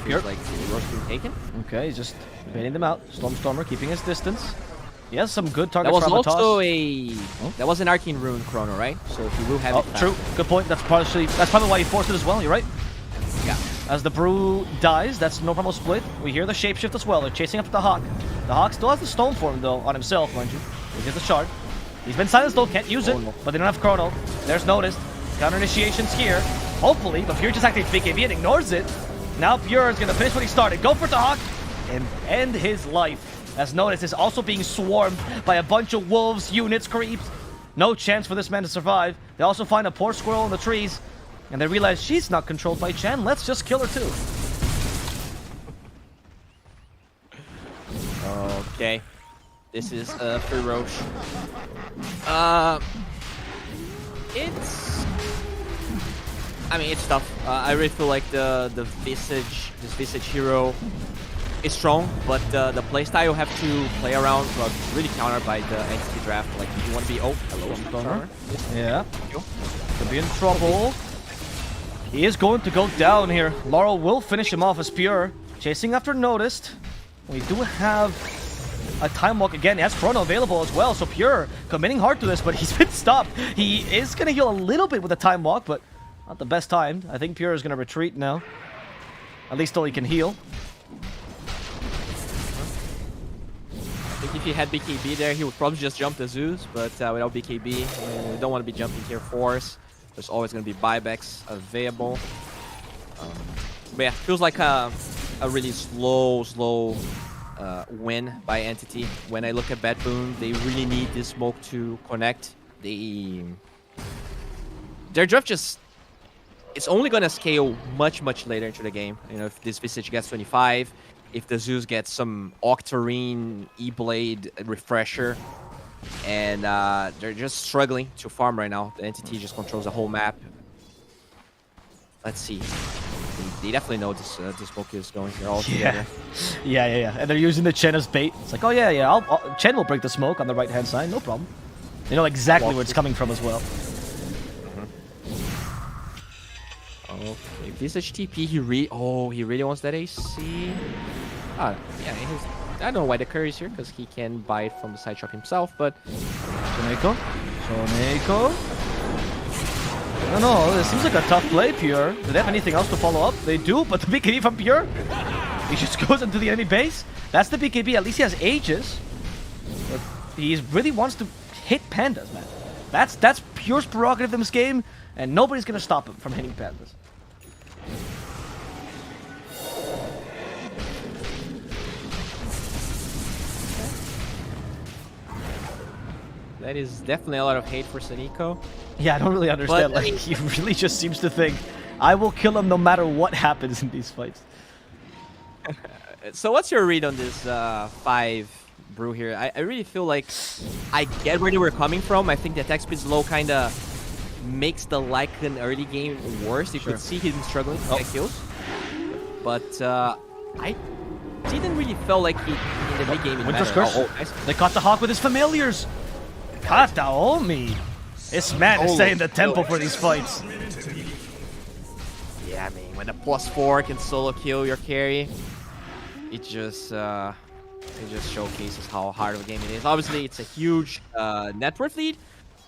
S4: feels like Roche being taken.
S3: Okay, he's just baiting them out. Stormstormer keeping his distance. He has some good targets.
S4: That was
S3: from
S4: also
S3: Atos.
S4: that was an Arcane Rune Chrono, right? So he will have it back.
S3: True. Good point. That's probably why he forced it as well. You're right.
S4: Yeah.
S3: As the Brew dies, that's no problem split. We hear the Shapeshift as well. They're chasing after the Hawk. The Hawk still has the Stone Form, though, on himself, mind you. He gets the Shard. He's been silenced, though. Can't use it.
S4: No.
S3: But they don't have Chrono. There's Noticed. Counter initiations here. Hopefully, but Pure just activates BKB and ignores it. Now Pure is going to finish what he started. Go for the Hawk and end his life. As Noticed is also being swarmed by a bunch of wolves, units, creeps. No chance for this man to survive. They also find a poor squirrel in the trees. And they realize she's not controlled by Chen. Let's just kill her too.
S4: Okay. This is for Roche. I mean, it's tough. I really feel like this Visage hero is strong, but the playstyle you have to play around really countered by the Entity draft. Like, you want to be hello, Stormer.
S3: Yeah. Could be in trouble. He is going to go down here. Laurel will finish him off as Pure. Chasing after Noticed. We do have a Time Walk again. He has Chrono available as well, so Pure committing hard to this, but he's been stopped. He is going to heal a little bit with a Time Walk, but not the best time. I think Pure is going to retreat now. At least till he can heal.
S4: I think if he had BKB there, he would probably just jump the Zeus, but without BKB, we don't want to be jumping tier 4s. There's always going to be buybacks available. But yeah, feels like a really slow win by Entity. When I look at Betboom, they really need this smoke to connect. Their draft just... It's only going to scale much later into the game. You know, if this Visage gets 25, if the Zeus gets some Octarine, E-Blade refresher, and they're just struggling to farm right now. The Entity just controls the whole map. Let's see. They definitely know this smoke is going here all together.
S3: Yeah. And they're using the Chen as bait. It's like, oh yeah. Chen will break the smoke on the right-hand side. No problem. They know exactly where it's coming from as well.
S4: Okay, Visage TP, he really wants that AC. Yeah, I don't know why the Curry's here, because he can buy it from the side shop himself, but...
S3: Soneko. I don't know, this seems like a tough play, Pure. Do they have anything else to follow up? They do, but the BKB from Pure? He just goes into the enemy base. That's the BKB, at least he has Aegis. But he really wants to hit Pandas, man. That's Pure's prerogative in this game, and nobody's gonna stop him from hitting Pandas.
S4: That is definitely a lot of hate for Sonico.
S3: Yeah, I don't really understand.
S4: But, I
S3: Like,
S4: mean-
S3: he really just seems to think, I will kill him no matter what happens in these fights.
S4: So what's your read on this 5 brew here? I really feel like I get where they were coming from. I think the attack speed low kind of makes the Lycan early game worse. You could see him struggling to get kills. But I didn't really feel like he in the mid game.
S3: Winter's Curse.
S4: Nice.
S3: They caught the Hawk with his familiars. Kataomi. This man is setting the tempo for these fights.
S4: Yeah, I mean, when the +4 can solo kill your carry, it just showcases how hard of a game it is. Obviously, it's a huge net worth lead,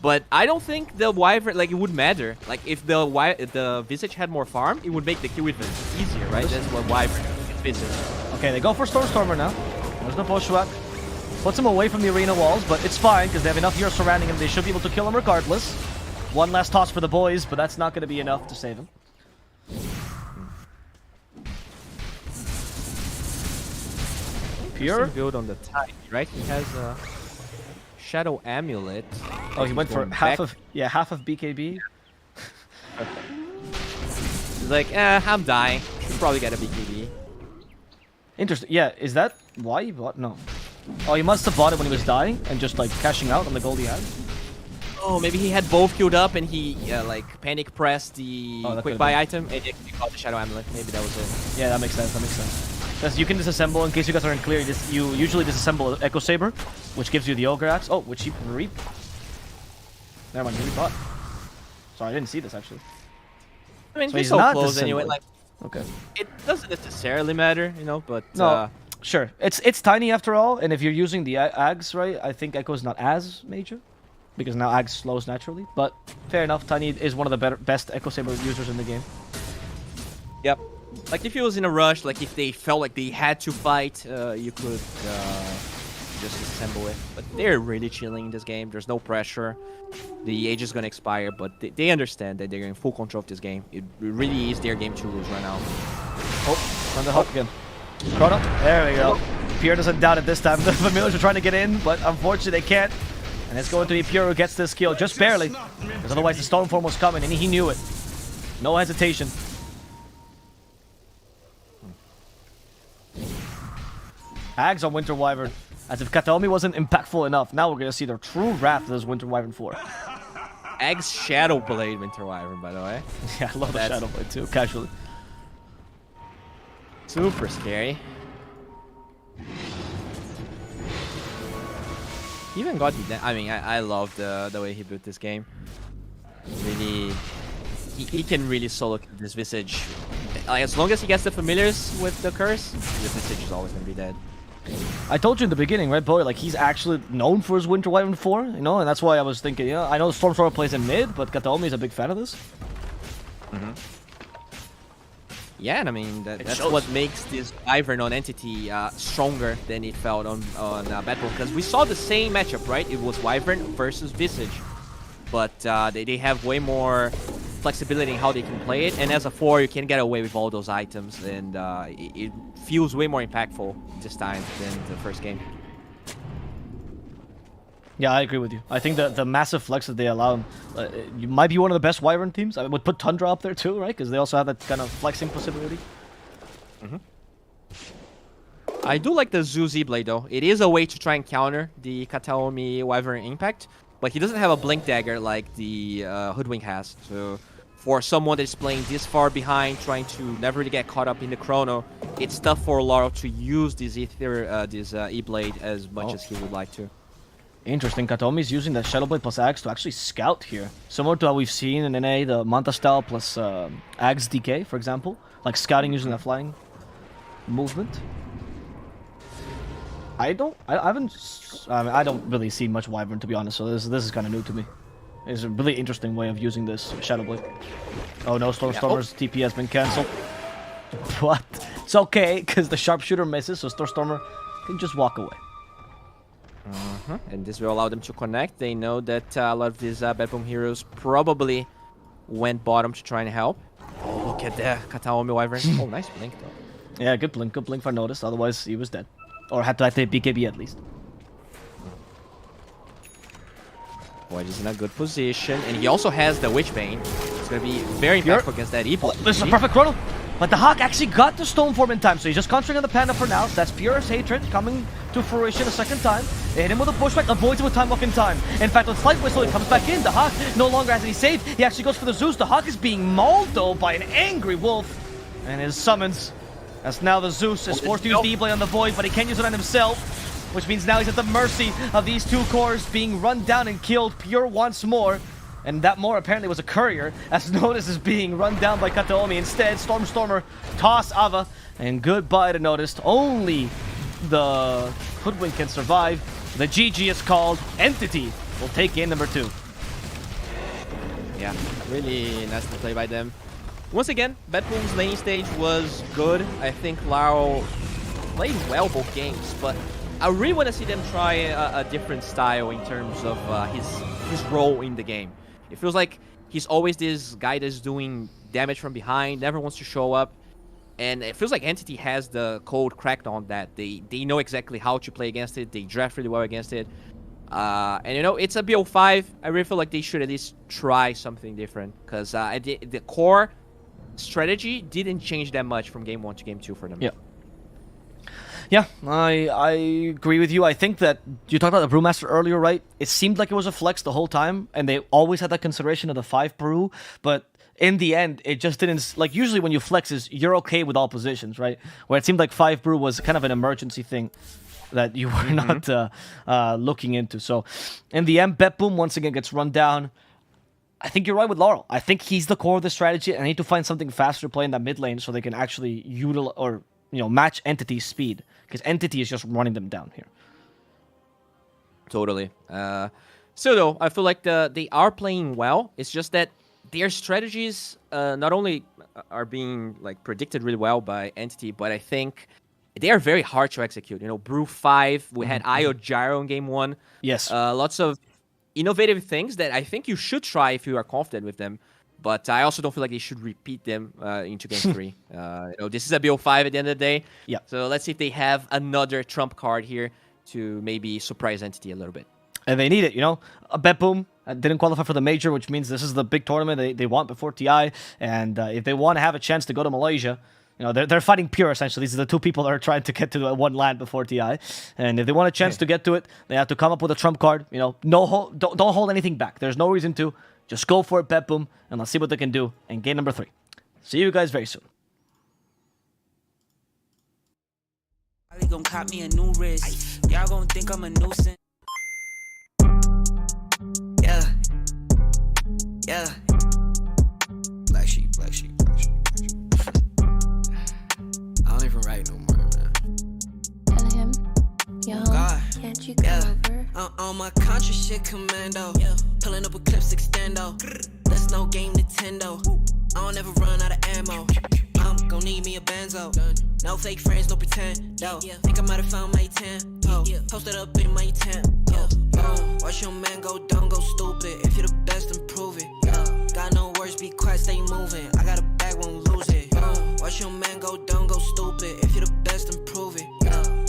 S4: but I don't think the Wyvern, like, it would matter. Like, if the Visage had more farm, it would make the kill even easier, right? That's what Wyvern is Visage.
S3: Okay, they go for Stormer now. There's no Bushwhack. Puts him away from the arena walls, but it's fine because they have enough heroes surrounding him. They should be able to kill him regardless. One last toss for the boys, but that's not going to be enough to save him. Pure?
S4: Build on the Tide, right? He has a Shadow Amulet.
S3: Oh, he went for
S4: Going
S3: half
S4: back.
S3: half of BKB.
S4: He's like, I'm dying. Should probably get a BKB.
S3: Interesting. Yeah, is that why he bought? No. Oh, he must have bought it when he was dying and just like cashing out on the gold he had.
S4: Oh, maybe he had both queued up and he like panic pressed the
S3: Oh, that
S4: quick
S3: could've
S4: buy
S3: been.
S4: item and he got the Shadow Amulet. Maybe that was it.
S3: Yeah, that makes sense. That makes sense. Because you can disassemble, in case you guys aren't clear, you usually disassemble Echo Saber, which gives you the Ogre Axe. Oh, which he re... Never mind, he rebought. Sorry, I didn't see this actually.
S4: I mean,
S3: So
S4: he's
S3: he's
S4: so
S3: not
S4: close anyway.
S3: disassembling.
S4: Like,
S3: Okay.
S4: it doesn't necessarily matter, you know, but
S3: No, sure. It's tiny after all, and if you're using the Ags, right, I think Echo is not as major. Because now Ags slows naturally. But fair enough, Tiny is one of the best Echo Saber users in the game.
S4: yep. Like if he was in a rush, like if they felt like they had to fight, you could just disassemble it. But they're really chilling in this game. There's no pressure. The age is gonna expire, but they understand that they're in full control of this game. It really is their game to lose right now.
S3: Oh, on the hook again. Chrono, there we go. Pierre doesn't doubt it this time. The familiars are trying to get in, but unfortunately they can't. And it's going to be Pierre who gets this kill, just barely. Because otherwise the Stormform was coming, and he knew it. No hesitation. Ags on Winter Wyvern. As if Kataomi wasn't impactful enough. Now we're going to see the true wrath of this Winter Wyvern 4.
S4: Ags Shadow Blade Winter Wyvern, by the way.
S3: Yeah, I love the Shadow Blade too, casually.
S4: Super scary. He even got the... I mean, I love the way he built this game. Really... He can really solo kill this Visage. Like, as long as he gets the familiars with the curse, the Visage is always going to be dead.
S3: I told you in the beginning, right, boy? Like, he's actually known for his Winter Wyvern 4, you know? And that's why I was thinking, yeah, I know Stormstormer plays in mid, but Kataomi is a big fan of this.
S4: Yeah, and I mean, that's
S3: shows.
S4: what makes this Wyvern non-entity stronger than it felt on Betboom. Because we saw the same matchup, right? It was Wyvern versus Visage. But they have way more flexibility in how they can play it. And as a 4, you can get away with all those items. And it feels way more impactful this time than the first game.
S3: Yeah, I agree with you. I think the massive flex that they allow him, you might be one of the best Wyvern teams. I would put Tundra up there too, right? Because they also have that kind of flexing possibility.
S4: I do like the Zuzi Blade though. It is a way to try and counter the Kataomi Wyvern impact, but he doesn't have a Blink Dagger like the Hoodwink has. So for someone that's playing this far behind, trying to never really get caught up in the chrono, it's tough for Laurel to use this E-Blade as much as he would like to.
S3: Interesting. Kataomi is using that Shadow Blade plus Axe to actually scout here. Similar to how we've seen in NA, the Manta style plus Axe DK, for example. Like scouting using that flying movement. I don't really see much Wyvern, to be honest, so this is kind of new to me. It's a really interesting way of using this Shadow Blade. Oh no, Stormstormer's TP has been cancelled. But it's okay, because the Sharpshooter misses, so Stormstormer can just walk away.
S4: And this will allow them to connect. They know that a lot of these Betboom heroes probably went bottom to try and help. Oh, look at the Kataomi Wyvern. Oh, nice blink though.
S3: Yeah, good blink for notice, otherwise he was dead. Or had to activate BKB at least.
S4: Void is in a good position, and he also has the Witchbane. It's going to be very impactful against that Epo.
S3: This is a perfect chrono. But the Hawk actually got the Stoneform in time, so he's just concentrating on the Panda for now. So that's Purest Hatred coming to fruition a second time. They hit him with a pushback, avoids it with Time Walk in time. In fact, with Slight Whistle, he comes back in. The Hawk no longer has any save. He actually goes for the Zeus. The Hawk is being mauled, though, by an angry wolf. And his summons, as now the Zeus is forced to use D-Blade on the Void, but he can't use it on himself, which means now he's at the mercy of these two cores being run down and killed Pure once more. And that more apparently was a courier, as Notice is being run down by Kataomi. Instead, Stormer toss Ava, and goodbye to Notice. Only the Hoodwink can survive. The GG is called. Entity will take game number 2.
S4: Yeah, really nice to play by them. Once again, Betboom's laning stage was good. I think Lau played well both games, but I really want to see them try a different style in terms of his role in the game. It feels like he's always this guy that's doing damage from behind, never wants to show up. And it feels like Entity has the code cracked on that. They know exactly how to play against it. They draft really well against it. And you know, it's a BO5. I really feel like they should at least try something different. Because the core strategy didn't change that much from game 1 to game 2 for them.
S3: Yeah. Yeah, I agree with you. I think that you talked about the Brewmaster earlier, right? It seemed like it was a flex the whole time, and they always had that consideration of the 5 brew, but in the end, it just didn't... Like, usually when you flex is you're okay with all positions, right? Where it seemed like 5 brew was kind of an emergency thing that you were not looking into. So, in the end, Betboom once again gets run down. I think you're right with Laurel. I think he's the core of the strategy, and I need to find something faster to play in that mid lane so they can actually utilize or match Entity's speed, because Entity is just running them down here.
S4: Totally. So though, I feel like they are playing well. It's just that their strategies not only are being like predicted really well by Entity, but I think they are very hard to execute. You know, Brew 5, we had IO Gyro in game 1.
S3: Yes.
S4: Lots of innovative things that I think you should try if you are confident with them. But I also don't feel like they should repeat them into game 3. This is a BO5 at the end of the day.
S3: Yeah.
S4: So let's see if they have another trump card here to maybe surprise Entity a little bit.
S3: And they need it, A Betboom didn't qualify for the major, which means this is the big tournament they want before TI. And if they want to have a chance to go to Malaysia, they're fighting Pure, essentially. These are the two people that are trying to get to one land before TI. And if they want a chance to get to it, they have to come up with a trump card. Don't hold anything back. There's no reason to. Just go for it, Betboom, and let's see what they can do in game number 3. See you guys very soon.
S10: Probably gonna cop me a new wrist. Y'all gonna think I'm a nuisance.
S5: Yeah. Yeah. Black sheep, black sheep, black sheep, black sheep. I don't even write no more, man.
S9: Tell him, yo,
S5: God.
S9: can't you come over?
S5: On my Contra shit commando. Pulling up with clips extendo. That's no game Nintendo. I don't ever run out of ammo. I'm gon' need me a benzo. No fake friends, no pretend. Yo, think I might have found my 10. Posted up in my tent. Watch your man go dumb, go stupid. If you're the best, then prove it. Got no words, be quiet, stay moving. I got a bag, won't lose it. Watch your man go dumb, go stupid. If you're the best, then prove it.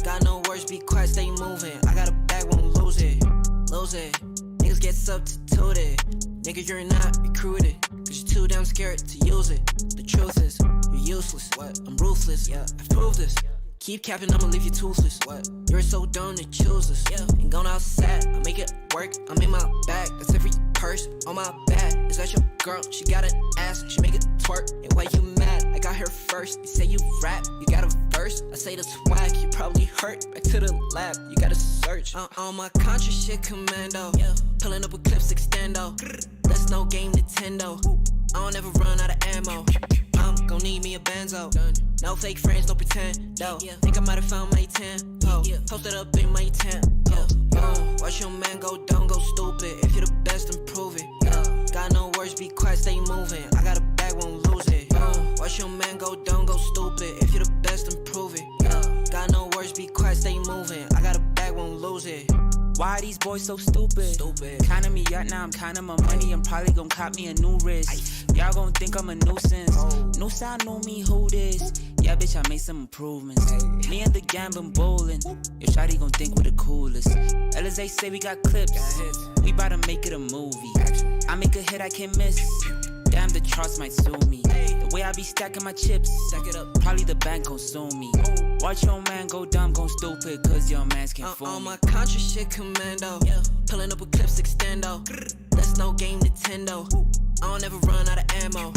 S5: Got no words, be quiet, stay moving. I got a bag, won't lose it. Lose it. Niggas get substituted. Nigga, you're not recruited. Cause you're too damn scared to use it. The truth is, you're useless. What? I'm ruthless. Yeah, I've proved this. Keep capping, I'ma leave you toothless. What? You're so dumb to choose this. Yeah. Ain't going outside, I make it work. I'm in my bag. That's every purse on my back. Is that your girl? She got an ass, she make it twerk. And why you mad? I got her first. You say you rap, you got a verse. I say the swag, you probably hurt. Back to the lab, you gotta search. On my Contra shit commando. Pulling up with clips extendo. That's no game Nintendo. I don't ever run out of ammo. I'm gon' need me a benzo. No fake friends, no pretend. Think I might have found my 10. Posted up in my tent. Watch your man go dumb, go stupid. If you're the best, then prove it. Got no words, be quiet, stay moving. I got a bag, won't lose it. Watch your man go dumb, go stupid. If you're the best, then prove it. Got no words, be quiet, stay moving. I got a bag, won't lose it.
S10: Why are these boys so stupid? Counting me out now, I'm counting my money. I'm probably gonna cop me a new wrist. Y'all gonna think I'm a nuisance. No sound, know me who this. Yeah, bitch, bitch, I made some improvements. Me and the gang been bowling. Your shawty gon' think we the coolest. LSA say we got clips. We bout to make it a movie. I make a hit I can't miss. Damn, the charts might sue me. The way I be stacking my chips, stack it up. Probably the bank gon' sue me. Watch your man go dumb, go stupid, cause your mans can't fool me.
S7: On my contra shit commando. Pulling up with clips extendo. That's no game Nintendo. I don't ever run out of ammo.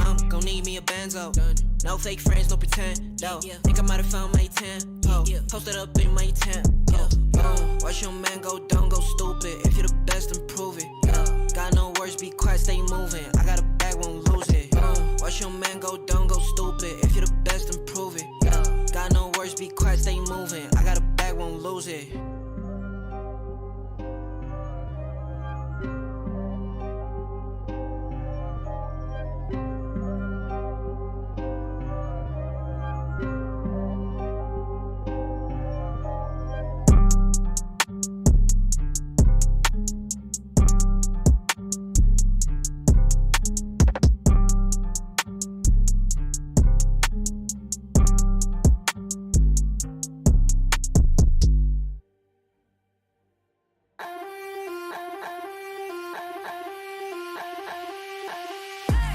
S7: I'm gon' need me a benzo. No fake friends, no pretend. No. Think I might have found my 10. Posted up in my tent. Watch your man go dumb, go stupid. If you're the best, then prove it. Got no words, be quiet, stay moving. I got a bag, won't lose it. Watch your man go dumb, go stupid. If you're the best, then prove it. Got no words, be quiet, stay moving. I got a bag, won't lose it.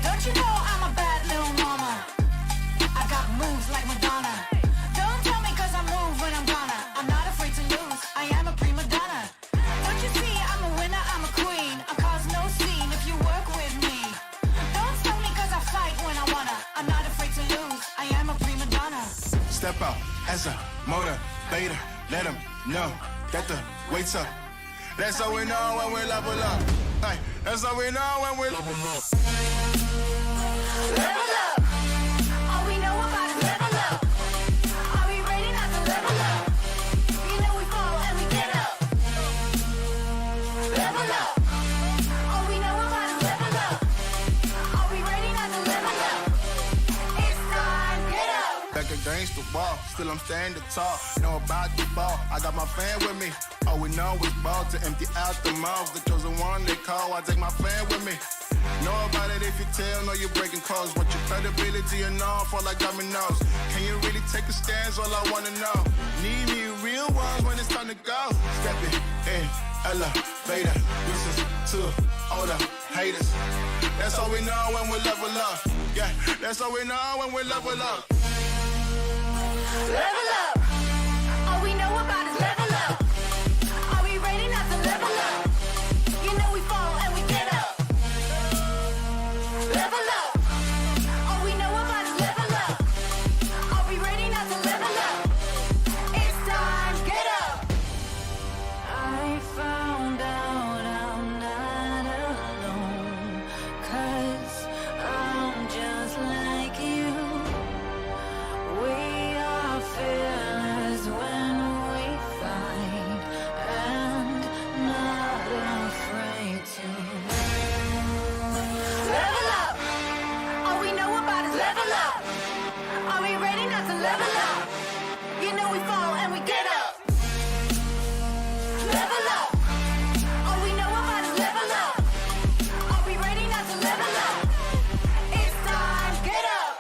S11: Don't you know I'm a bad little mama? I got moves like Madonna. Don't tell me cause I move when I'm gonna. I'm not afraid to lose, I am a prima donna. Don't you see I'm a winner, I'm a queen. I cause no scene if you work with me. Don't stop me cause I fight when I wanna. I'm not afraid to lose, I am a prima donna.
S6: Step out as a motivator. Let them know that the weight's up. That's how we know when we level up. Hey, that's how we know when we level up.
S11: Level up. All we know about is level up. Are we ready not to level up? You know we fall and we get up. Level up. All we know about is level up. Are we ready not to level up? It's time, get up.
S6: Back against the wall, still I'm standing tall. Know about the ball, I got my fan with me. All we know is ball to empty out the mouths. The chosen one they call, I take my fan with me. Know about it if you tell, know you're breaking codes. Want your credibility and all fall like dominoes. Can you really take a stance? All I wanna know. Need me real ones when it's time to go. Stepping in, elevator. Listen to all the haters. That's all we know when we level up. Yeah, that's all we know when we level up.
S11: Level up. All we know about is level up. Are we ready not to level up? You know we fall and we get up. Level up. All we know about is level up. Are we ready not to level up? It's time, get up. I found out I'm not alone. 'Cause I'm just like you. We are fearless when we fight and not afraid to level up. All we know about is level up. Are we ready not to level up? You know we fall and we get up. Level up. All we know about is level up. Are we ready not to level up? It's time, get up.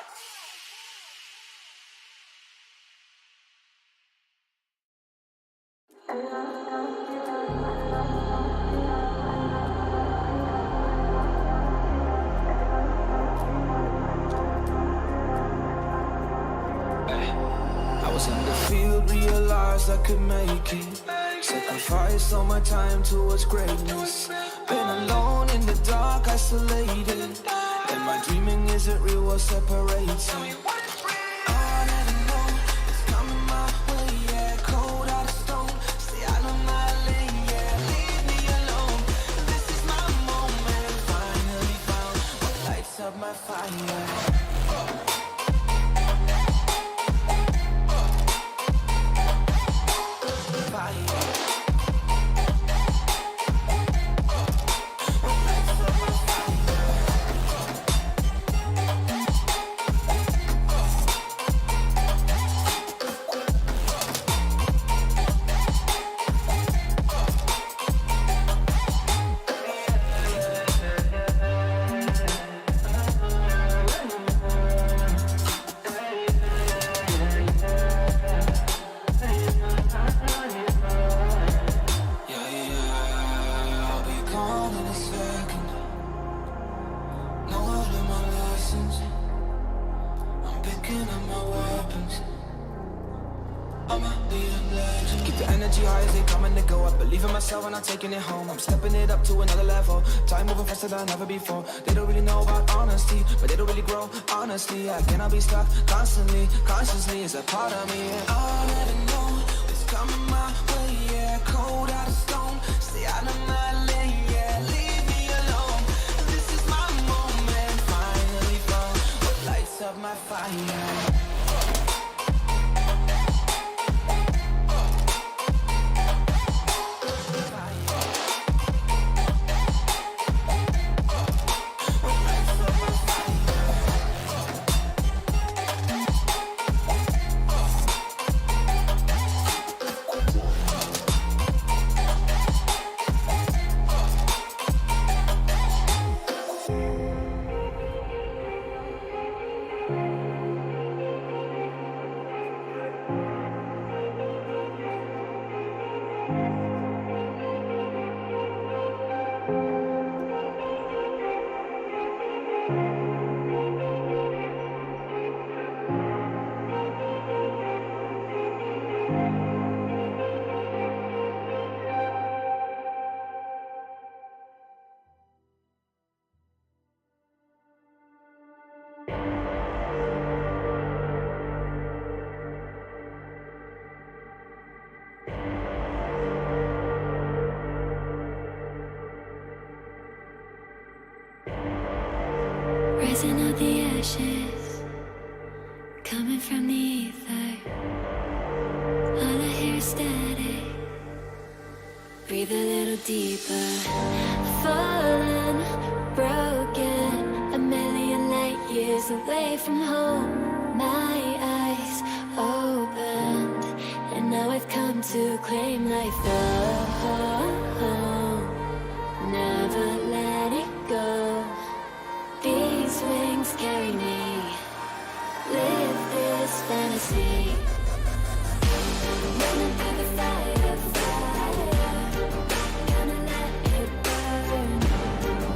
S2: I was in the field, realized I could make it. Sacrificed all my time towards greatness. Been alone in the dark, isolated. And my dreaming isn't real, what separates me. I never know it's coming my way, yeah. Cold out of stone, stay out of my lane, yeah. Leave me alone, this is my moment. Finally found what lights up my fire.
S1: picking up my weapons. I'ma be a legend.
S8: Keep the energy high as they coming to go. I believe in myself and I'm taking it home. I'm stepping it up to another level. Time moving faster than ever before. They don't really know about honesty, but they don't really grow. Honestly, I cannot be stuck constantly. Consciously is a part of me. And I'll never know what's coming my way. Yeah, cold out of stone. Stay out of my lane. Yeah, leave me alone. This is my moment. Finally found what lights up my fire.
S9: Rising out the ashes, coming from the ether. All I hear is static. Breathe a little deeper. Fallen, broken, a million light years away from home. My eyes opened, and now I've come to claim life. Never let it go. These wings carry me. Live this fantasy. Running through the fire, fire. Gonna let it burn.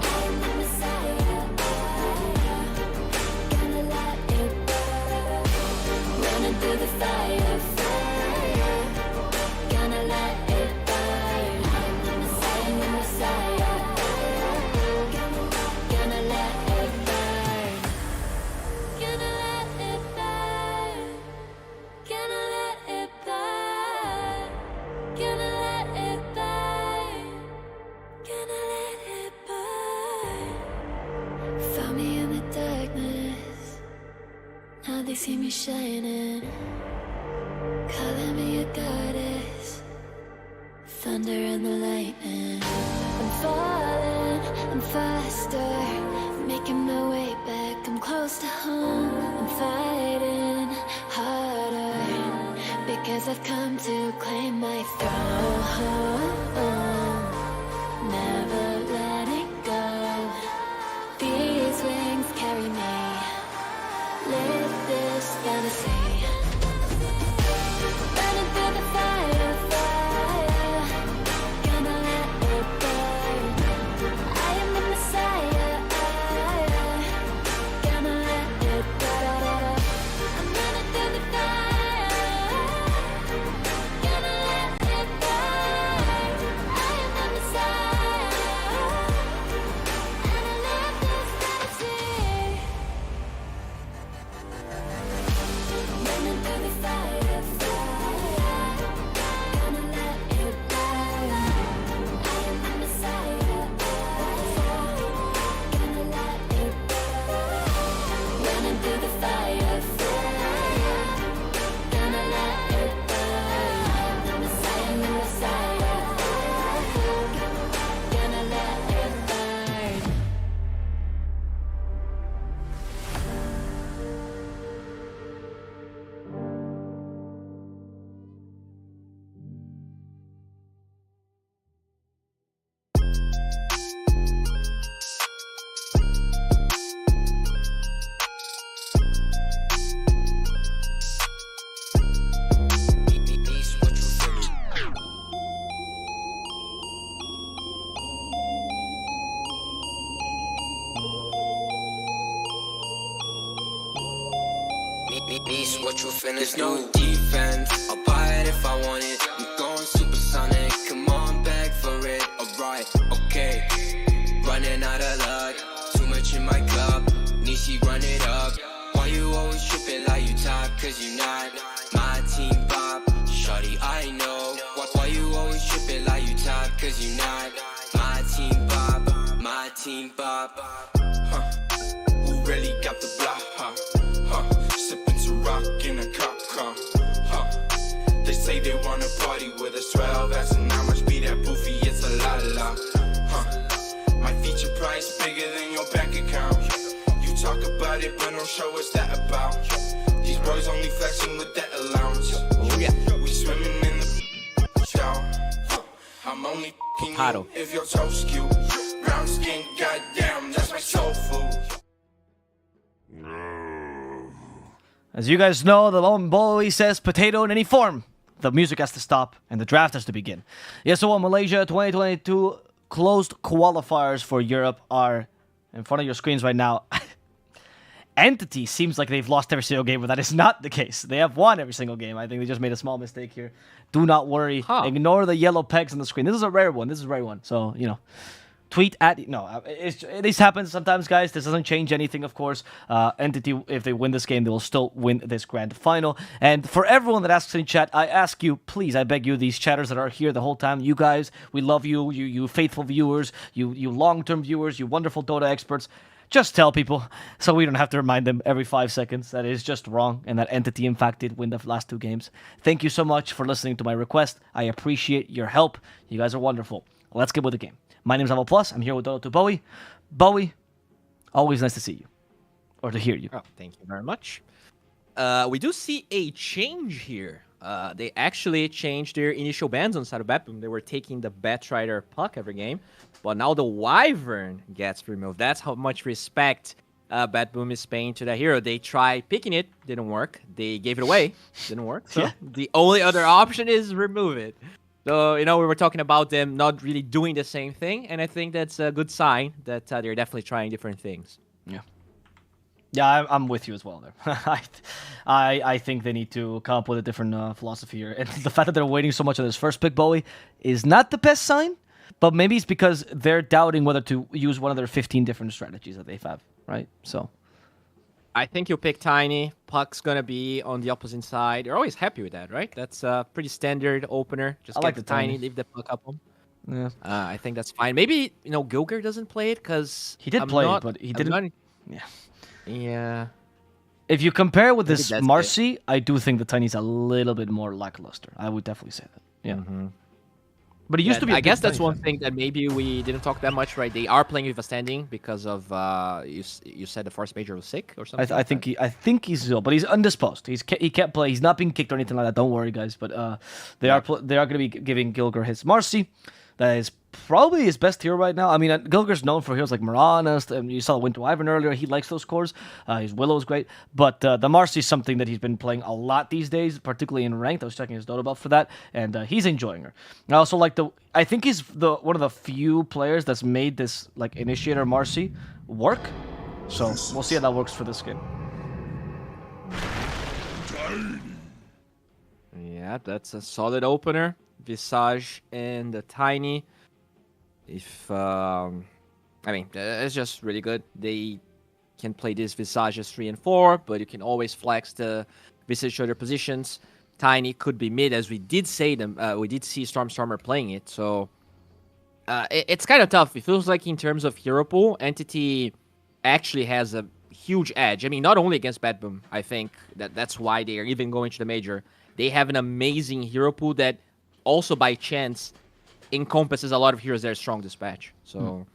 S9: I am the Messiah. Gonna let it burn. Running through the fire, fire. Gonna let it burn. I am the Messiah, the Messiah. Gonna let it burn. Gonna let it burn. Gonna let it burn. Gonna let it burn. Gonna let it burn. Found me in the darkness. Now they see me shining. Calling me a goddess. Thunder and the lightning. I'm falling, I'm faster. Making my way back, I'm close to home. I'm fighting harder because I've come to claim my throne. Never letting go. These wings carry me. Live this fantasy. Running through the fire, fire. Gonna let it burn. I am the Messiah. Gonna let it burn. I'm running through the fire. Gonna let it burn. I am the Messiah. And I love this fantasy. Running
S5: Niece, what you finna There's no defense. I'll buy it if I want it. I'm going supersonic. Come on, beg for it. Alright, okay. Running out of luck. Too much in my club. Nishi, run it up. Why you always tripping like you top? Cause you not my team pop. Shawty, I know. Why you always tripping like you top? Cause you not my team pop. My team pop.
S2: Who really got the block, sipping to rock in a cup, They say they wanna party with us 12 as and how much be that boofy, it's a la. My feature price bigger than your bank account. You talk about it, but don't show us that about. These boys only flexing with that allowance.
S4: Oh yeah.
S2: We swimming in the shower. I'm only
S4: Paddle.
S2: you if your toes cute. Brown skin, goddamn, that's my soul food.
S3: As you guys know, the moment Bowie says potato in any form, the music has to stop and the draft has to begin. Yes, so Malaysia 2022 closed qualifiers for Europe are in front of your screens right now. Entity seems like they've lost every single game, but that is not the case. They have won every single game. I think they just made a small mistake here. Do not worry. Ignore the yellow pegs on the screen. This is a rare one. So, tweet at... No, this happens sometimes, guys. This doesn't change anything, of course. Entity, if they win this game, they will still win this grand final. And for everyone that asks in chat, I ask you, please, I beg you, these chatters that are here the whole time, you guys, we love you, you faithful viewers, you long-term viewers, you wonderful Dota experts. Just tell people, so we don't have to remind them every 5 seconds that it is just wrong and that Entity, in fact, did win the last 2 games. Thank you so much for listening to my request. I appreciate your help. You guys are wonderful. Let's get with the game. My name is Avo Plus. I'm here with Dota to Bowie. Bowie, always nice to see you. Or to hear you.
S4: Oh, thank you very much. We do see a change here. They actually changed their initial bans on side of Betboom. They were taking the Batrider puck every game. But now the Wyvern gets removed. That's how much respect Betboom is paying to that hero. They tried picking it. Didn't work. They gave it away. Didn't work. So the only other option is remove it. So, we were talking about them not really doing the same thing, and I think that's a good sign that they're definitely trying different things.
S3: Yeah, I'm with you as well there. I think they need to come up with a different philosophy here. And the fact that they're waiting so much on this first pick, Bowie, is not the best sign, but maybe it's because they're doubting whether to use one of their 15 different strategies that they have, right? So...
S4: I think you'll pick Tiny. Puck's going to be on the opposite side. You're always happy with that, right? That's a pretty standard opener. Just get
S3: like
S4: the
S3: the
S4: Tiny,
S3: Tiny.
S4: leave the puck up him.
S3: Yeah.
S4: I think that's fine. Maybe, Gilger doesn't play it because...
S3: He did play it, but he didn't...
S4: Yeah.
S3: If you compare with
S4: Maybe
S3: this
S4: that's
S3: Marcy, I do think the Tiny's a little bit more lackluster. I would definitely say that. Yeah.
S4: Mm-hmm.
S3: But it used to be.
S4: I guess that's one thing that maybe we didn't talk that much, right? They are playing with a standing because of you said the Force Major was sick or something.
S3: I think he's ill, but he's undisposed. He can't play. He's not being kicked or anything like that. Don't worry, guys. But they are going to be giving Gilger his Marcy. That is probably his best hero right now. I mean, Gilger's known for heroes like Maranas, and you saw Winter Wyvern earlier. He likes those cores. His Willow is great. But the Marcy is something that he's been playing a lot these days, particularly in ranked. I was checking his Dota buff for that, and he's enjoying her. I also like I think he's one of the few players that's made this like Initiator Marcy work. So we'll see how that works for this game.
S4: Yeah, that's a solid opener. Visage and the Tiny. It's just really good. They can play this Visage as 3 and 4, but you can always flex the Visage to other positions. Tiny could be mid, as we did say them. We did see Stormstormer playing it, so it's kind of tough. It feels like in terms of hero pool, Entity actually has a huge edge. I mean, not only against Betboom. I think that's why they are even going to the major. They have an amazing hero pool that also by chance encompasses a lot of heroes that are strong dispatch. So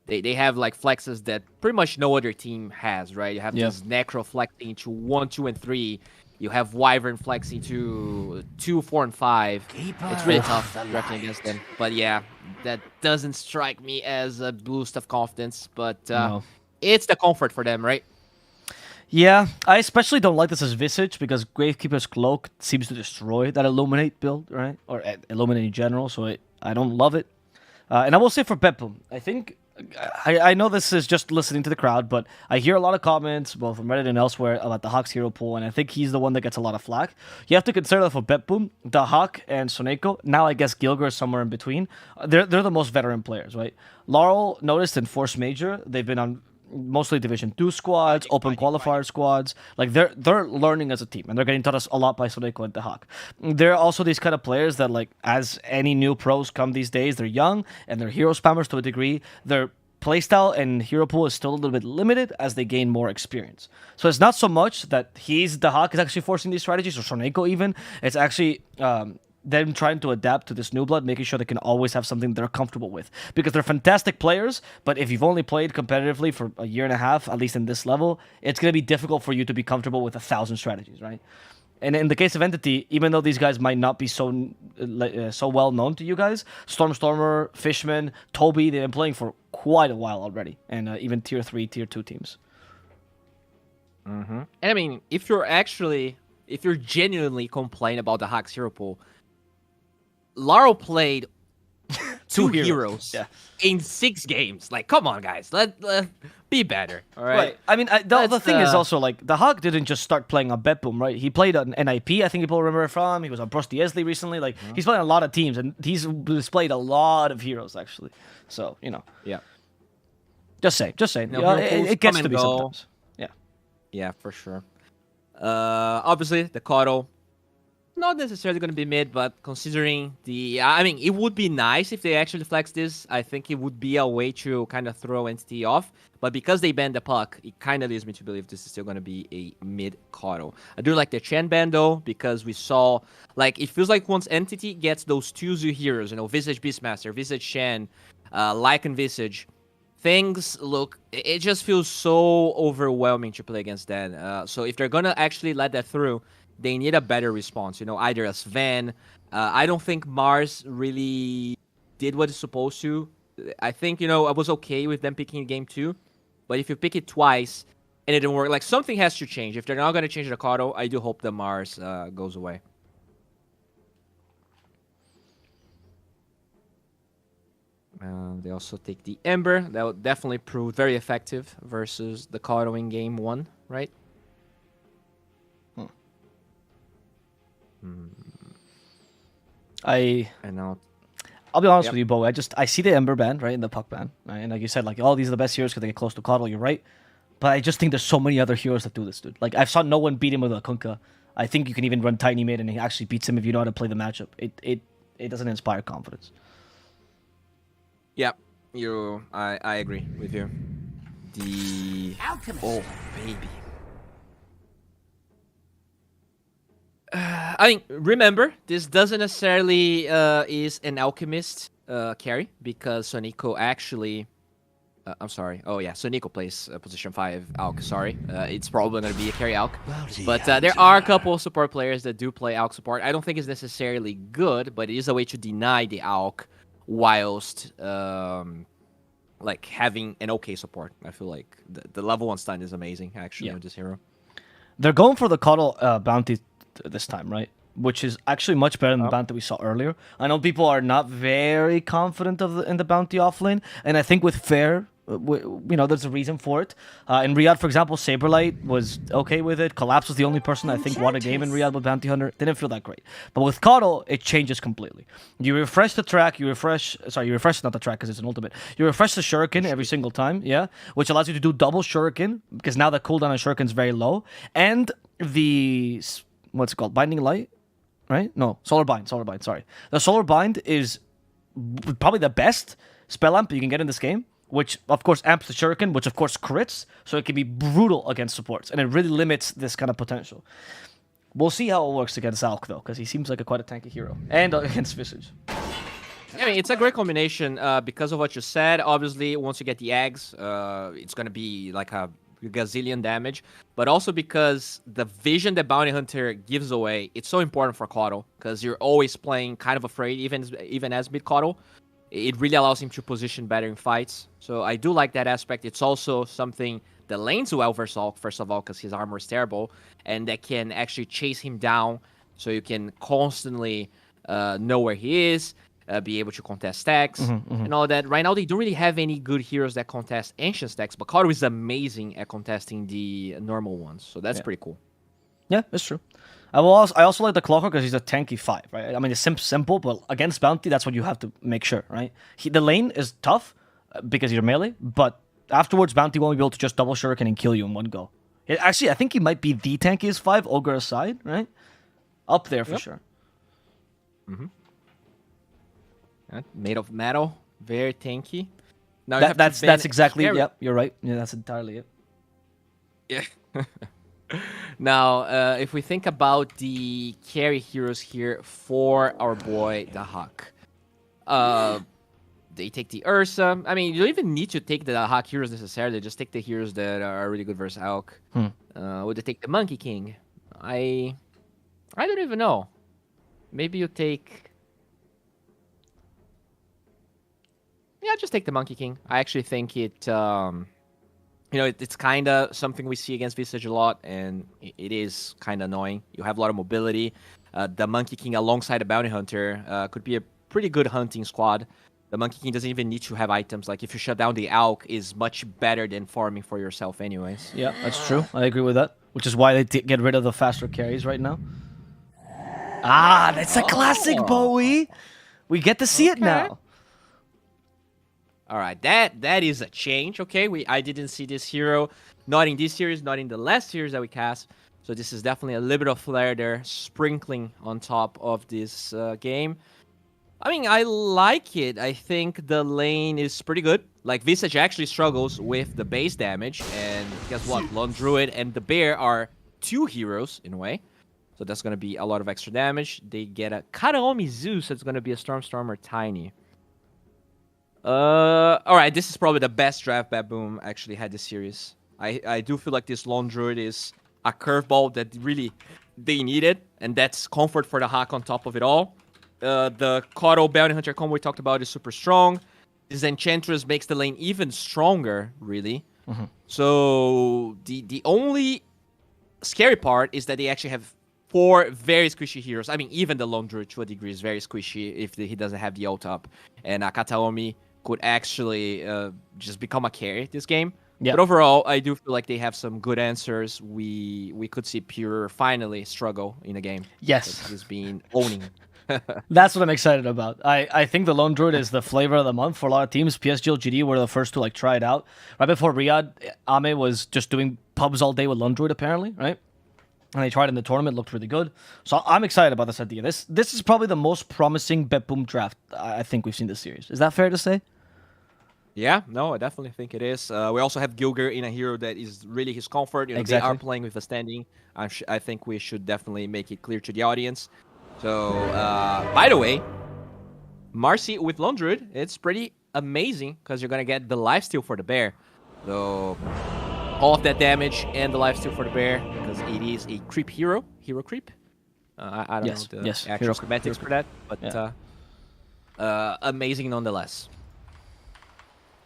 S4: they have like flexes that pretty much no other team has, right? You have this Necro flexing to 1, 2, and 3. You have Wyvern flexing to 2, 4, and 5. It's really tough drafting against them. But yeah, that doesn't strike me as a boost of confidence. But it's the comfort for them, right?
S3: Yeah, I especially don't like this as Visage because Gravekeeper's Cloak seems to destroy that Illuminate build, right? Or Illuminate in general, so I don't love it. And I will say for Betboom, I think I know this is just listening to the crowd, but I hear a lot of comments, both from Reddit and elsewhere, about the Hawk's hero pool, and I think he's the one that gets a lot of flack. You have to consider that for Betboom, the Hawk and Soneko, now I guess Gilger is somewhere in between, they're the most veteran players, right? Laurel noticed in Force Major, they've been on mostly Division 2 squads, open qualifier squads. Like, they're learning as a team, and they're getting taught us a lot by Soneko and the Hawk. There are also these kind of players that, like, as any new pros come these days, they're young, and they're hero spammers to a degree. Their playstyle and hero pool is still a little bit limited as they gain more experience. So it's not so much that the Hawk is actually forcing these strategies, or Soneko even. It's actually them trying to adapt to this new blood, making sure they can always have something they're comfortable with. Because they're fantastic players, but if you've only played competitively for a year and a half, at least in this level, it's going to be difficult for you to be comfortable with 1,000 strategies, right? And in the case of Entity, even though these guys might not be so well known to you guys, Stormer, Fishman, Toby, they've been playing for quite a while already, and even Tier 3, Tier 2 teams.
S4: Mm-hmm. And I mean, if you're genuinely complaining about the Hawks hero pool, Laurel played two heroes in 6 games. Like, come on, guys. Let be better. All right.
S3: I mean, the thing is also, like, the Hawk didn't just start playing on Betboom, right? He played on NIP, I think people remember from. He was on Prost Diesley recently. Like, he's playing a lot of teams, and he's displayed a lot of heroes, actually. So, you know.
S4: Yeah.
S3: Just saying. It gets to be sometimes. Yeah.
S4: Yeah, for sure. Obviously, the Coddle, not necessarily going to be mid, but considering I mean, it would be nice if they actually flex this. I think it would be a way to kind of throw Entity off. But because they banned the puck, it kind of leads me to believe this is still going to be a mid Coddle. I do like the Chen ban, though, because we saw, like, it feels like once Entity gets those 2 Zoo heroes, you know, Visage Beastmaster, Visage Shen, Lycan Visage, things look, it just feels so overwhelming to play against that. So if they're going to actually let that through, they need a better response, you know, either a Sven. I don't think Mars really did what it's supposed to. I think, you know, I was okay with them picking game 2, but if you pick it twice and it didn't work, like, something has to change. If they're not going to change the Kato, I do hope the Mars goes away. They also take the Ember. That would definitely prove very effective versus the Kato in game 1, right?
S3: I'll be honest with you, Bo. I see the Ember ban, right, in the puck ban, right? And like you said, like, all these are the best heroes because they get close to Coddle. You're right, but I just think there's so many other heroes that do this, dude. Like, I saw no one beat him with a Kunkka. I think you can even run Tiny Mid and he actually beats him if you know how to play the matchup. It doesn't inspire confidence.
S4: Yeah, I agree with you. The Alchemist. Oh baby. I mean, remember, this doesn't necessarily is an Alchemist carry, because Soneko actually... I'm sorry. Oh, yeah, Soneko plays position 5 Alch, sorry. It's probably going to be a carry Alch. But there are a couple of support players that do play Alch support. I don't think it's necessarily good, but it is a way to deny the Alch whilst like having an okay support. I feel like the level 1 stun is amazing, actually, with this hero.
S3: They're going for the Coddle bounty this time, right? Which is actually much better than the bounty we saw earlier. I know people are not very confident in the bounty offlane, and I think with Fair, you know, there's a reason for it. In Riyadh, for example, Saberlight was okay with it. Collapse was the only person I think won a game in Riyadh with Bounty Hunter. Didn't feel that great. But with Coddle, it changes completely. You refresh the track, you refresh not the track because it's an ultimate. You refresh the Shuriken every single time, which allows you to do double Shuriken, because now the cooldown on Shuriken is very low. And the, what's it called? Binding Light? Right? No, Solar Bind, sorry. The Solar Bind is probably the best spell amp you can get in this game, which of course amps the Shuriken, which of course crits, so it can be brutal against supports, and it really limits this kind of potential. We'll see how it works against Alk, though, because he seems like quite a tanky hero, and against Visage.
S4: I mean, it's a great combination because of what you said. Obviously, once you get the eggs, it's going to be like a gazillion damage, but also because the vision that Bounty Hunter gives away, it's so important for Coddle, because you're always playing kind of afraid, even as mid Coddle. It really allows him to position better in fights. So I do like that aspect. It's also something that lanes well versus Hulk, first of all, because his armor is terrible, and that can actually chase him down, so you can constantly know where he is. be able to contest stacks and all that. Right now, they don't really have any good heroes that contest ancient stacks, but Karu is amazing at contesting the normal ones, so that's pretty cool.
S3: Yeah, that's true. I also like the Clocker because he's a tanky 5, right? I mean, it's simple, but against Bounty, that's what you have to make sure, right? The lane is tough because you're melee, but afterwards, Bounty won't be able to just double shuriken and kill you in one go. Actually, I think he might be the tankiest 5, Ogre aside, right? Up there for sure.
S4: Made of metal, very tanky. Now you have to
S3: That's
S4: ban
S3: exactly,
S4: Scary.
S3: yep, you're right. Yeah, that's entirely it.
S4: Yeah. Now, if we think about the carry heroes here for our boy, the Hawk. They take the Ursa. I mean, you don't even need to take the Hawk heroes necessarily. Just take the heroes that are really good versus Elk. Would they take the Monkey King? I don't even know. Maybe you take... Yeah, just take the Monkey King. I actually think it... it's kind of something we see against Visage a lot, and it is kind of annoying. You have a lot of mobility. The Monkey King alongside a Bounty Hunter could be a pretty good hunting squad. The Monkey King doesn't even need to have items. Like, if you shut down the Alk, is much better than farming for yourself anyways.
S3: Yeah, that's true. I agree with that. Which is why they get rid of the faster carries right now. Ah, that's a classic, Bowie! We get to see it now.
S4: All right, that is a change. Okay, I didn't see this hero, not in this series, not in the last series that we cast. So this is definitely a little bit of flair there, sprinkling on top of this game. I mean, I like it. I think the lane is pretty good. Like, Visage actually struggles with the base damage, and guess what? Lone Druid and the Bear are 2 heroes in a way. So that's gonna be a lot of extra damage. They get a Kataomi Zeus. That's gonna be a Stormstormer Tiny. Alright, this is probably the best draft Betboom actually had this series. I do feel like this Lone Druid is a curveball that really they needed, and that's comfort for the Hawk on top of it all. The Kato Bounty Hunter combo we talked about is super strong. This Enchantress makes the lane even stronger, really. So the only scary part is that they actually have 4 very squishy heroes. I mean, even the Lone Druid to a degree is very squishy if he doesn't have the ult up. And Kataomi could actually just become a carry this game.
S3: Yeah.
S4: But overall, I do feel like they have some good answers. We could see Pure finally struggle in a game.
S3: Yes.
S4: He's been owning.
S3: That's what I'm excited about. I think the Lone Druid is the flavor of the month for a lot of teams. PSG LGD were the first to like try it out. Right before Riyadh, Ame was just doing pubs all day with Lone Druid apparently, right? And they tried it in the tournament, looked really good. So I'm excited about this idea. This is probably the most promising Betboom draft I think we've seen this series. Is that fair to say?
S4: Yeah, no, I definitely think it is. We also have Gilger in a hero that is really his comfort. You know,
S3: Exactly.
S4: They are playing with a standing. I think we should definitely make it clear to the audience. So, by the way, Marcy with Lone Druid, it's pretty amazing because you're going to get the lifesteal for the bear. So, all of that damage and the lifesteal for the bear because it is a creep hero creep. I don't know the actual schematics for that, but amazing nonetheless.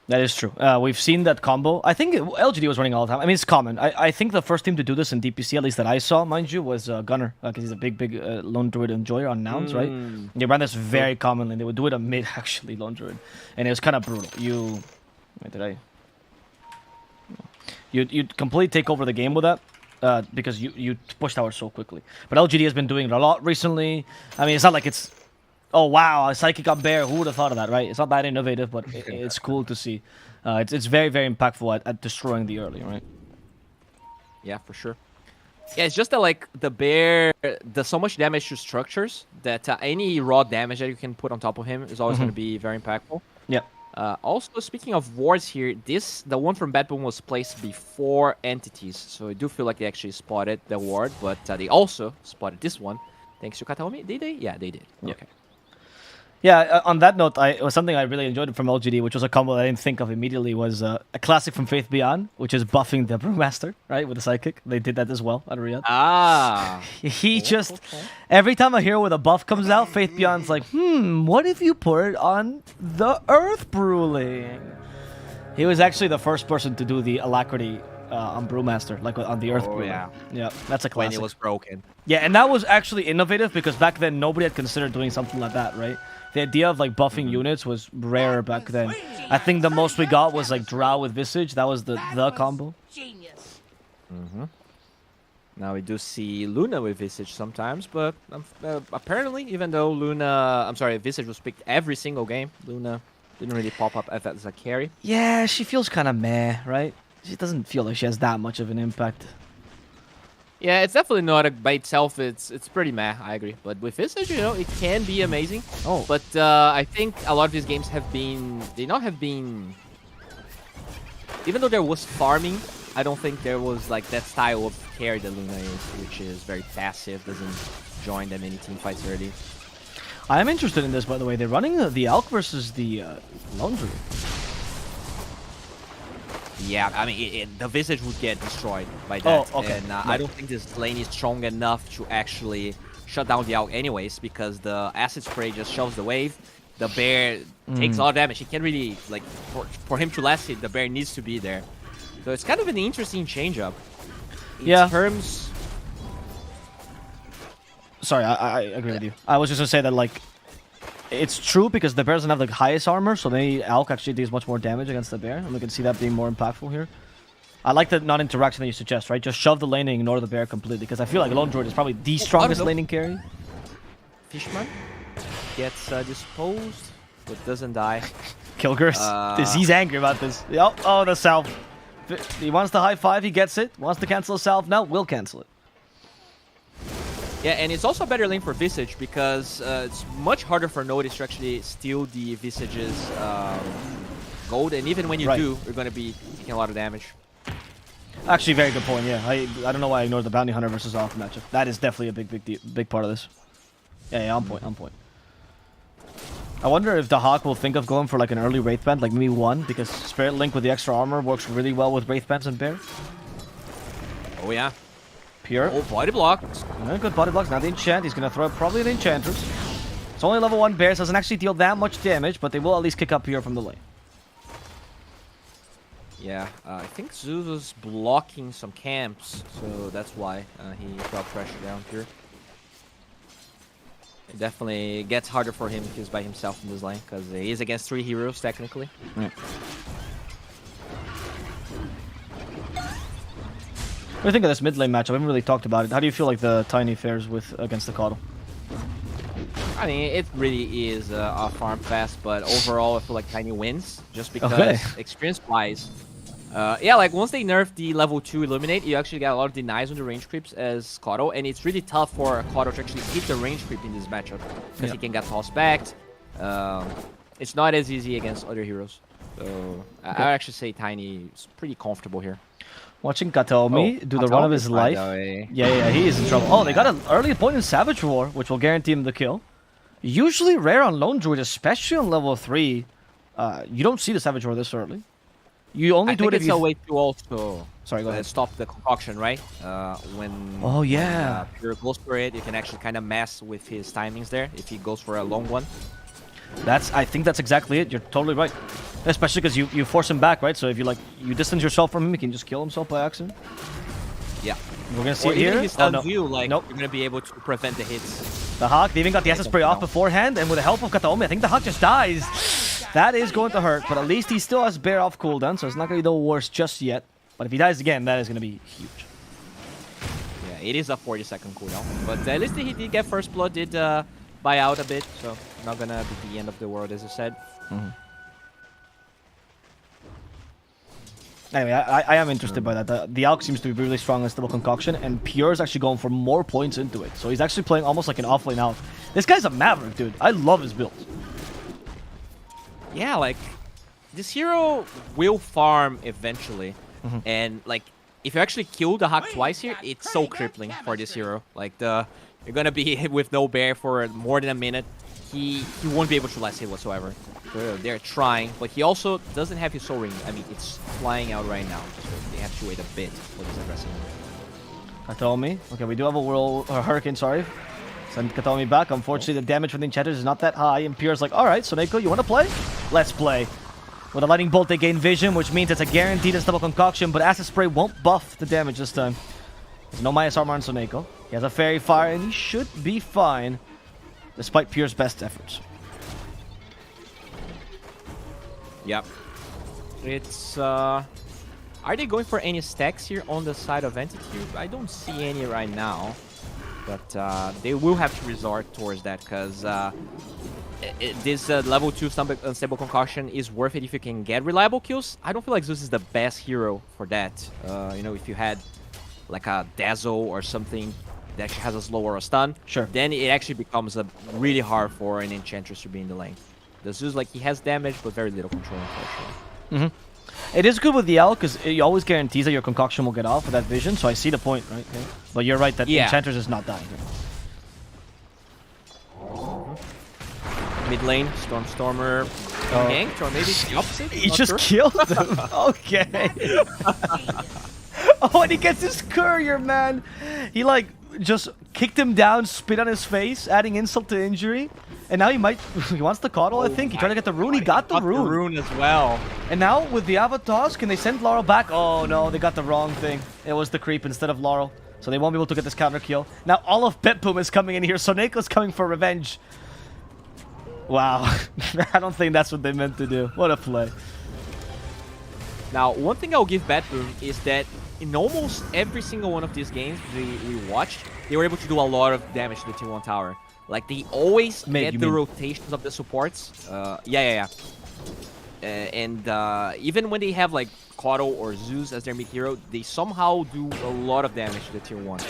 S3: That is true. We've seen that combo. I think LGD was running all the time. I mean, it's common. I think the first team to do this in DPC, at least that I saw, mind you, was Gunner. Because he's a big Lone Druid enjoyer on Nouns, right? They ran this very commonly. They would do it on mid, actually, Lone Druid. And it was kind of brutal. You'd completely take over the game with that. Because you push tower so quickly. But LGD has been doing it a lot recently. I mean, it's not like it's... Oh, wow, a Psychic on Bear. Who would have thought of that, right? It's not that innovative, but it's cool to see. It's very, very impactful at destroying the early, right?
S4: Yeah, for sure. Yeah, it's just that, like, the bear does so much damage to structures that any raw damage that you can put on top of him is always going to be very impactful.
S3: Yeah.
S4: Also, speaking of wards here, the one from Betboom was placed before entities, so I do feel like they actually spotted the ward, but they also spotted this one. Thanks to Kataomi. Did they? Yeah, they did.
S3: Yeah.
S4: Okay.
S3: Yeah, on that note, it was something I really enjoyed from LGD, which was a combo that I didn't think of immediately, was a classic from Faith Beyond, which is buffing the Brewmaster, right, with a Psychic. They did that as well at Riyadh.
S4: Ah.
S3: He just, every time a hero with a buff comes out, Faith Beyond's like, what if you put it on the Earth Bruling? He was actually the first person to do the Alacrity on Brewmaster, like on the Earth
S4: Oh,
S3: Brewer.
S4: yeah.
S3: Yeah, that's a
S4: When
S3: classic.
S4: it was broken.
S3: Yeah, and that was actually innovative because back then nobody had considered doing something like that, right? The idea of like buffing units was rare back then. I think the most we got was like Drow with Visage. That was the combo.
S4: Now we do see Luna with Visage sometimes, but apparently, even though Visage was picked every single game, Luna didn't really pop up as a carry.
S3: Yeah, she feels kind of meh, right? She doesn't feel like she has that much of an impact.
S4: Yeah, it's definitely not by itself. It's pretty meh. I agree. But with Visage, it can be amazing.
S3: Oh,
S4: But I think a lot of these games have been even though there was farming, I don't think there was like that style of carry that Luna is, which is very passive, doesn't join that many team fights early.
S3: I am interested in this, by the way. They're running the Alk versus the Lone Druid.
S4: Yeah, I mean, the Visage would get destroyed by that.
S3: Oh, okay.
S4: And I don't think this lane is strong enough to actually shut down the Alk anyways, because the Acid Spray just shoves the wave. The bear takes a lot of damage. He can't really, like, for him to last hit, the bear needs to be there. So it's kind of an interesting change-up. In terms...
S3: Sorry, I agree with you. I was just going to say that, like, it's true because the bear doesn't have the highest armor, so maybe Alk actually deals much more damage against the bear, and we can see that being more impactful here. I like the non-interaction that you suggest, right? Just shove the lane and ignore the bear completely, because I feel like Lone Druid is probably the strongest laning carry.
S4: Fishman gets disposed, but doesn't die.
S3: Kilgers, he's angry about this. Oh, the salve. He wants the high five, he gets it. Wants to cancel a salve now, will cancel it.
S4: Yeah, and it's also a better lane for Visage because it's much harder for Notice to actually steal the Visage's gold, and even when you do, you're going to be taking a lot of damage.
S3: Actually, very good point, yeah. I don't know why I ignored the Bounty Hunter versus Off matchup. That is definitely a big part of this. Yeah, on point, on point. I wonder if the Hawk will think of going for like an early Wraith Band, like maybe one, because Spirit Link with the extra armor works really well with Wraith Bands and Bear.
S4: Oh yeah.
S3: Pure.
S4: Oh, body blocked.
S3: Yeah, good body blocks. Now the enchant. He's going to throw out probably the Enchantress. It's only level 1 Bears. Doesn't actually deal that much damage, but they will at least kick up Pure from the lane.
S4: Yeah, I think Zeus was blocking some camps, so that's why he brought pressure down Pure. It definitely gets harder for him if he's by himself in this lane, because he is against 3 heroes, technically.
S3: Yeah. What do you think of this mid lane matchup? I haven't really talked about it. How do you feel like the Tiny fares against the Coddle?
S4: I mean, it really is a farm fest, but overall, I feel like Tiny wins, just because experience-wise. Yeah, like once they nerf the level 2 Illuminate, you actually get a lot of denies on the range creeps as Coddle, and it's really tough for Coddle to actually hit the range creep in this matchup, because he can get tossed back. It's not as easy against other heroes. So I actually say Tiny is pretty comfortable here.
S3: Watching Kataomi do the run of his life. Yeah, he is in trouble. Oh, they got an early point in Savage Roar, which will guarantee him the kill. Usually rare on Lone Druid, especially on level 3. You don't see the Savage Roar this early. You only do it if you...
S4: it's a way to also
S3: Sorry, go ahead.
S4: Stop the concoction, right?
S3: Oh, yeah.
S4: Pure goes for it, you can actually kind of mess with his timings there if he goes for a long one.
S3: I think that's exactly it. You're totally right. Especially because you force him back, right? So if you distance yourself from him, he can just kill himself by accident.
S4: Yeah.
S3: We're gonna see
S4: or
S3: it here.
S4: If he stuns
S3: no.
S4: you, like,
S3: Nope.
S4: you're gonna be able to prevent the hits.
S3: The Hawk, they even got the Acid Spray off beforehand, and with the help of Kataomi, I think the Hawk just dies. That is going to hurt, but at least he still has Bear off cooldown, so it's not going to be the worst just yet. But if he dies again, that is going to be huge.
S4: Yeah, it is a 40-second cooldown, but at least he did get First Blood, did buy out a bit, so not going to be the end of the world, as I said.
S3: Anyway, I am interested by that. The Alk seems to be really strong in Stable Concoction, and Pure is actually going for more points into it. So he's actually playing almost like an offlane Alk. This guy's a maverick, dude. I love his build.
S4: Yeah, like, this hero will farm eventually. And, like, if you actually kill the Hawk twice here, it's so crippling for this hero. Like, you're going to be hit with no bear for more than a minute. He won't be able to last hit whatsoever. They're trying, but he also doesn't have his soul ring. I mean, it's flying out right now, so they have to wait a bit for this aggressive.
S3: Kataomi. Okay, we do have a Hurricane, sorry. Send Kataomi back. Unfortunately, the damage from the Enchanters is not that high, and Pure's like, alright, Soneko, you want to play? Let's play. With a lightning bolt, they gain vision, which means it's a guaranteed unstoppable concoction, but acid spray won't buff the damage this time. There's no minus armor on Soneko. He has a fairy fire, and he should be fine, despite Pure's best efforts.
S4: Yep. It's are they going for any stacks here on the side of Entity? I don't see any right now, but they will have to resort towards that because this level 2 unstable concoction is worth it if you can get reliable kills. I don't feel like Zeus is the best hero for that. You know, if you had like a Dazzle or something that actually has a slow or a stun,
S3: sure,
S4: then it actually becomes really hard for an Enchantress to be in the lane. The Zeus, like, he has damage but very little control, unfortunately.
S3: It is good with the L because it always guarantees that your concoction will get off with that vision, so I see the point, right? Yeah. But you're right that Enchantress is not dying.
S4: Mid lane, Stormer ganked, or maybe the opposite?
S3: He
S4: Not
S3: just
S4: sure.
S3: killed him. Okay. Oh, and he gets his courier, man. He like just kicked him down, spit on his face, adding insult to injury. And now he wants the coddle, I think. He tried to get the rune, he got the rune.
S4: The rune as well.
S3: And now with the Avatars, can they send Laurel back? Oh no, they got the wrong thing. It was the creep instead of Laurel. So they won't be able to get this counter kill. Now all of Betboom is coming in here. Soneko's coming for revenge. Wow. I don't think that's what they meant to do. What a play.
S4: Now, one thing I'll give Betboom is that in almost every single one of these games we watched, they were able to do a lot of damage to the Tier 1 tower. Like, they always get the rotations of the supports. Yeah. And even when they have, like, Kodo or Zeus as their mid hero, they somehow do a lot of damage to the Tier 1.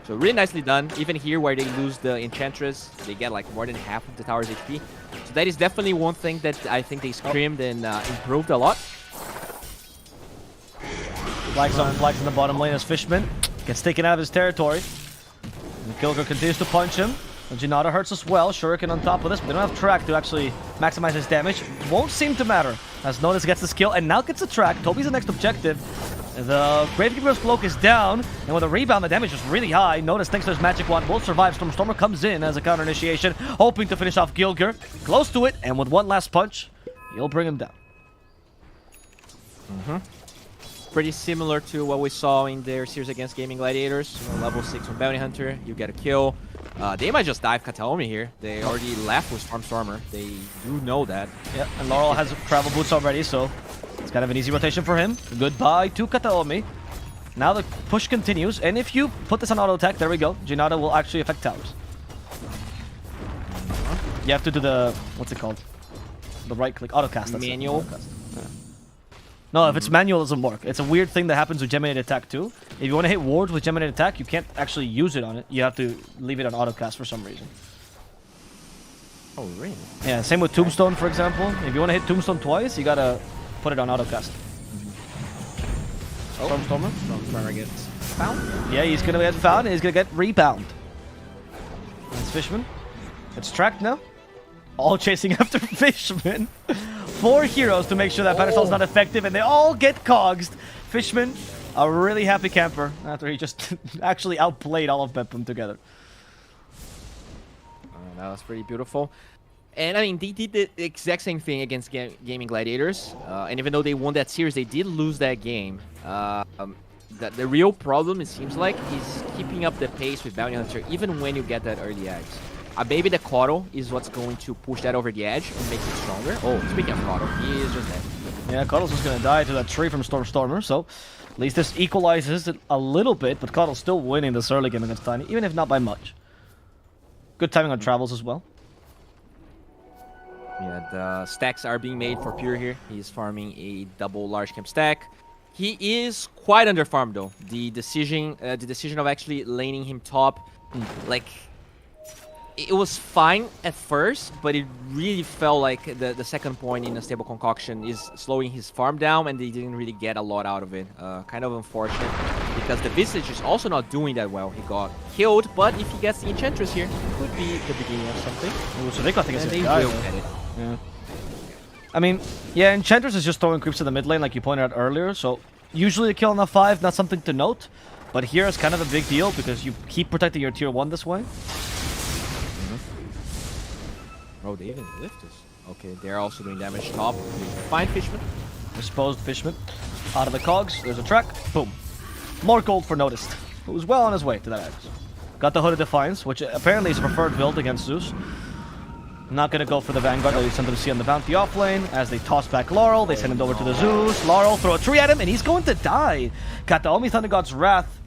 S4: So really nicely done. Even here where they lose the Enchantress, they get, like, more than half of the tower's HP. So that is definitely one thing that I think they scrimmed and improved a lot.
S3: Flags in the bottom lane as Fishman gets taken out of his territory. And Gilger continues to punch him. And Jinata hurts as well. Shuriken on top of this, but they don't have track to actually maximize his damage. Won't seem to matter as Notice gets the skill and now gets a track. Toby's the next objective. The Gravekeeper's Cloak is down, and with a rebound, the damage is really high. Notice, thanks to his magic wand, will survive. Stormer comes in as a counter initiation, hoping to finish off Gilger. Close to it, and with one last punch, he'll bring him down.
S4: Pretty similar to what we saw in their series against Gaming Gladiators. You know, level 6 on Bounty Hunter, you get a kill. They might just dive Kataomi here. They already left with Stormer. They do know that.
S3: Yeah, and Laurel has travel boots already, so it's kind of an easy rotation for him. Goodbye to Kataomi. Now the push continues, and if you put this on auto attack, there we go. Jinata will actually affect towers. You have to do the, what's it called? The right click, auto cast.
S4: Manual.
S3: Yeah. No, if it's manual, it doesn't work. It's a weird thing that happens with Geminated Attack too. If you want to hit wards with Geminated Attack, you can't actually use it on it. You have to leave it on autocast for some reason.
S4: Oh, really?
S3: Yeah, same with Tombstone, for example. If you want to hit Tombstone twice, you gotta put it on autocast. Stormer?
S4: Stormer gets found?
S3: Yeah, he's gonna get found and he's gonna get rebound. That's Fishman. It's tracked now. All chasing after Fishman. 4 heroes to make sure that Battlestall's not effective, and they all get cogsed. Fishman, a really happy camper after he just actually outplayed all of Betboom together.
S4: That was pretty beautiful. And I mean, they did the exact same thing against Gaming Gladiators. And even though they won that series, they did lose that game. The real problem, it seems like, is keeping up the pace with Bounty Hunter, even when you get that early eggs. Maybe the Kodo is what's going to push that over the edge and make it stronger. Oh, speaking of Kodo, he is just dead.
S3: Yeah, Kodo's just going to die to that tree from Stormer, so at least this equalizes it a little bit, but Kodo's still winning this early game against Tiny, even if not by much. Good timing on travels as well.
S4: Yeah, the stacks are being made for Pure here. He's farming a double large camp stack. He is quite underfarmed though. The decision of actually laning him top, like, it was fine at first, but it really felt like the second point in a stable concoction is slowing his farm down, and they didn't really get a lot out of it. Kind of unfortunate, because the Visage is also not doing that well. He got killed, but if he gets the Enchantress here, it could be the beginning of something.
S3: Ooh, so they got to get
S4: they
S3: guy,
S4: will get it.
S3: Yeah. I mean, yeah, Enchantress is just throwing creeps to the mid lane, like you pointed out earlier, so usually a kill on a 5, not something to note. But here it's kind of a big deal, because you keep protecting your tier 1 this way.
S4: Oh, they even lift this. Okay, they're also doing damage top. Fine Fishman.
S3: Exposed Fishman. Out of the cogs. There's a track. Boom. More gold for Noticed, who's well on his way to that Axe. Got the Hooded Defiance, which apparently is preferred build against Zeus. Not gonna go for the Vanguard that we sent them to see on the Bounty off lane. As they toss back Laurel, they send him over to the Zeus. Laurel throw a tree at him, and he's going to die. Kataomi Thunder God's Wrath.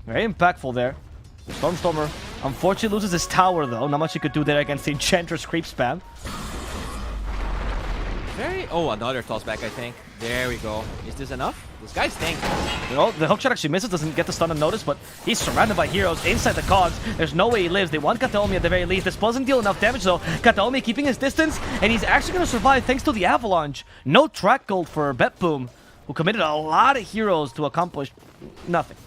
S3: Very impactful there. Stormstormer unfortunately loses his tower though. Not much he could do there against the Enchantress creep spam.
S4: Another toss back, I think. There we go. Is this enough? This guy's tanking.
S3: You know, the hookshot actually misses, doesn't get the stun and notice, but he's surrounded by heroes inside the cogs. There's no way he lives. They want Kataomi at the very least. This doesn't deal enough damage though. Kataomi keeping his distance, and he's actually going to survive thanks to the avalanche. No track gold for Betboom, who committed a lot of heroes to accomplish nothing.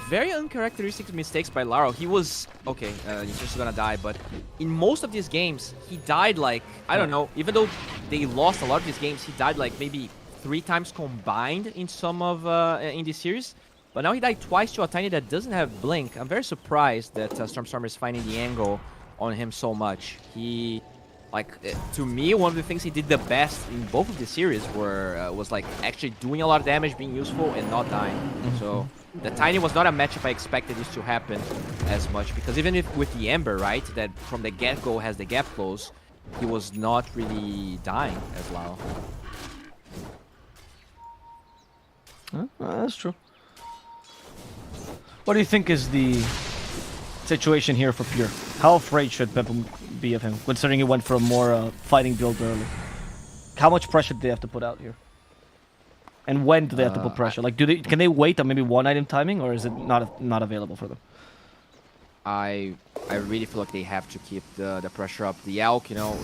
S4: Very uncharacteristic mistakes by Laro. He was... Okay, he's just gonna die, but in most of these games, he died like... I don't know, even though they lost a lot of these games, he died like maybe 3 times combined in some of... in this series. But now he died twice to a Tiny that doesn't have Blink. I'm very surprised that Stormstormer is finding the angle on him so much. He... Like, to me, one of the things he did the best in both of the series was like actually doing a lot of damage, being useful, and not dying. So the Tiny was not a matchup I expected this to happen as much, because even if with the Ember, right, that from the get-go has the gap close, he was not really dying as Lao.
S3: That's true. What do you think is the situation here for Pure? How afraid should Betboom be of him, considering he went for a more fighting build early? How much pressure do they have to put out here? And when do they have to put pressure? Like, can they wait on maybe one item timing, or is it not available for them?
S4: I really feel like they have to keep the pressure up. The Elk, you know,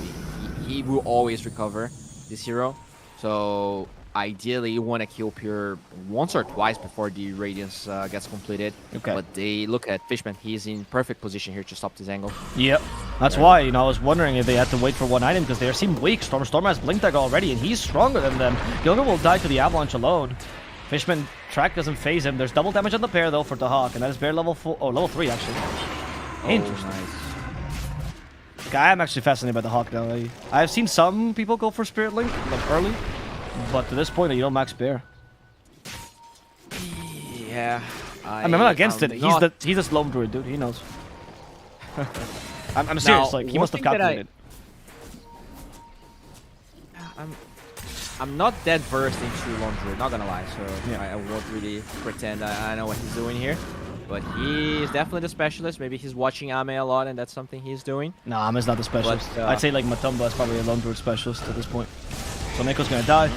S4: he will always recover this hero. So ideally, you want to kill Pure once or twice before the Radiance gets completed. Okay. But they look at Fishman. He's in perfect position here to stop this angle.
S3: Yep. That's why, you know, I was wondering if they had to wait for one item, because they seem weak. Stormer has Blink Dagger already, and he's stronger than them. Gilgar will die to the Avalanche alone. Fishman track doesn't phase him. There's double damage on the pair, though, for the Hawk, and that is Bear level 4. Oh, level 3, actually. Interesting. Nice. I'm actually fascinated by the Hawk now. I've seen some people go for Spirit Link, like early. But to this point, you don't max Bear.
S4: Yeah.
S3: I mean, I'm not against it. He's a Slome Druid, dude. He knows. I'm serious. Like, he must have calculated.
S4: I'm not that versed into Lone Druid, not gonna lie. So yeah. I won't really pretend I know what he's doing here. But he is definitely the specialist. Maybe he's watching Ame a lot, and that's something he's doing.
S3: No, Ame's not the specialist. But, I'd say like Matumba is probably a Lone Druid specialist at this point. So Neko's gonna die.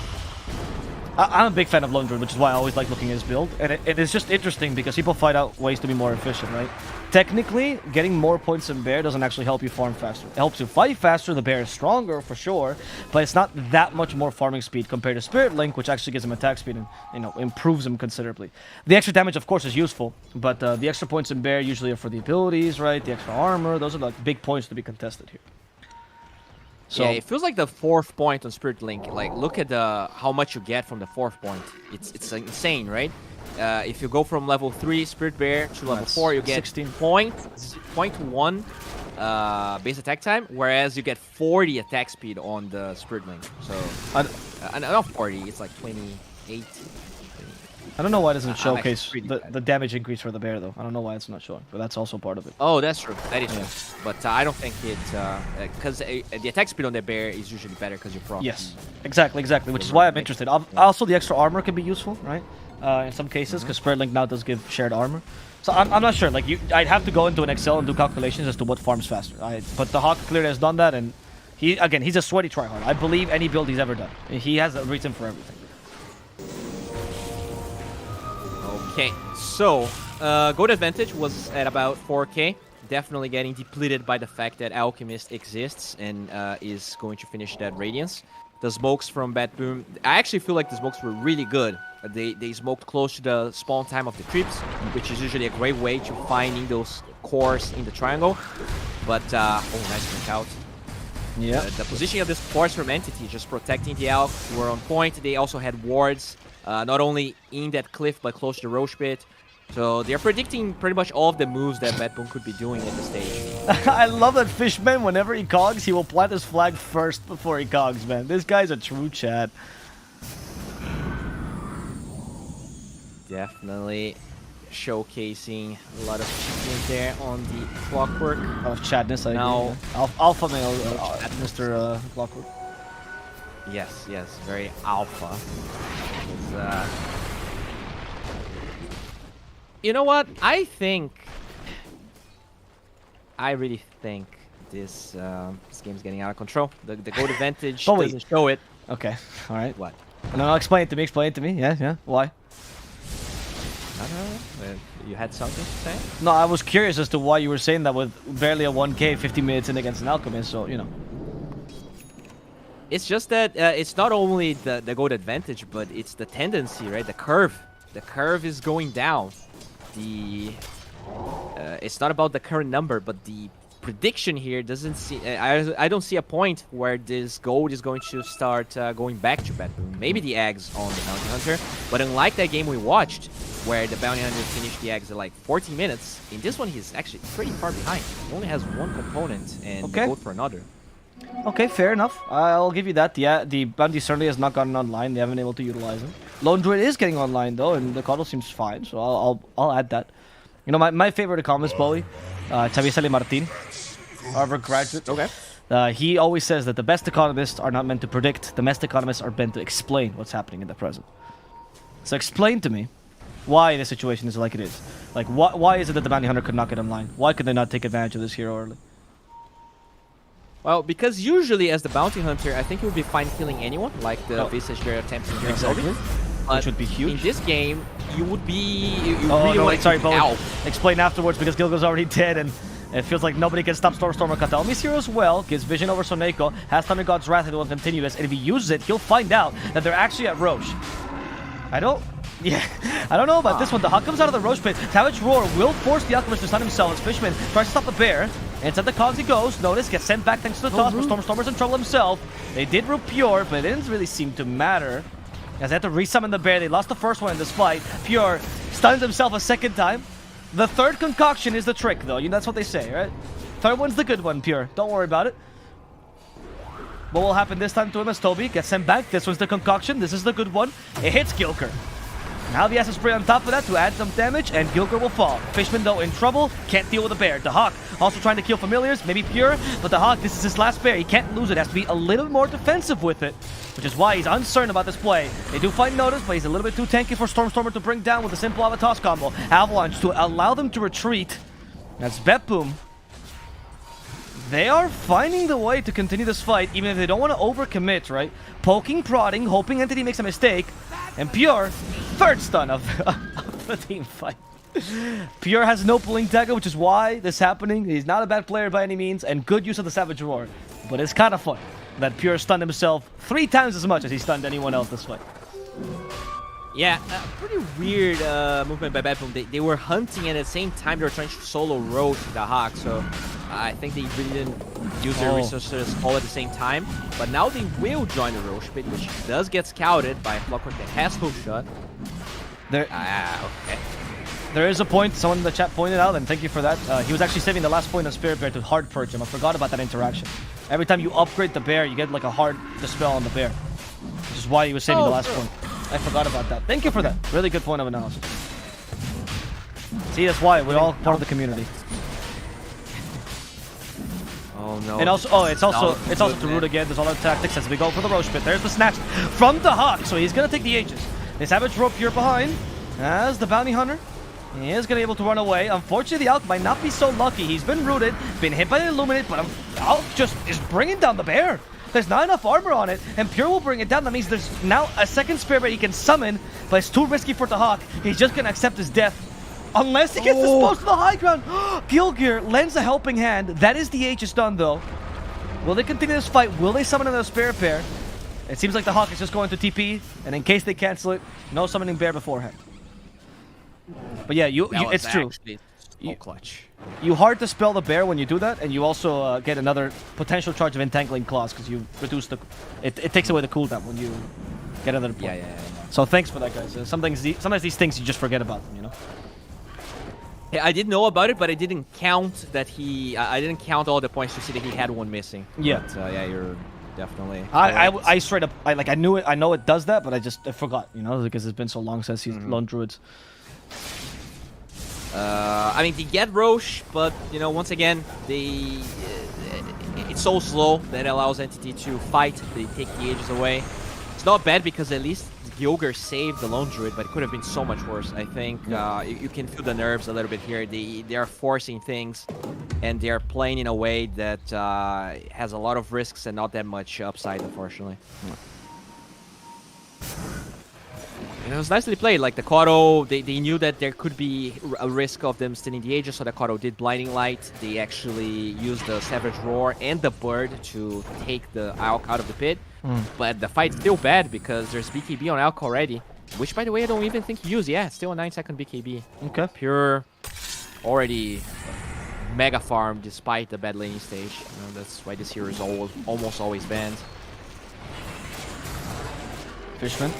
S3: I'm a big fan of Lone Druid, which is why I always like looking at his build. And it is just interesting because people find out ways to be more efficient, right? Technically, getting more points in Bear doesn't actually help you farm faster. It helps you fight faster, the Bear is stronger for sure, but it's not that much more farming speed compared to Spirit Link, which actually gives him attack speed and, you know, improves him considerably. The extra damage, of course, is useful, but the extra points in Bear usually are for the abilities, right? The extra armor, those are like big points to be contested here. So,
S4: yeah, it feels like the 4th point on Spirit Link. Like, look at how much you get from the 4th point. It's insane, right? If you go from level 3 Spirit Bear to level 4, you get 0.1 base attack time, whereas you get 40 attack speed on the Spirit Link. So, not 40, it's like 28.
S3: I don't know why it doesn't showcase the damage increase for the Bear, though. I don't know why it's not showing, but that's also part of it.
S4: Oh, that's true. That is true. But I don't think it... Because the attack speed on the Bear is usually better because you're proc.
S3: Yes, exactly, which is why I'm interested. Also, the extra armor can be useful, right? In some cases, because Spirit Link now does give shared armor. So I'm not sure. Like, I'd have to go into an Excel and do calculations as to what farms faster. But the Hawk clearly has done that, and he's a sweaty tryhard. I believe any build he's ever done. He has a reason for everything.
S4: Okay, so gold advantage was at about 4k. Definitely getting depleted by the fact that Alchemist exists and is going to finish that Radiance. The smokes from Betboom, I actually feel like the smokes were really good. They smoked close to the spawn time of the creeps, which is usually a great way to finding those cores in the triangle. But, oh, nice blink out.
S3: Yeah.
S4: The positioning of this force from Entity, just protecting the Elk, were on point. They also had wards, not only in that cliff, but close to the Roche Pit. So they're predicting pretty much all of the moves that Betboom could be doing at the stage.
S3: I love that Fishman, whenever he cogs, he will plant his flag first before he cogs, man. This guy's a true Chad.
S4: Definitely showcasing a lot of cheating there on the Clockwork.
S3: A lot of Chadness, I
S4: Now-
S3: agree. Alpha male, Mr. Clockwork.
S4: Yes, very alpha. It's, you know what? I really think this game's getting out of control. The gold advantage
S3: But wait.
S4: doesn't show it.
S3: Okay, alright.
S4: What?
S3: No, explain it to me, Yeah, why?
S4: I don't know. You had something to say?
S3: No, I was curious as to why you were saying that with barely a 1k 50 minutes in against an Alchemist, so, you know.
S4: It's just that it's not only the gold advantage, but it's the tendency, right? The curve. The curve is going down. It's not about the current number, but the prediction here doesn't see. I don't see a point where this gold is going to start going back to Betboom. Maybe the eggs on the Bounty Hunter, but unlike that game we watched, where the Bounty Hunter finished the eggs at like 40 minutes, in this one he's actually pretty far behind. He only has one component and the gold for another.
S3: Okay, fair enough. I'll give you that. Yeah, the bounty certainly has not gotten online. They haven't been able to utilize him. Lone Druid is getting online though, and the Coddle seems fine. So I'll add that. You know, my favorite economist, Bowie, Chavisale Martin, Harvard graduate.
S4: Okay.
S3: He always says that the best economists are not meant to predict. The best economists are meant to explain what's happening in the present. So explain to me why the situation is like it is. Like, why is it that the bounty hunter could not get online? Why could they not take advantage of this hero early?
S4: Well, because usually as the bounty hunter, I think it would be fine killing anyone, like the Visage you're attempting here.
S3: Exactly.
S4: But
S3: Which would be huge.
S4: in this game, you would be... You
S3: Oh,
S4: really
S3: no,
S4: want
S3: wait,
S4: to
S3: sorry,
S4: keep
S3: Bo.
S4: out.
S3: Explain afterwards because Gilgo's already dead and it feels like nobody can stop Storm or Katal. Miss Hero as well, gives vision over Soneko, has Thunder God's Wrath and it will continue this, and if he uses it, he'll find out that they're actually at Roche. I don't know about this one. The Hawk comes out of the Roche pit. Savage Roar will force the Alchemist to stun himself as Fishman tries to stop the bear. Inside the cogs he goes. Notice gets sent back thanks to the toss, but Stormer's in trouble himself. They did root Pure, but it didn't really seem to matter. As they had to resummon the bear, they lost the first one in this fight. Pure stuns himself a second time. The third concoction is the trick, though. You know, that's what they say, right? Third one's the good one, Pure. Don't worry about it. What will happen this time to him as Toby gets sent back? This one's the concoction. This is the good one. It hits Gilker. Now the acid spray on top of that to add some damage, and Gilker will fall. Fishman, though, in trouble. Can't deal with the bear. The Hawk also trying to kill familiars, maybe Pure, but the Hawk, this is his last bear. He can't lose it. Has to be a little more defensive with it, which is why he's uncertain about this play. They do find Notice, but he's a little bit too tanky for Stormer to bring down with a simple Avatos combo. Avalanche to allow them to retreat. That's Betboom. They are finding the way to continue this fight, even if they don't want to overcommit, right? Poking, prodding, hoping Entity makes a mistake, and Pure, third stun of the team fight. Pure has no pulling dagger, which is why this is happening. He's not a bad player by any means, and good use of the Savage Roar. But it's kind of fun that Pure stunned himself 3 times as much as he stunned anyone else this fight.
S4: Yeah, pretty weird movement by Betboom. They were hunting and at the same time they were trying to solo Roche the Hawk, so I think they really didn't use their resources all at the same time. But now they will join the Roche pit, which does get scouted by a Clockwork that has hook shot. Okay.
S3: There is a point someone in the chat pointed out, and thank you for that. He was actually saving the last point on Spirit Bear to hard purge him. I forgot about that interaction. Every time you upgrade the bear, you get like a hard dispel on the bear, which is why he was saving the last point. I forgot about that. Thank you for that. Really good point of analysis. See, that's why we're all part of the community.
S4: Oh no.
S3: And also, it's also to root again. There's all our tactics as we go for the Roche pit. There's the snatch from the Hawk, so he's gonna take the Aegis. They Savage Rope here behind as the Bounty Hunter. He is gonna be able to run away. Unfortunately, the Alk might not be so lucky. He's been rooted, been hit by the Illuminate, but Alk just is bringing down the bear. There's not enough armor on it, and Pure will bring it down. That means there's now a second Spirit Bear he can summon, but it's too risky for the Hawk. He's just gonna accept his death. Unless he gets disposed to the high ground. Gilgear lends a helping hand. That is the Aegis done, though. Will they continue this fight? Will they summon another Spirit Bear? It seems like the Hawk is just going to TP, and in case they cancel it, no summoning bear beforehand. But yeah, it's true.
S4: So clutch.
S3: You hard to spell the bear when you do that, and you also get another potential charge of Entangling Claws because you reduce the... It takes away the cooldown when you get another point.
S4: Yeah.
S3: So thanks for that, guys. Sometimes these things you just forget about them, you know?
S4: Yeah, I did know about it, but I didn't count that I didn't count all the points to see that he had one missing.
S3: Yeah.
S4: But, yeah, you're definitely.
S3: I straight up I knew it. I know it does that, but I forgot, you know, because it's been so long since he's lone druids.
S4: I mean, they get Roche, but you know, once again, it's so slow that it allows Entity to fight. They take the ages away. It's not bad because at least Gyogre saved the lone druid, but it could have been so much worse. I think you can feel the nerves a little bit here. They are forcing things, and they are playing in a way that has a lot of risks and not that much upside, unfortunately. And it was nicely played. Like the Kotto, they knew that there could be a risk of them stealing the Aegis, so the Kotto did Blinding Light. They actually used the Savage Roar and the Bird to take the Alk out of the pit. But the fight's still bad because there's BKB on Alk already, which, by the way, I don't even think he used. Yeah, it's still a 9-second BKB.
S3: Okay.
S4: Pure already mega farm despite the bad laning stage. You know, that's why this hero is almost always banned.
S3: Fishman.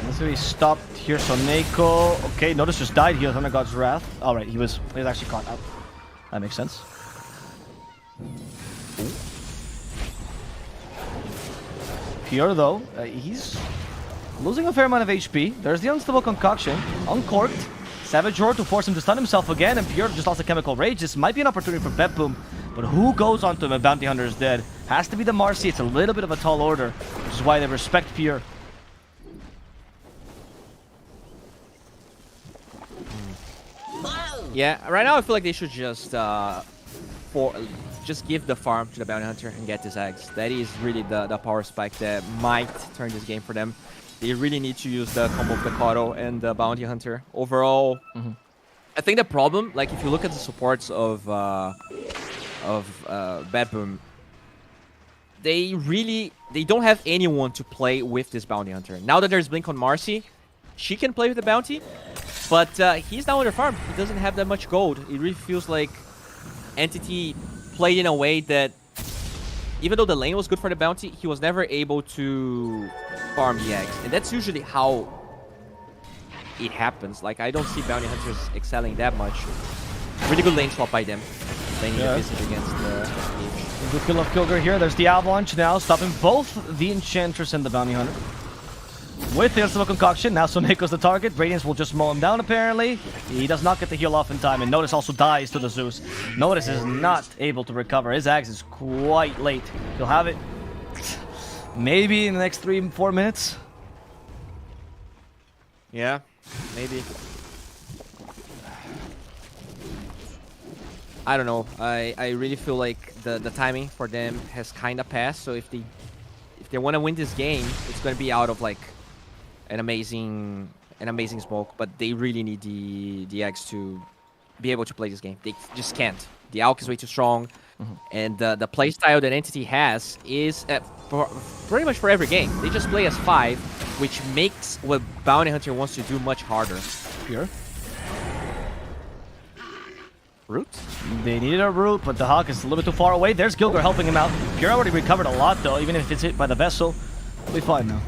S3: Let's see, he stopped here. Soneko. Okay, Notice just died here. Thunder God's Wrath. Alright, he was actually caught out. That makes sense. Pure though, he's losing a fair amount of HP. There's the Unstable Concoction. Uncorked. Savage Roar to force him to stun himself again, and Pure just lost a Chemical Rage. This might be an opportunity for Betboom, but who goes onto him if Bounty Hunter is dead? Has to be the Marcy. It's a little bit of a tall order, which is why they respect Pure.
S4: Yeah, right now I feel like they should just just give the farm to the Bounty Hunter and get these eggs. That is really the power spike that might turn this game for them. They really need to use the combo of the Kotto and the Bounty Hunter. Overall, I think the problem, like if you look at the supports of Betboom, they don't have anyone to play with this Bounty Hunter. Now that there's Blink on Marcy, she can play with the Bounty, but he's down with the farm. He doesn't have that much gold. It really feels like Entity played in a way that, even though the lane was good for the Bounty, he was never able to farm the eggs. And that's usually how it happens. Like, I don't see Bounty Hunters excelling that much. Really good lane swap by them. Laning the Visage against the Mage.
S3: Good kill of Kyogre here. There's the Avalanche now, stopping both the Enchantress and the Bounty Hunter. With the Unstable Concoction, now Soneko's the target. Radiance will just mow him down, apparently. He does not get the heal off in time, and Notice also dies to the Zeus. Notice is not able to recover. His Axe is quite late. He'll have it maybe in the next 3-4 minutes.
S4: Yeah, maybe. I don't know. I really feel like the timing for them has kind of passed. So if they want to win this game, it's going to be out of like an amazing smoke. But they really need the eggs to be able to play this game. They just can't. The Alk is way too strong, and the playstyle that Entity has is pretty much for every game. They just play as 5, which makes what Bounty Hunter wants to do much harder.
S3: Pure.
S4: Root?
S3: They needed a root, but the Hawk is a little bit too far away. There's Gilgir helping him out. Pure already recovered a lot, though. Even if it's hit by the vessel, he'll be fine now.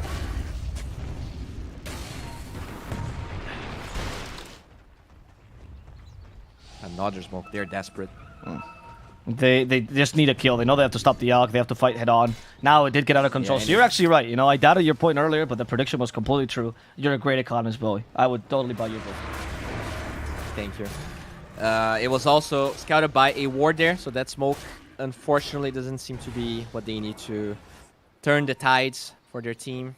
S4: Another smoke. They're desperate.
S3: They just need a kill. They know they have to stop the Alk. They have to fight head on. Now it did get out of control.
S4: Yeah,
S3: So you're actually right. You know, I doubted your point earlier, but the prediction was completely true. You're a great economist, Bowie. I would totally buy your book.
S4: Thank you. It was also scouted by a ward there, so that smoke unfortunately doesn't seem to be what they need to turn the tides for their team.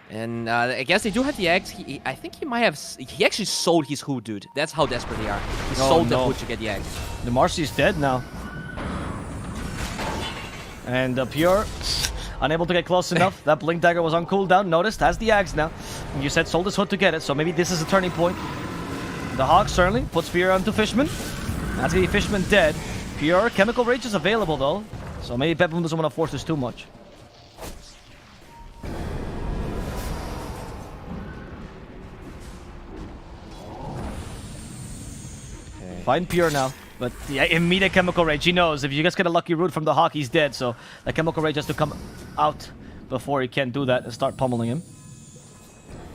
S4: And I guess they do have the eggs. I think he might have... He actually sold his hood, dude. That's how desperate they are. He sold the hood to get the eggs.
S3: The Marcy's dead now. And Pure, unable to get close enough. That Blink Dagger was on cooldown. Noticed, has the Axe now. And you said sold his hood to get it, so maybe this is a turning point. The Hawk certainly puts fear onto Fishman. That's gonna be Fishman dead. Pure Chemical Rage is available though, so maybe Betboom doesn't want to force this too much.
S4: Okay.
S3: Find Pure now, but yeah, immediate Chemical Rage. He knows if you just get a lucky root from the Hawk, he's dead. So the Chemical Rage has to come out before he can do that and start pummeling him.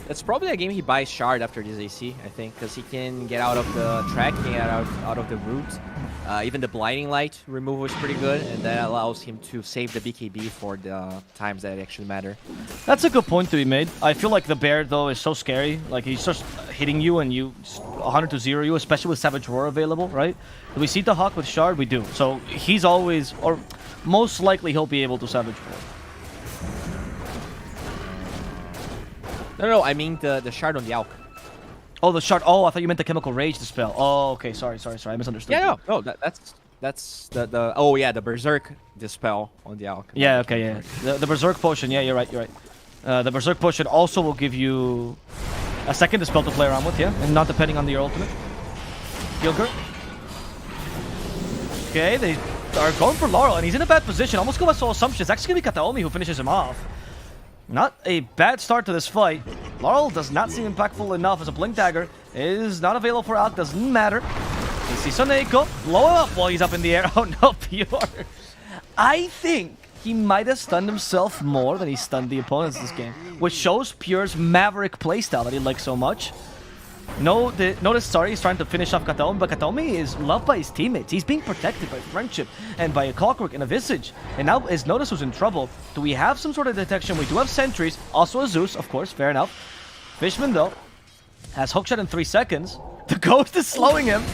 S4: That's probably a game he buys Shard after this AC, I think, because he can get out of the track, he can get out of the route. Even the blinding light removal is pretty good, and that allows him to save the BKB for the times that actually matter.
S3: That's a good point to be made. I feel like the bear, though, is so scary. Like, he's just hitting you and you 100 to 0 you, especially with Savage Roar available, right? Do we see the Hawk with Shard? We do. So he's always, or most likely he'll be able to Savage Roar.
S4: No, I mean the Shard on the Alk.
S3: Oh, the Shard. Oh, I thought you meant the Chemical Rage dispel. Oh, okay. Sorry. I misunderstood.
S4: Yeah, no, that's the oh yeah, the Berserk dispel on the Alk.
S3: Yeah, okay, yeah. The Berserk potion, yeah, you're right. The Berserk potion also will give you a second dispel to play around with, yeah? And not depending on your ultimate. Gilgert. Okay, they are going for Laurel, and he's in a bad position. Almost go by Soul Assumption. It's actually going to be Kataomi who finishes him off. Not a bad start to this fight. Laurel does not seem impactful enough as a Blink Dagger. Is not available for Alk, doesn't matter. You see Soneko blow up while he's up in the air. Oh no, Pure. I think he might have stunned himself more than he stunned the opponents this game, which shows Pure's maverick playstyle that he likes so much. Notice, sorry, he's trying to finish off Kataomi, but Kataomi is loved by his teammates. He's being protected by Friendship and by a Clockwork and a Visage. And now is Notice who's in trouble. Do we have some sort of detection? We do have sentries, also a Zeus, of course, fair enough. Fishman, though, has hookshot in 3 seconds. The Ghost is slowing him.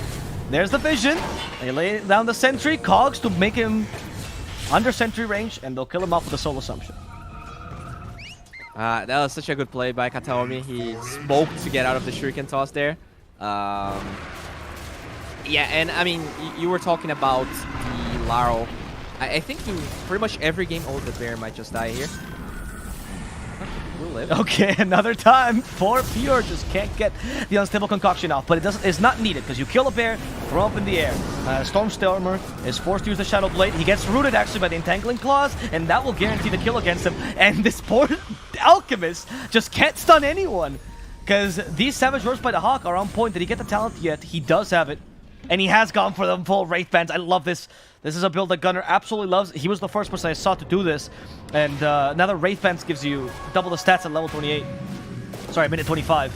S3: There's the vision. They lay down the sentry, Cogs to make him under sentry range, and they'll kill him off with a Soul Assumption.
S4: That was such a good play by Kataomi. He smoked to get out of the Shuriken toss there. Yeah, and I mean, you were talking about the Laurel. I think in pretty much every game, oh, the bear might just die here. We'll live.
S3: Okay, another time. Poor Pure just can't get the Unstable Concoction off, but it's not needed because you kill a bear, throw up in the air. Stormstormer is forced to use the Shadow Blade. He gets rooted actually by the Entangling Claws, and that will guarantee the kill against him. And this poor Alchemist just can't stun anyone because these Savage Roars by the Hawk are on point. Did he get the talent yet? He does have it, and he has gone for the full Wraith Bands. I love this. This is a build that Gunnar absolutely loves. He was the first person I saw to do this. And now the Wraith Bands gives you double the stats at level 28. Sorry, minute 25.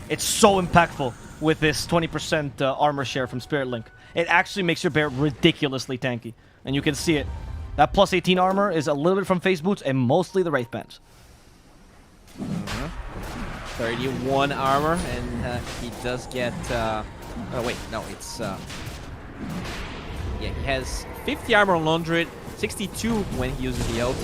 S3: It's so impactful with this 20% armor share from Spirit Link. It actually makes your bear ridiculously tanky. And you can see it. That plus 18 armor is a little bit from Phase Boots and mostly the Wraith Bands.
S4: 31 armor, and he does get... oh, wait, no, it's... yeah, he has 50 armor on Laundry, 62 when he uses the ult.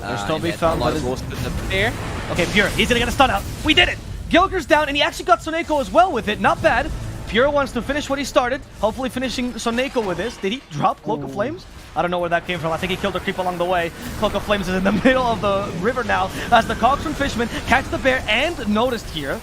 S3: There's still be found
S4: a lot of goes to the bear.
S3: Okay, Pure, he's gonna get a stun out. We did it! Gilger's down, and he actually got Soneko as well with it. Not bad. Pure wants to finish what he started, hopefully finishing Soneko with this. Did he drop Cloak of Flames? I don't know where that came from. I think he killed a creep along the way. Cloak of Flames is in the middle of the river now as the Cogs from Fishman catch the bear and noticed here.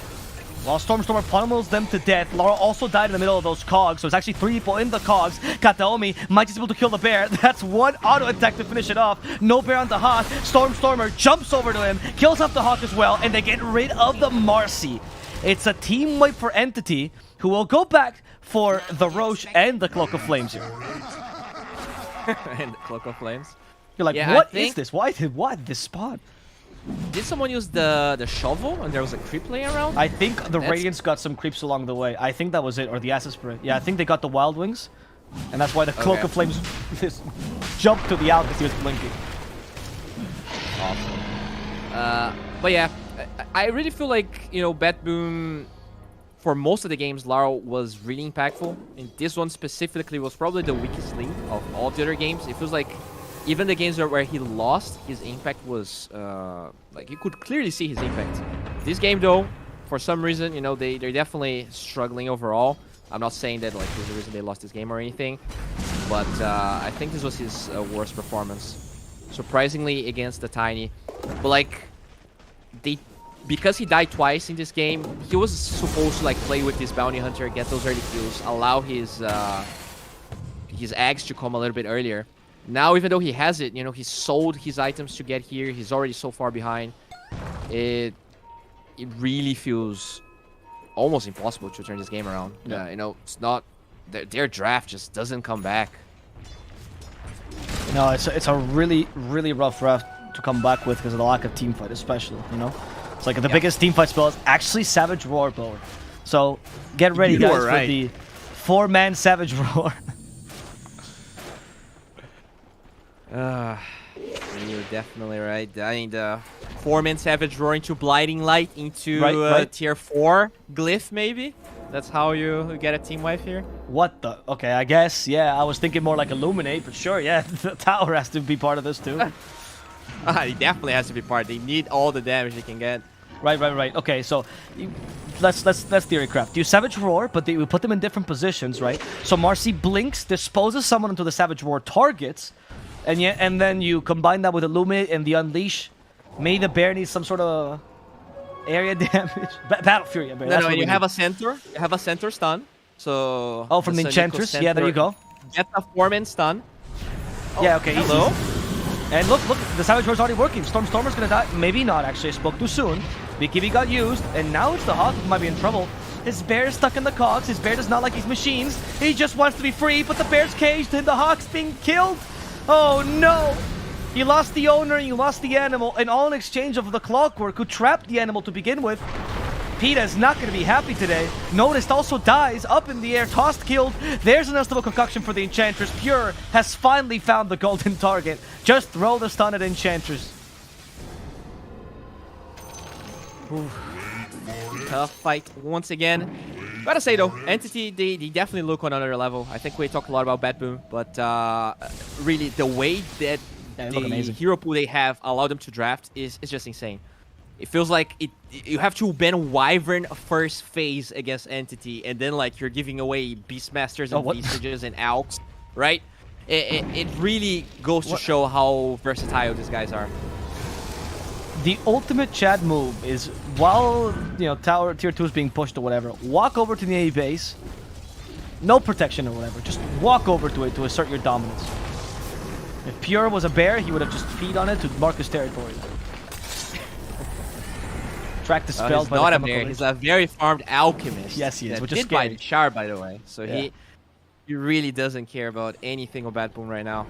S3: While Stormstormer pummels them to death, Laura also died in the middle of those Cogs, so it's actually 3 people in the Cogs. Kataomi might just be able to kill the bear. That's one auto attack to finish it off. No bear on the Hawk. Stormstormer jumps over to him, kills off the Hawk as well, and they get rid of the Marcy. It's a team wipe for Entity, who will go back for the Roche and the Cloak of Flames here.
S4: And the Cloak of Flames.
S3: You're like,
S4: yeah,
S3: what is this? Why this spot?
S4: Did someone use the shovel and there was a creep laying around?
S3: I think the Radiants got some creeps along the way. I think that was it, or the Acid Spray. Yeah, I think they got the Wild Wings, and that's why the Cloak of Flames jumped to the out because he was blinking.
S4: Awesome. But yeah, I really feel like, you know, Betboom, for most of the games, Laurel was really impactful. And this one specifically was probably the weakest link of all the other games. It feels like even the games where he lost, his impact was, like, you could clearly see his impact. This game, though, for some reason, you know, they're definitely struggling overall. I'm not saying that, like, there's a reason they lost this game or anything, but I think this was his worst performance. Surprisingly against the Tiny. But, like, because he died twice in this game, he was supposed to, like, play with this Bounty Hunter, get those early kills, allow his eggs to come a little bit earlier. Now, even though he has it, you know, he sold his items to get here. He's already so far behind. It really feels almost impossible to turn this game around.
S3: Yeah.
S4: You know, it's not... Their draft just doesn't come back.
S3: No, it's a really, really rough draft to come back with because of the lack of team fight, especially, you know? It's like the biggest teamfight spell is actually Savage Roar, Bowen. So get ready,
S4: You
S3: guys,
S4: are right.
S3: for the 4-man Savage Roar.
S4: You're definitely right. I mean, the 4-man Savage Roar into Blinding Light into
S3: Right.
S4: tier 4 Glyph, maybe? That's how you get a team wipe here?
S3: What the? Okay, I guess. Yeah, I was thinking more like Illuminate, but sure, yeah, the tower has to be part of this too.
S4: He definitely has to be part. They need all the damage they can get.
S3: Right. Okay, so let's theory craft. You Savage Roar, but we put them in different positions, right? So Marcy blinks, disposes someone until the Savage Roar targets, and then you combine that with Illuminate and the Unleash. Maybe the bear needs some sort of area damage. Battle Fury, yeah, bear.
S4: No, and you have a centaur. You have a centaur stun. So
S3: from the
S4: Sonico
S3: Enchantress. Yeah, there you go.
S4: Get a 4-man stun.
S3: Yeah, okay.
S4: Hello.
S3: Easy. And look, the Savage Roar's already working. Stormer's gonna die. Maybe not, actually. I spoke too soon. BKB got used, and now it's the Hawk who might be in trouble. His bear is stuck in the cogs. His bear does not like these machines. He just wants to be free, but the bear's caged, and the Hawk's being killed. Oh, no. You lost the owner, you lost the animal, and all in exchange of the Clockwork, who trapped the animal to begin with. PETA is not going to be happy today. Noticed also dies, up in the air, tossed, killed. There's a nice little concoction for the Enchantress. Pure has finally found the golden target. Just throw the stun at Enchantress.
S4: Tough fight once again. Gotta say though, Entity, they definitely look on another level. I think we talked a lot about Betboom, but really the way that the hero pool they have allowed them to draft is just insane. It feels like you have to ban Wyvern first phase against Entity, and then like you're giving away Beastmasters and Beastages and Alks, right? It really goes to show how versatile these guys are.
S3: The ultimate Chad move is, while tower tier 2 is being pushed or whatever, walk over to the A base. No protection or whatever. Just walk over to it to assert your dominance. If Pure was a bear, he would have just feed on it to mark his territory. Track the spell.
S4: He's not a bear. He's a very farmed alchemist.
S3: Yes, he is. Which is
S4: did
S3: scary.
S4: by Char, by the way. So he really doesn't care about anything of Betboom right now.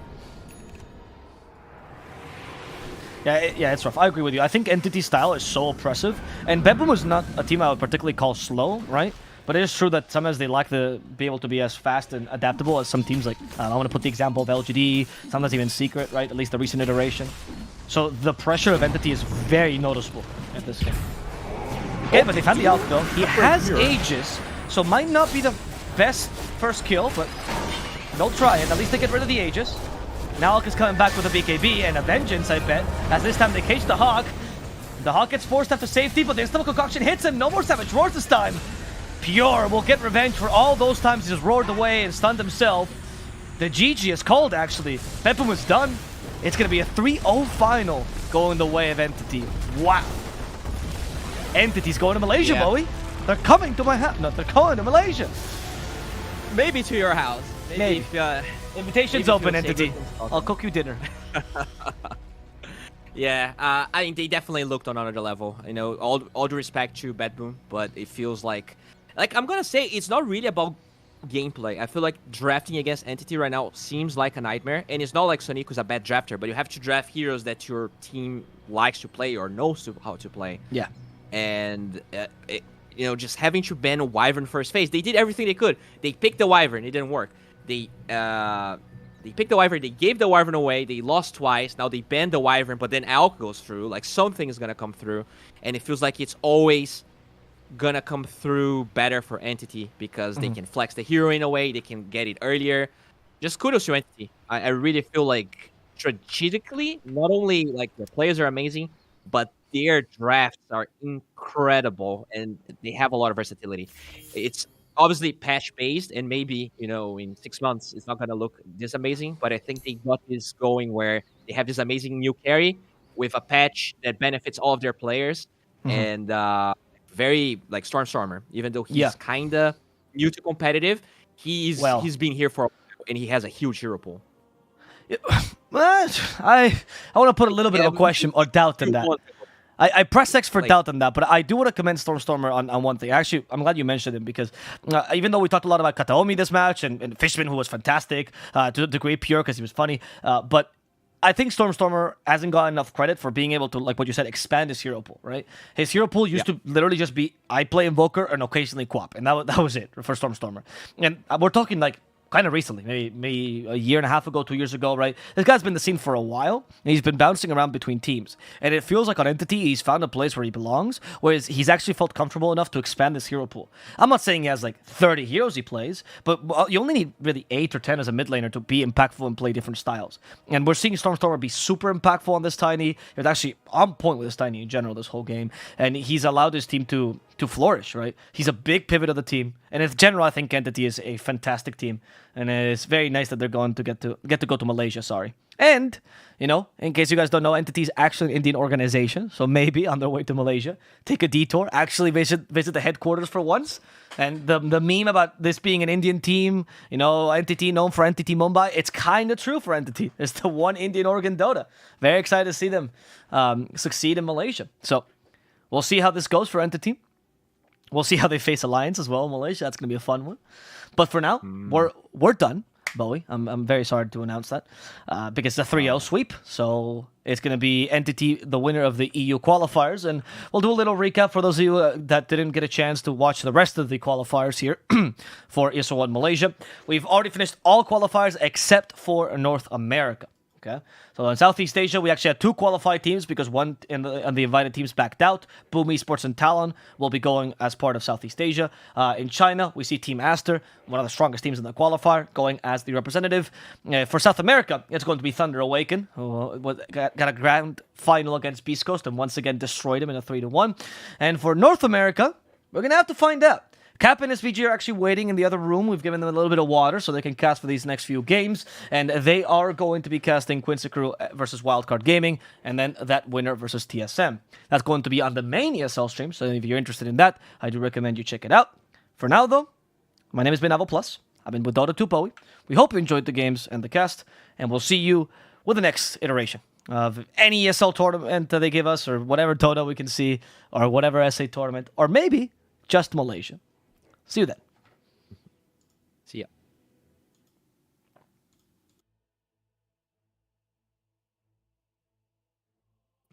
S3: Yeah, it's rough. I agree with you. I think Entity's style is so oppressive, and Betboom is not a team I would particularly call slow, right? But it is true that sometimes they lack the be able to be as fast and adaptable as some teams. Like I want to put the example of LGD, sometimes even Secret, right? At least the recent iteration. So the pressure of Entity is very noticeable at this game. Okay, but they found the Alk though. He has Aegis, so might not be the best first kill, but they'll try it. At least they get rid of the Aegis. Now Alk is coming back with a BKB and a Vengeance, I bet, as this time they cage the Hawk. The Hawk gets forced after safety, but the Instant Concoction hits him. No more Savage Roars this time. Pure will get revenge for all those times he's roared away and stunned himself. The GG is called, actually. Betboom is done. It's going to be a 3-0 final going the way of Entity. Wow. Entity's going to Malaysia, Bowie. They're coming to my house. No, they're going to Malaysia.
S4: Maybe to your house. Maybe.
S3: Invitation's open, Entity. I'll cook you dinner.
S4: Yeah, I think they definitely looked on another level. You know, all due respect to Betboom, but it feels like I'm gonna say it's not really about gameplay. I feel like drafting against Entity right now seems like a nightmare, and it's not like Sonico's a bad drafter, but you have to draft heroes that your team likes to play or knows how to play.
S3: Yeah,
S4: and just having to ban a Wyvern first phase, they did everything they could. They picked the Wyvern, it didn't work. They picked the Wyvern, they gave the Wyvern away, they lost twice, now they banned the Wyvern, but then Alk goes through, like something is gonna come through, and it feels like it's always gonna come through better for Entity, because they can flex the hero in a way, they can get it earlier. Just kudos to Entity. I really feel like strategically, not only like the players are amazing, but their drafts are incredible, and they have a lot of versatility. It's obviously patch-based, and maybe, in 6 months, it's not going to look this amazing, but I think they got this going where they have this amazing new carry with a patch that benefits all of their players, and very, like, Stormer, even though he's kind of new to competitive, he's been here for a while, and he has a huge hero pool.
S3: I want to put a little bit of a question or doubt in that. I press X for doubt on that, but I do want to commend Stormer on one thing. Actually, I'm glad you mentioned him, because even though we talked a lot about Kataomi this match, and Fishman, who was fantastic, to the degree Pure, because he was funny, but I think Stormstormer hasn't got enough credit for being able to, like what you said, expand his hero pool, right? His hero pool used to literally just be I play Invoker and occasionally Quap, and that was it for Stormstormer. And we're talking like kind of recently, maybe a year and a half ago, 2 years ago, right? This guy's been in the scene for a while, and he's been bouncing around between teams. And it feels like on Entity, he's found a place where he belongs, whereas he's actually felt comfortable enough to expand this hero pool. I'm not saying he has like 30 heroes he plays, but you only need really 8 or 10 as a mid laner to be impactful and play different styles. And we're seeing Stormstormer be super impactful on this Tiny. It's actually on point with this Tiny in general this whole game, and he's allowed his team to flourish, right? He's a big pivot of the team, and in general, I think Entity is a fantastic team, and it's very nice that they're going to get to go to Malaysia. Sorry, and you know, in case you guys don't know, Entity is actually an Indian organization, so maybe on their way to Malaysia, take a detour, actually visit the headquarters for once. And the meme about this being an Indian team, you know, Entity known for Entity Mumbai, it's kind of true for Entity. It's the one Indian org in Dota. Very excited to see them succeed in Malaysia. So we'll see how this goes for Entity. We'll see how they face Alliance as well in Malaysia. That's going to be a fun one. But for now, we're done, Bowie. I'm very sorry to announce that because it's a 3-0 sweep. So it's going to be Entity, the winner of the EU qualifiers. And we'll do a little recap for those of you that didn't get a chance to watch the rest of the qualifiers here for ESL1 Malaysia. We've already finished all qualifiers except for North America. Okay, so in Southeast Asia, we actually had 2 qualified teams because one in the invited teams backed out. Boom Esports and Talon will be going as part of Southeast Asia. In China, we see Team Aster, one of the strongest teams in the qualifier, going as the representative. For South America, it's going to be Thunder Awaken, who got a grand final against Beast Coast and once again destroyed him in a 3-1. And for North America, we're going to have to find out. Cap and SVG are actually waiting in the other room. We've given them a little bit of water so they can cast for these next few games. And they are going to be casting Quincy Crew versus Wildcard Gaming, and then that winner versus TSM. That's going to be on the main ESL stream, so if you're interested in that, I do recommend you check it out. For now, though, my name has been Avo Plus. I've been with Dota 2 Bowie. We hope you enjoyed the games and the cast, and we'll see you with the next iteration of any ESL tournament that they give us, or whatever Dota we can see, or whatever SA tournament, or maybe just Malaysia. See you then.
S4: See ya.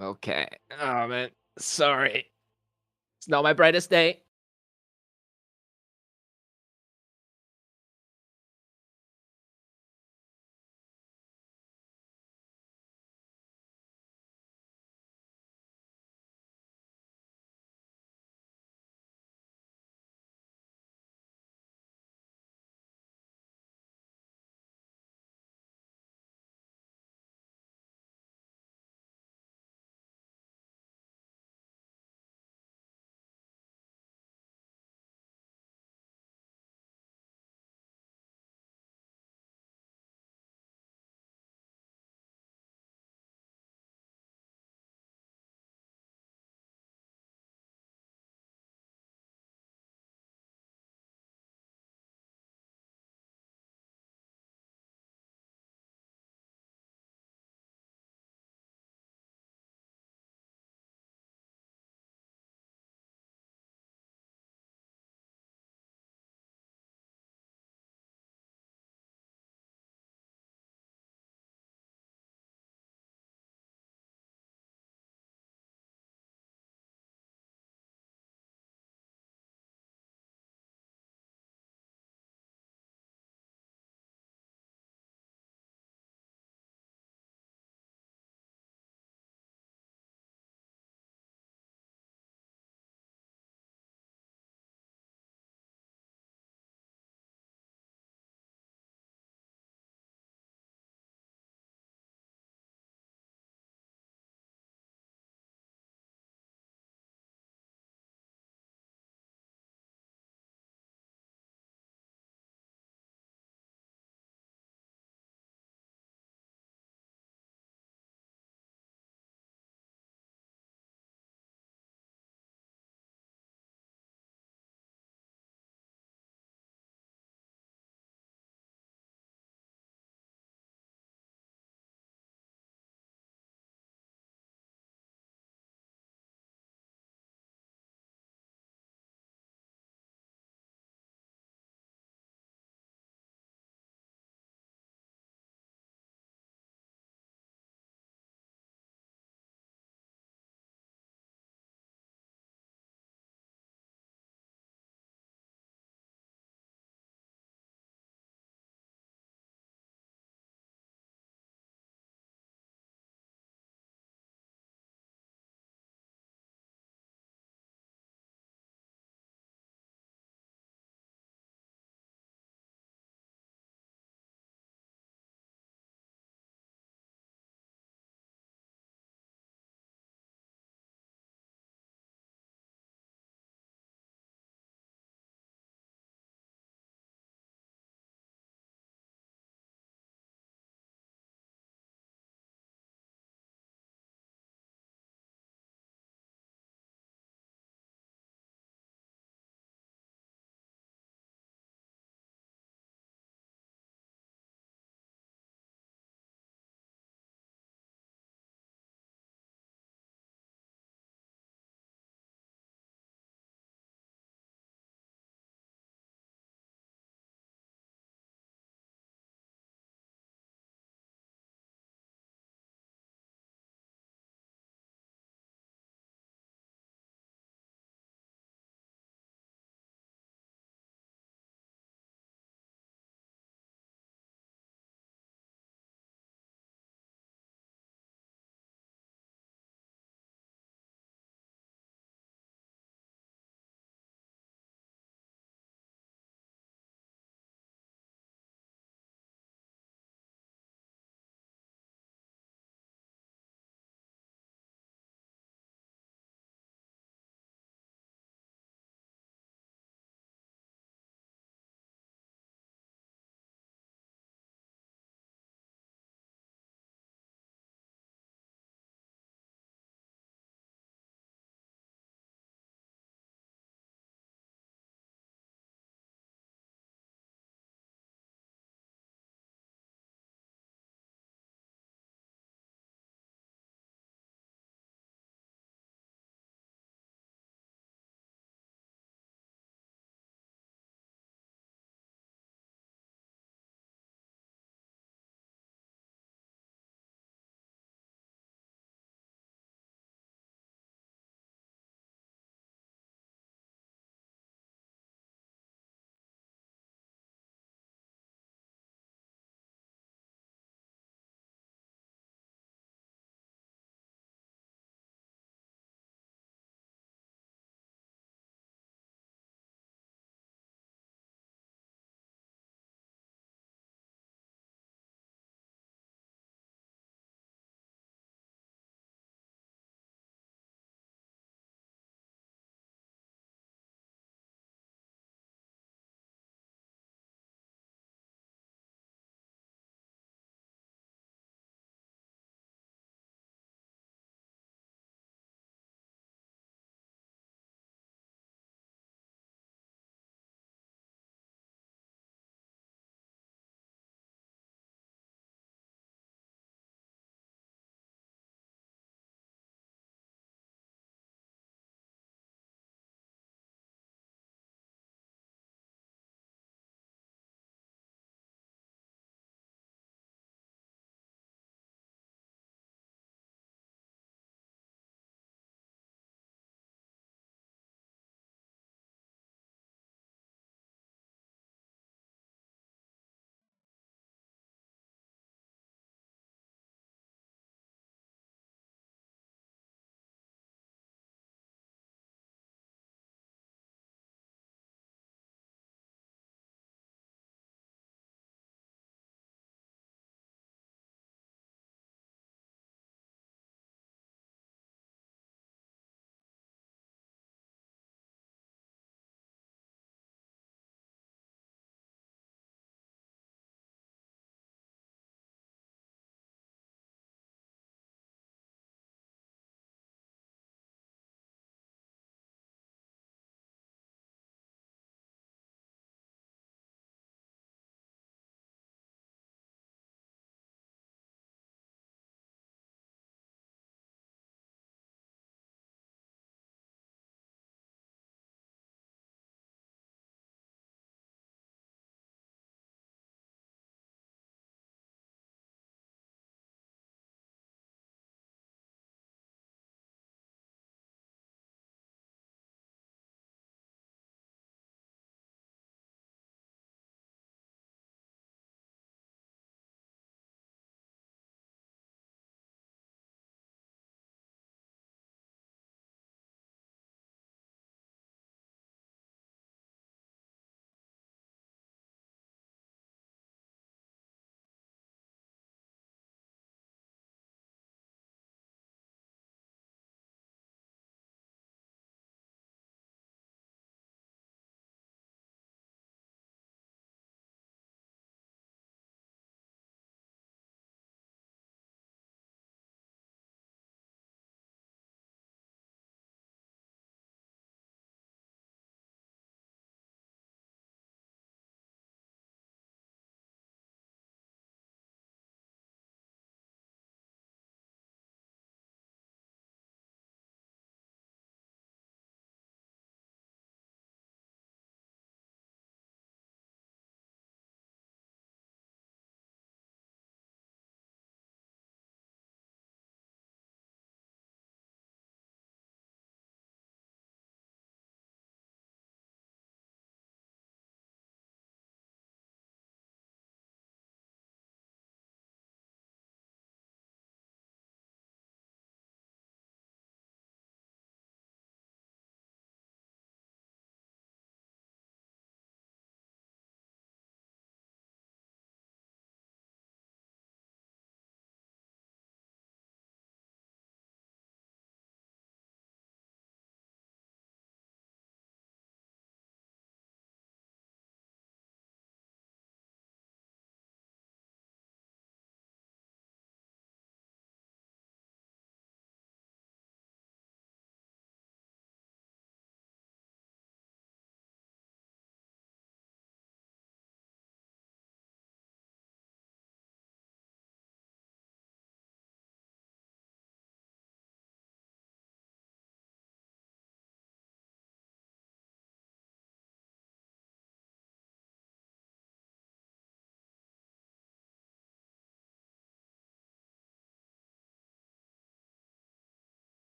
S4: Okay. Oh, man. Sorry. It's not my brightest day.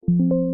S9: you.